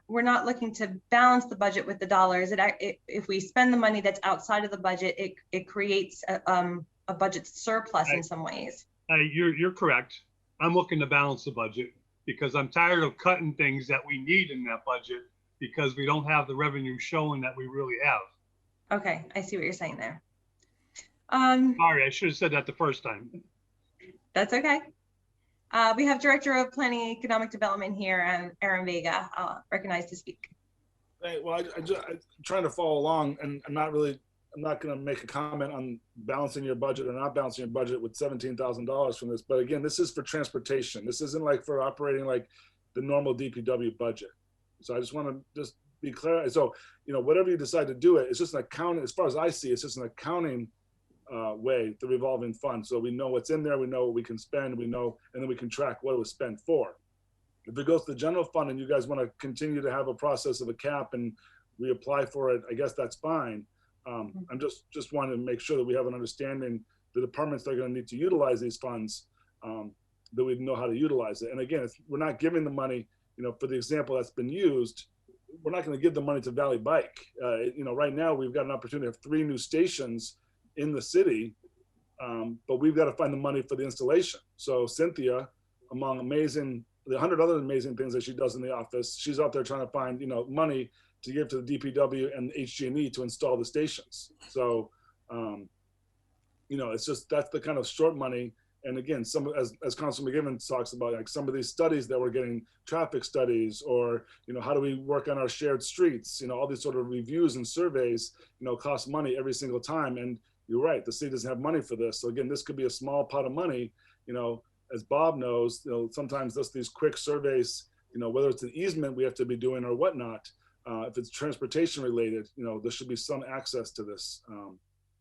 we're not looking to balance the budget with the dollars. If we spend the money that's outside of the budget, it creates a budget surplus in some ways. You're correct. I'm looking to balance the budget. because I'm tired of cutting things that we need in that budget because we don't have the revenue showing that we really have. Okay, I see what you're saying there. Sorry, I should have said that the first time. That's okay. We have Director of Planning and Economic Development here, and Aaron Vega, recognized to speak. Hey, well, I'm trying to follow along, and I'm not going to make a comment on balancing your budget or not balancing your budget with $17,000 from this. But again, this is for transportation. This isn't like for operating like the normal DPW budget. So I just want to just be clear. So, you know, whatever you decide to do it's just an accounting, as far as I see, it's just an accounting way, the revolving fund. So we know what's in there, we know what we can spend, we know, and then we can track what it was spent for. If it goes to the general fund and you guys want to continue to have a process of a cap and we apply for it, I guess that's fine. I'm just wanting to make sure that we have an understanding the departments that are going to need to utilize these funds, that we know how to utilize it. And again, if we're not giving the money, you know, for the example that's been used, we're not going to give the money to Valley Bike. You know, right now we've got an opportunity to have 3 new stations in the city, but we've got to find the money for the installation. So Cynthia, among the 100 other amazing things that she does in the office, she's out there trying to find, you know, money to give to the DPW and HG&E to install the stations. So, you know, it's just, that's the kind of short money. And again, as Councilman McGivern talks about, like some of these studies that we're getting, traffic studies, or, you know, how do we work on our shared streets, you know, all these sort of reviews and surveys, you know, cost money every single time. And you're right, the city doesn't have money for this. So again, this could be a small pot of money, you know, as Bob knows, you know, sometimes just these quick surveys, you know, whether it's an easement we have to be doing or whatnot, if it's transportation related, you know, there should be some access to this.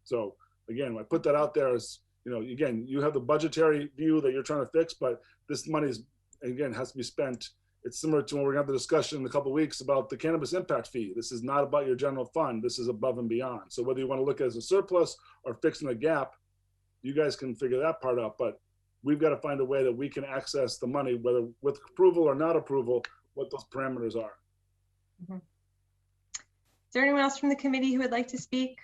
So again, I put that out there as, you know, again, you have the budgetary view that you're trying to fix, but this money is, again, has to be spent. It's similar to when we're going to have the discussion in a couple of weeks about the cannabis impact fee. This is not about your general fund. This is above and beyond. So whether you want to look at it as a surplus or fixing a gap, you guys can figure that part out. But we've got to find a way that we can access the money, whether with approval or not approval, what those parameters are. Mm-hmm. Is there anyone else from the committee who would like to speak?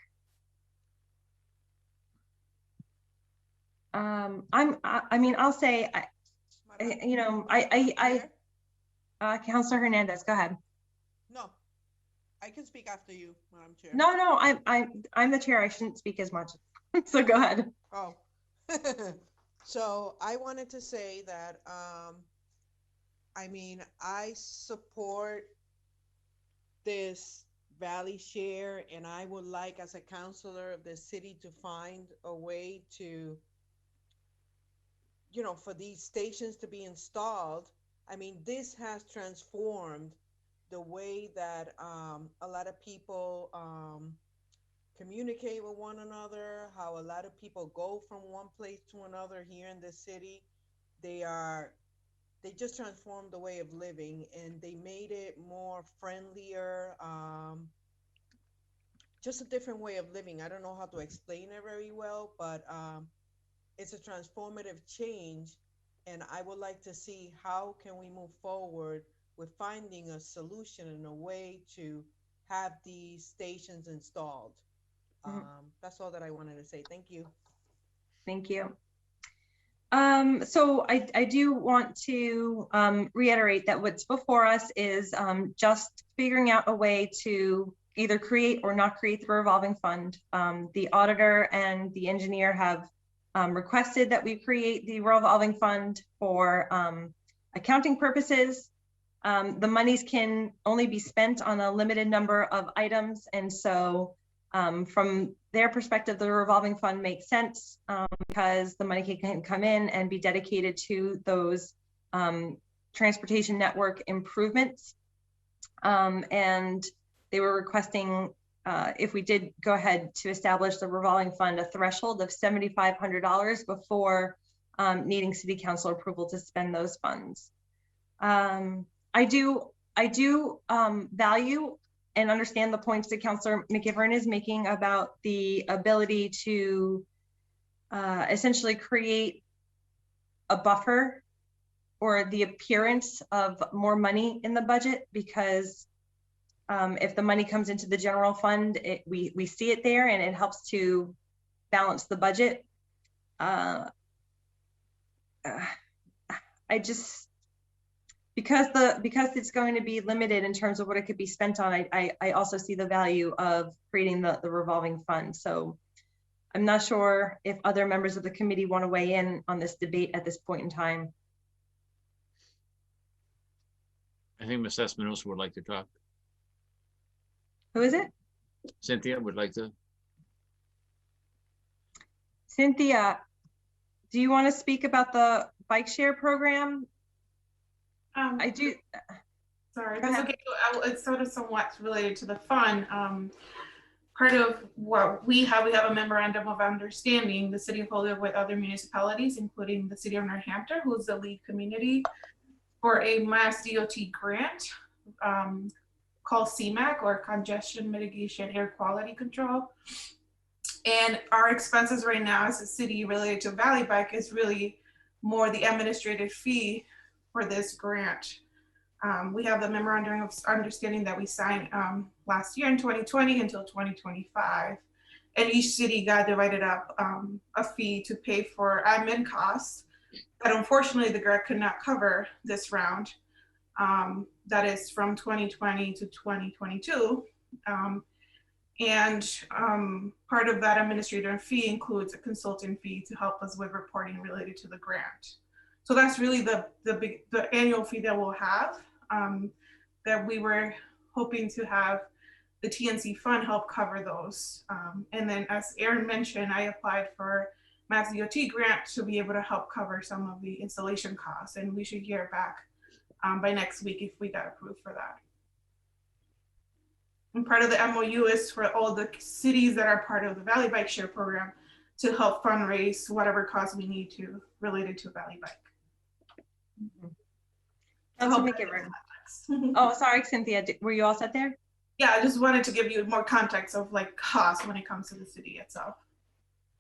I mean, I'll say, you know, Councilor Hernandez, go ahead. No, I can speak after you, Madam Chair. No, I'm the chair. I shouldn't speak as much. So go ahead. Oh, so I wanted to say that, I mean, I support this Valley share, and I would like, as a councilor of the city, to find a way to, you know, for these stations to be installed. I mean, this has transformed the way that a lot of people communicate with one another, how a lot of people go from one place to another here in the city. They just transformed the way of living, and they made it more friendlier, just a different way of living. I don't know how to explain it very well, but it's a transformative change, and I would like to see how can we move forward with finding a solution and a way to have these stations installed. That's all that I wanted to say. Thank you. Thank you. So I do want to reiterate that what's before us is just figuring out a way to either create or not create the revolving fund. The auditor and the engineer have requested that we create the revolving fund for accounting purposes. The monies can only be spent on a limited number of items, and so from their perspective, the revolving fund makes sense because the money can come in and be dedicated to those transportation network improvements. And they were requesting, if we did go ahead to establish the revolving fund, a threshold of $7,500 before needing city council approval to spend those funds. I do value and understand the points that Councilor McGivern is making about the ability to essentially create a buffer or the appearance of more money in the budget, because if the money comes into the general fund, we see it there and it helps to balance the budget. because it's going to be limited in terms of what it could be spent on, I also see the value of creating the revolving fund. So I'm not sure if other members of the committee want to weigh in on this debate at this point in time. I think Ms. Espinosa would like to talk. Who is it? Cynthia would like to. Cynthia, do you want to speak about the bike share program? I do. Sorry, that's okay. It's sort of somewhat related to the fund. Part of what we have a memorandum of understanding, the City of Holyoke with other municipalities, including the City of Northampton, who's the lead community, for a Mass DOT grant called CMAQ, or Congestion Mitigation Air Quality Control. And our expenses right now as a city related to Valley Bike is really more the administrative fee for this grant. We have the memorandum of understanding that we signed last year in 2020 until 2025. And each city got divided up a fee to pay for admin costs. But unfortunately, the grant could not cover this round. That is from 2020 to 2022. Part of that administrative fee includes a consulting fee to help us with reporting related to the grant. So that's really the annual fee that we'll have, that we were hoping to have the TNC fund help cover those. And then as Aaron mentioned, I applied for Mass DOT grant to be able to help cover some of the installation costs, and we should hear back by next week if we got approved for that. And part of the MOU is for all the cities that are part of the Valley Bike Share program to help fundraise whatever costs we need to related to Valley Bike. Oh, sorry, Cynthia, were you all set there? Yeah, I just wanted to give you more context of like costs when it comes to the city itself.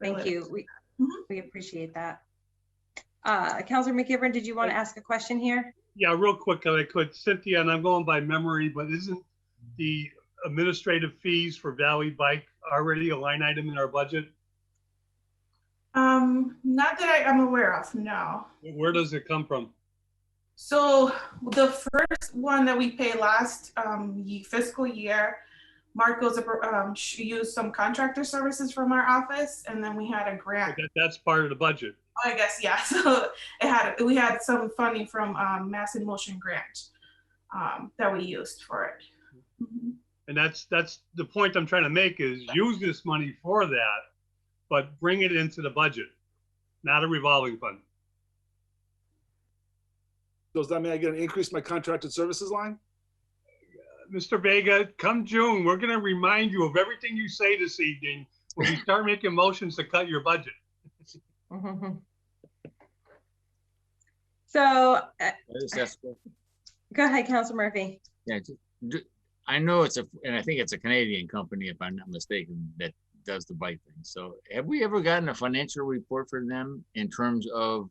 Thank you. We appreciate that. Councilor McIvern, did you want to ask a question here? Yeah, real quick, if I could. Cynthia, and I'm going by memory, but isn't the administrative fees for Valley Bike already a line item in our budget? Not that I'm aware of, no. Where does it come from? So the first one that we paid last fiscal year, Marcos used some contractor services from our office, and then we had a grant. That's part of the budget. I guess, yeah. So we had some funding from Mass in Motion grant that we used for it. And that's the point I'm trying to make, is use this money for that, but bring it into the budget, not a revolving fund. Does that mean I get an increase in my contracted services line? Mr. Vega, come June, we're going to remind you of everything you say this evening when you start making motions to cut your budget. So, go ahead, Councilor Murphy. Yeah, I know and I think it's a Canadian company, if I'm not mistaken, that does the bike thing. So have we ever gotten a financial report for them in terms of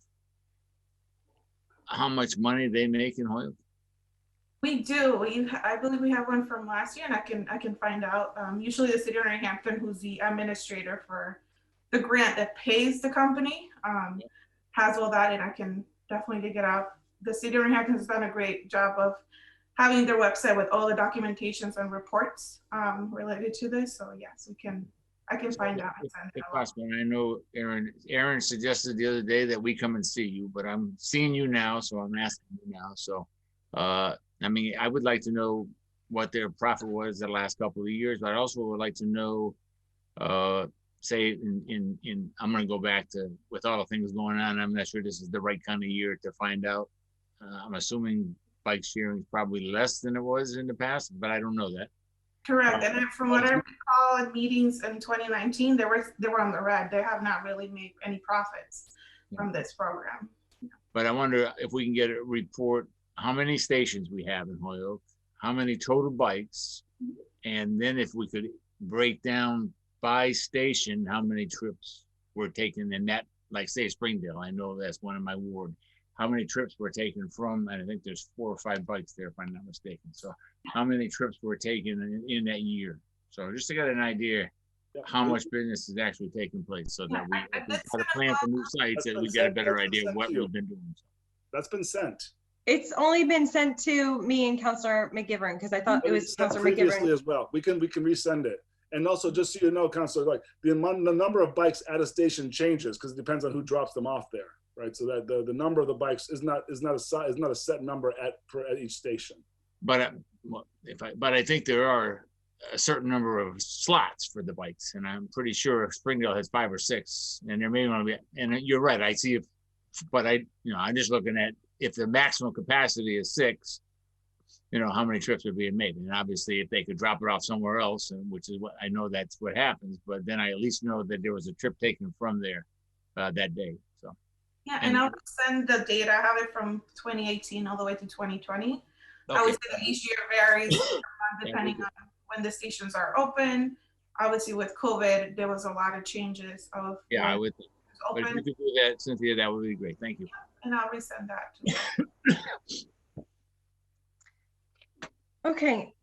how much money they make in Holyoke? We do. I believe we have one from last year, and I can find out. Usually the City of Northampton, who's the administrator for the grant that pays the company, has all that, and I can definitely dig it out. The City of Northampton has done a great job of having their website with all the documentations and reports related to this. So yes, I can find out and send it out. I know Aaron suggested the other day that we come and see you, but I'm seeing you now, so I'm asking you now. So I mean, I would like to know what their profit was the last couple of years, but I also would like to know, say I'm going to go back to, with all the things going on, I'm not sure this is the right kind of year to find out. I'm assuming bike sharing is probably less than it was in the past, but I don't know that. Correct. And from what I recall in meetings in 2019, they were on the red. They have not really made any profits from this program. But I wonder if we can get a report how many stations we have in Holyoke, how many total bikes, and then if we could break down by station how many trips were taken in that, like say Springdale, I know that's one of my ward, how many trips were taken from, and I think there's 4 or 5 bikes there if I'm not mistaken. So how many trips were taken in that year? So just to get an idea how much business is actually taking place, so that we, if we try to plan for new sites, that we get a better idea of what we've been doing. That's been sent. It's only been sent to me and Councilor McGivern because I thought it was Councilor previously McGivern. as well. We can resend it. And also, just so you know, Councilor, like the number of bikes at a station changes because it depends on who drops them off there, right? So that the number of the bikes is not a set number at each station. But I think there are a certain number of slots for the bikes, and I'm pretty sure Springdale has 5 or 6, and there may want to be. And you're right. I see but I'm just looking at if the maximum capacity is 6. How many trips are being made. And obviously if they could drop it off somewhere else, and which is what I know that's what happens, but then I at least know that there was a trip taken from there that day. So yeah, and I'll send the data. I have it from 2018 all the way to 2020. Okay. I would say that each year varies depending on when the stations are open. Obviously with COVID, there was a lot of changes of I would think. But if you could do that, Cynthia, that would be great. Thank you. And I'll resend that to you. Okay,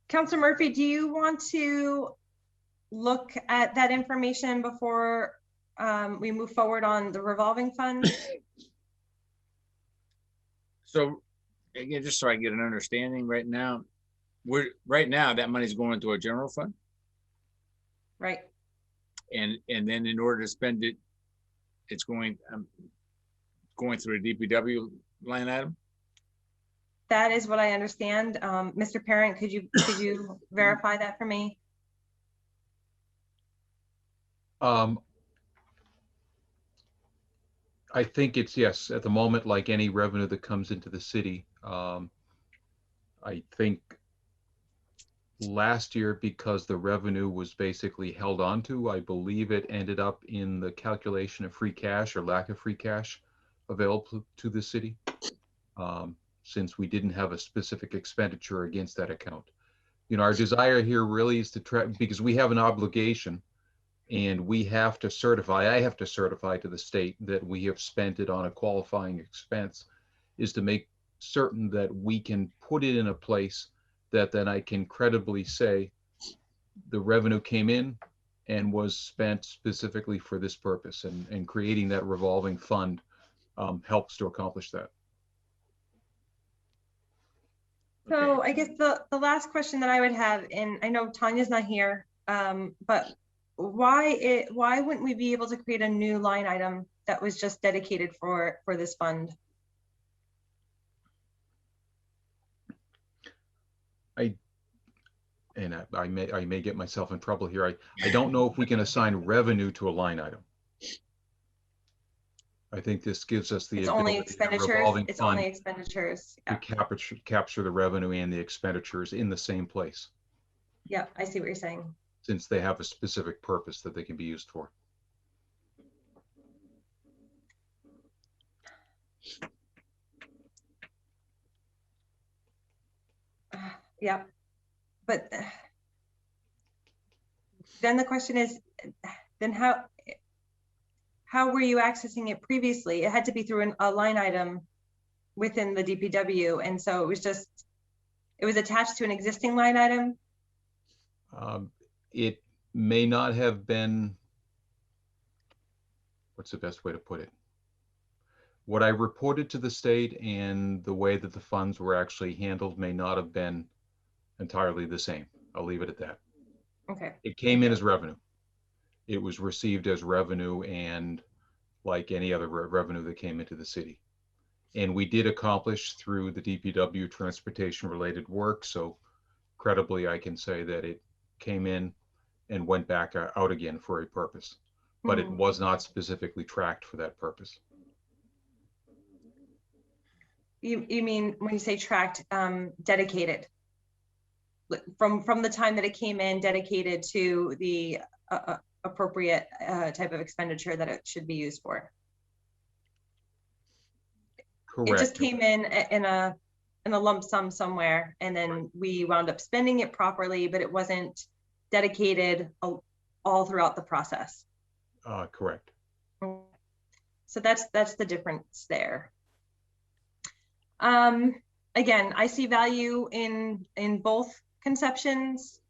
Councilor Murphy, do you want to look at that information before we move forward on the revolving fund? So again, just so I get an understanding right now, that money's going into a general fund. Right. And then in order to spend it, it's going through a DPW line item. That is what I understand. Mr. Parent, could you verify that for me? I think it's yes. At the moment, like any revenue that comes into the city, I think last year, because the revenue was basically held onto, I believe it ended up in the calculation of free cash or lack of free cash available to the city. Since we didn't have a specific expenditure against that account. Our desire here really is to try, because we have an obligation and we have to certify, I have to certify to the state that we have spent it on a qualifying expense, is to make certain that we can put it in a place that then I can credibly say the revenue came in and was spent specifically for this purpose, and creating that revolving fund helps to accomplish that. So I guess the last question that I would have, and I know Tanya's not here, but why wouldn't we be able to create a new line item that was just dedicated for this fund? I may get myself in trouble here. I don't know if we can assign revenue to a line item. I think this gives us the It's ability only expenditures. It's only expenditures. To capture the revenue and the expenditures in the same place. Yeah, I see what you're saying. Since they have a specific purpose that they can be used for. Yeah, but then the question is, then how were you accessing it previously? It had to be through a line item within the DPW. And so it was attached to an existing line item. It may not have been, what's the best way to put it? What I reported to the state and the way that the funds were actually handled may not have been entirely the same. I'll leave it at that. Okay. It came in as revenue. It was received as revenue, and like any other revenue that came into the city. And we did accomplish through the DPW transportation related work. So credibly, I can say that it came in and went back out again for a purpose, but it was not specifically tracked for that purpose. You mean when you say tracked, dedicated? From the time that it came in, dedicated to the appropriate type of expenditure that it should be used for. Correct. It just came in a lump sum somewhere, and then we wound up spending it properly, but it wasn't dedicated all throughout the process. Correct. So that's the difference there. Again, I see value in both conceptions.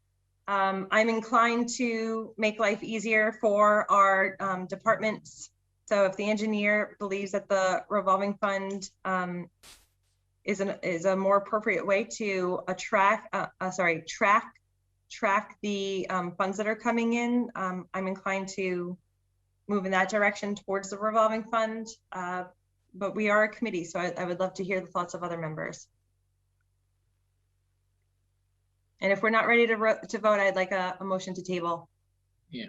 I'm inclined to make life easier for our departments. So if the engineer believes that the revolving fund is a more appropriate way to track the funds that are coming in, I'm inclined to move in that direction towards the revolving fund. But we are a committee, so I would love to hear the thoughts of other members. And if we're not ready to vote, I'd like a motion to table. Yeah,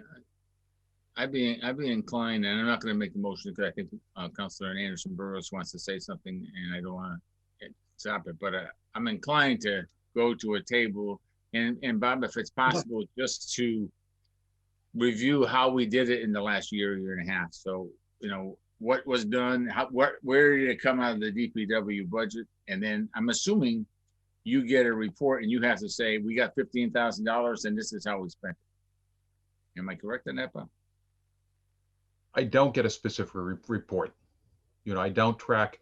I'd be inclined, and I'm not going to make the motion because I think Councilor Anderson Burroughs wants to say something, and I don't want to stop it. But I'm inclined to go to a table, and Bob, if it's possible, just to review how we did it in the last year and a half. So, you know, what was done, where did it come out of the DPW budget, and then I'm assuming you get a report and you have to say we got $15,000 and this is how we spent it. Am I correct on that, Bob? I don't get a specific report. You know, I don't track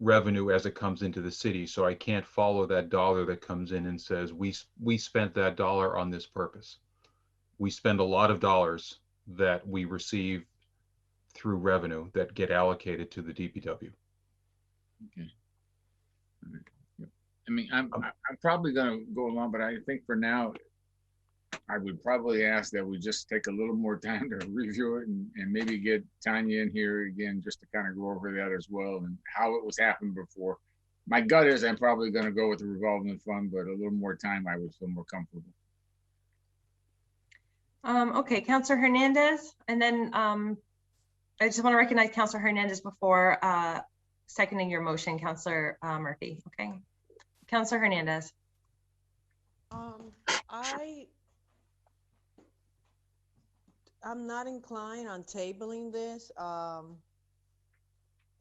revenue as it comes into the city, so I can't follow that dollar that comes in and says we spent that dollar on this purpose. We spend a lot of dollars that we receive through revenue that get allocated to the DPW. Okay. I mean, I'm probably going to go along, but I think for now, I would probably ask that we just take a little more time to review it and maybe get Tanya in here again, just to kind of go over that as well and how it was happening before. My gut is I'm probably going to go with the revolving fund, but a little more time, I would feel more comfortable. Okay, Councilor Hernandez, and then I just want to recognize Councilor Hernandez before seconding your motion, Councilor Murphy. Okay, Councilor Hernandez. I'm not inclined on tabling this.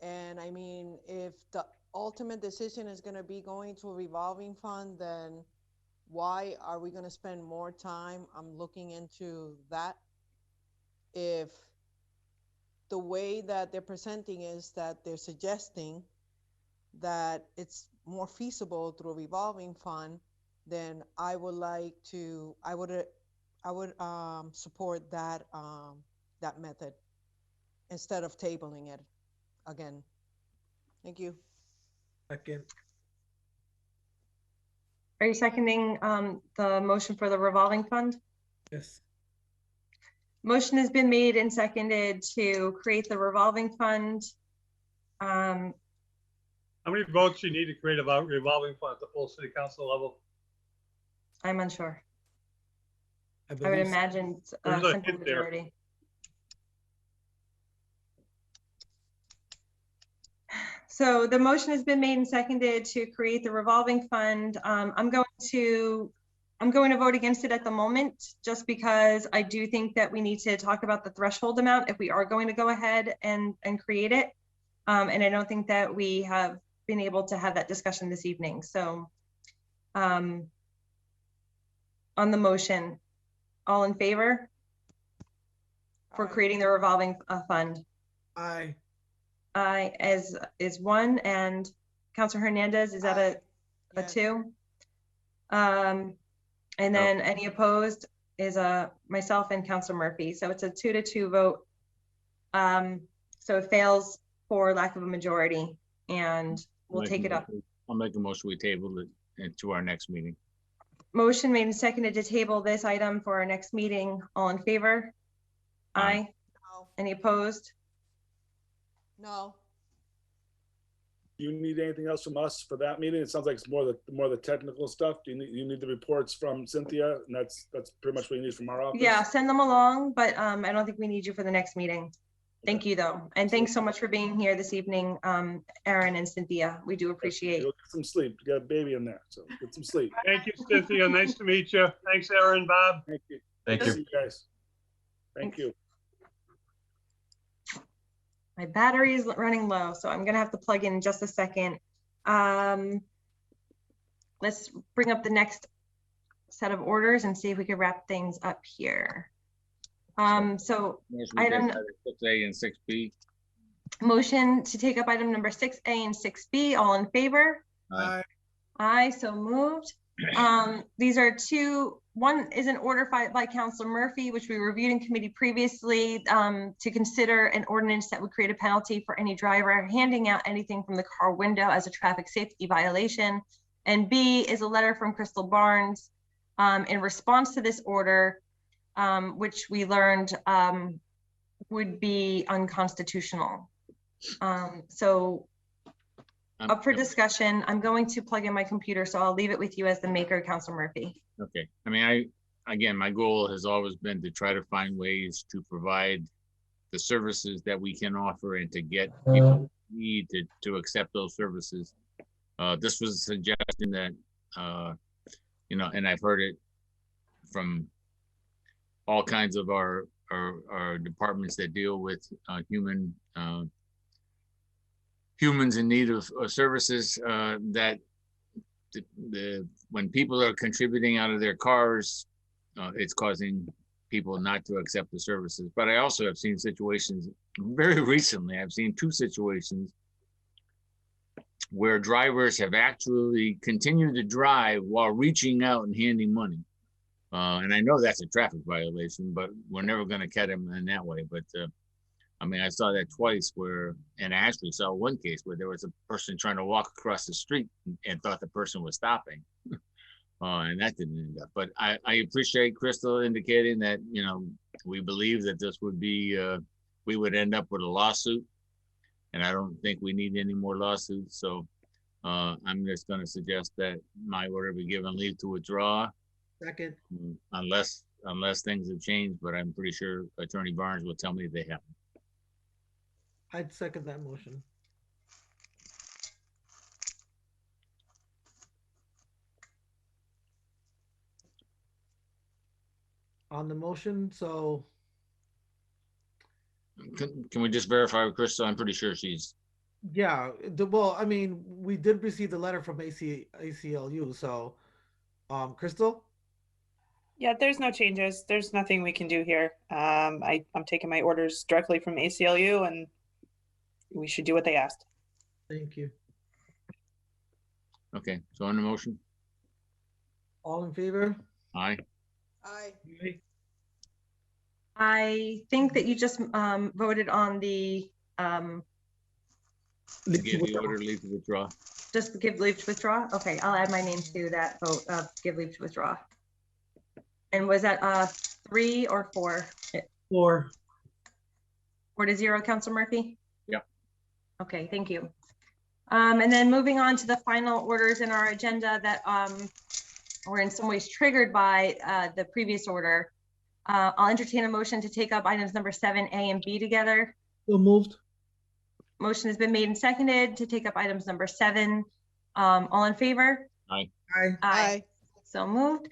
And I mean, if the ultimate decision is going to be going to a revolving fund, then why are we going to spend more time? I'm looking into that. If the way that they're presenting is that they're suggesting that it's more feasible through a revolving fund, then I would like to, I would support that that method instead of tabling it again. Thank you. Second. Are you seconding the motion for the revolving fund? Yes. Motion has been made and seconded to create the revolving fund. How many votes you need to create a revolving fund at the full city council level? I'm unsure. I would imagine a simple majority. So the motion has been made and seconded to create the revolving fund. I'm going to vote against it at the moment, just because I do think that we need to talk about the threshold amount if we are going to go ahead and create it. And I don't think that we have been able to have that discussion this evening. So on the motion, all in favor for creating the revolving fund? Aye. Aye as is one, and Councilor Hernandez, is that a two? And then any opposed is myself and Councilor Murphy. So it's a 2-2 vote. So it fails for lack of a majority, and we'll take it up. I'll make a motion we table it to our next meeting. Motion made and seconded to table this item for our next meeting. All in favor? Aye. No. Any opposed? No. Do you need anything else from us for that meeting? It sounds like it's more the technical stuff. Do you need the reports from Cynthia? And that's pretty much what you need from our office? Yeah, send them along, but I don't think we need you for the next meeting. Thank you though. And thanks so much for being here this evening, Aaron and Cynthia. We do appreciate. You'll get some sleep. You got a baby in there, so get some sleep. Thank you, Cynthia. Nice to meet you. Thanks, Aaron, Bob. Thank you. Thank you. See you guys. Thank you. My battery is running low, so I'm gonna have to plug in just a second. Let's bring up the next set of orders and see if we can wrap things up here. So item 6A and 6B. Motion to take up item number 6A and 6B. All in favor? Aye. Aye, so moved. These are two One is an order by Councilor Murphy, which we reviewed in committee previously, to consider an ordinance that would create a penalty for any driver handing out anything from the car window as a traffic safety violation. And B is a letter from Crystal Barnes in response to this order, which we learned would be unconstitutional. So up for discussion. I'm going to plug in my computer, so I'll leave it with you as the maker, Councilor Murphy. Okay. I mean, again, my goal has always been to try to find ways to provide the services that we can offer and to get people who need to accept those services. This was a suggestion that, you know, and I've heard it from all kinds of our departments that deal with humans in need of services, that when people are contributing out of their cars, it's causing people not to accept the services. But I also have seen situations very recently. I've seen two situations where drivers have actually continued to drive while reaching out and handing money. And I know that's a traffic violation, but we're never going to catch them in that way. But I mean, I saw that twice and I actually saw one case where there was a person trying to walk across the street and thought the person was stopping. And that didn't end up. But I appreciate Crystal indicating that, you know, we believe that this would be, we would end up with a lawsuit. And I don't think we need any more lawsuits. So I'm just going to suggest that my order be given leave to withdraw. Second. Unless things have changed, but I'm pretty sure Attorney Barnes will tell me they haven't. I'd second that motion. On the motion, so. Can we just verify with Crystal? I'm pretty sure she's. Yeah, well, I mean, we did receive the letter from ACLU, so, Crystal? Yeah, there's no changes. There's nothing we can do here. I'm taking my orders directly from ACLU, and we should do what they asked. Thank you. Okay, so on the motion? All in favor? Aye. Aye. I think that you just voted on the Give the order leave to withdraw. just give leave to withdraw. Okay, I'll add my name to that vote of give leave to withdraw. And was that 3 or 4? 4. 4-0, Councilor Murphy? Yep. Okay, thank you. And then moving on to the final orders in our agenda that were in some ways triggered by the previous order. I'll entertain a motion to take up items number 7A and B together. So moved. Motion has been made and seconded to take up items number 7. All in favor? Aye. Aye. Aye. So moved.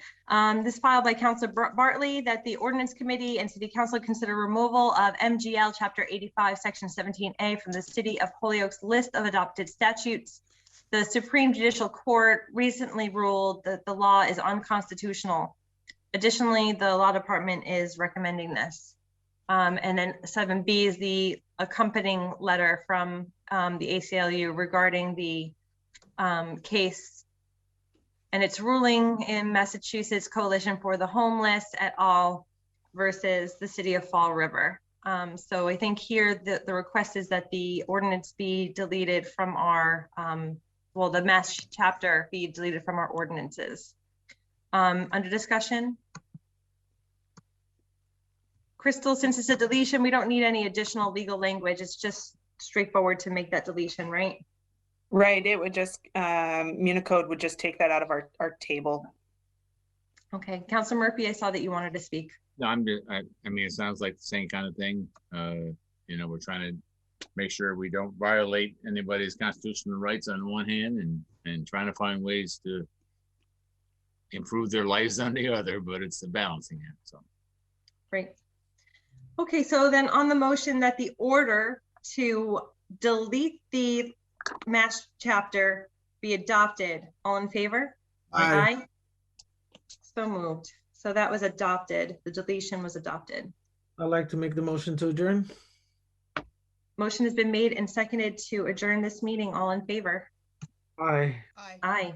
This filed by Councilor Bartley that the Ordinance Committee and City Council consider removal of MGL Chapter 85, Section 17A from the City of Holyoke's list of adopted statutes. The Supreme Judicial Court recently ruled that the law is unconstitutional. Additionally, the Law Department is recommending this. And then 7B is the accompanying letter from the ACLU regarding the case and its ruling in Massachusetts Coalition for the Homeless et al. Versus the City of Fall River. So I think here the request is that the ordinance be deleted from our, well, the Mass chapter be deleted from our ordinances. Under discussion. Crystal, since it's a deletion, we don't need any additional legal language. It's just straightforward to make that deletion, right? Right, it would just, Municode would just take that out of our table. Okay, Councilor Murphy, I saw that you wanted to speak. No, I mean, it sounds like the same kind of thing. You know, we're trying to make sure we don't violate anybody's constitutional rights on one hand and trying to find ways to improve their lives on the other, but it's a balancing act, so. Great. Okay, so then on the motion that the order to delete the Mass chapter be adopted, all in favor? Aye. Aye. So moved. So that was adopted. The deletion was adopted. I'd like to make the motion to adjourn. Motion has been made and seconded to adjourn this meeting. All in favor? Aye. Aye. Aye.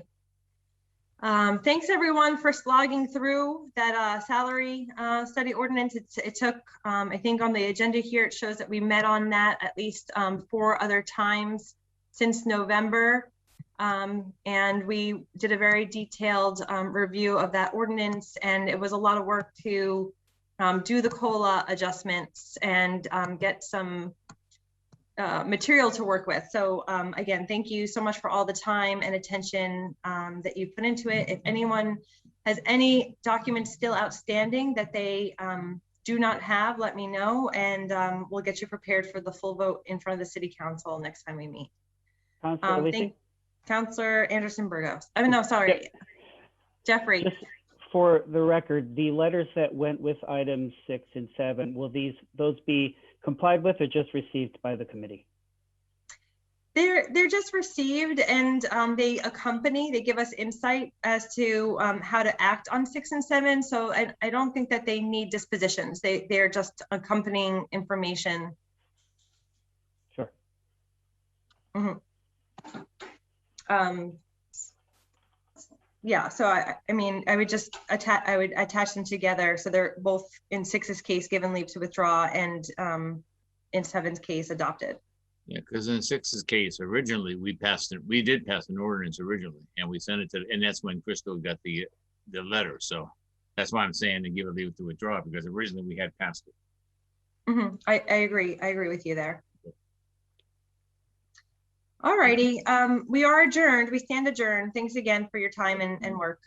Thanks everyone for slogging through that salary study ordinance. It took, I think on the agenda here, it shows that we met on that at least 4 other times since November. And we did a very detailed review of that ordinance, and it was a lot of work to do the COLA adjustments and get some material to work with. So again, thank you so much for all the time and attention that you put into it. If anyone has any documents still outstanding that they do not have, let me know, and we'll get you prepared for the full vote in front of the City Council next time we meet. Councilor Anderson Burgos. I mean, no, sorry. Yep. Jeffrey. Just for the record, the letters that went with items 6 and 7, will those be complied with or just received by the committee? They're just received, and they give us insight as to how to act on 6 and 7. So I don't think that they need dispositions. They're just accompanying information. Sure. Mm-hmm. Yeah, so I mean, I would just attach them together. So they're both in 6's case given leave to withdraw, and in 7's case adopted. Yeah, because in 6's case, originally we did pass an ordinance originally, and we sent it to, and that's when Crystal got the letter. So that's why I'm saying to give a leave to withdraw, because originally we had passed it. Mm-hmm. I agree. I agree with you there. All righty, we are adjourned. We stand adjourned. Thanks again for your time and work.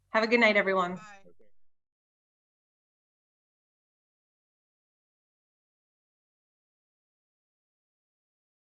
Have a good night, everyone. Bye.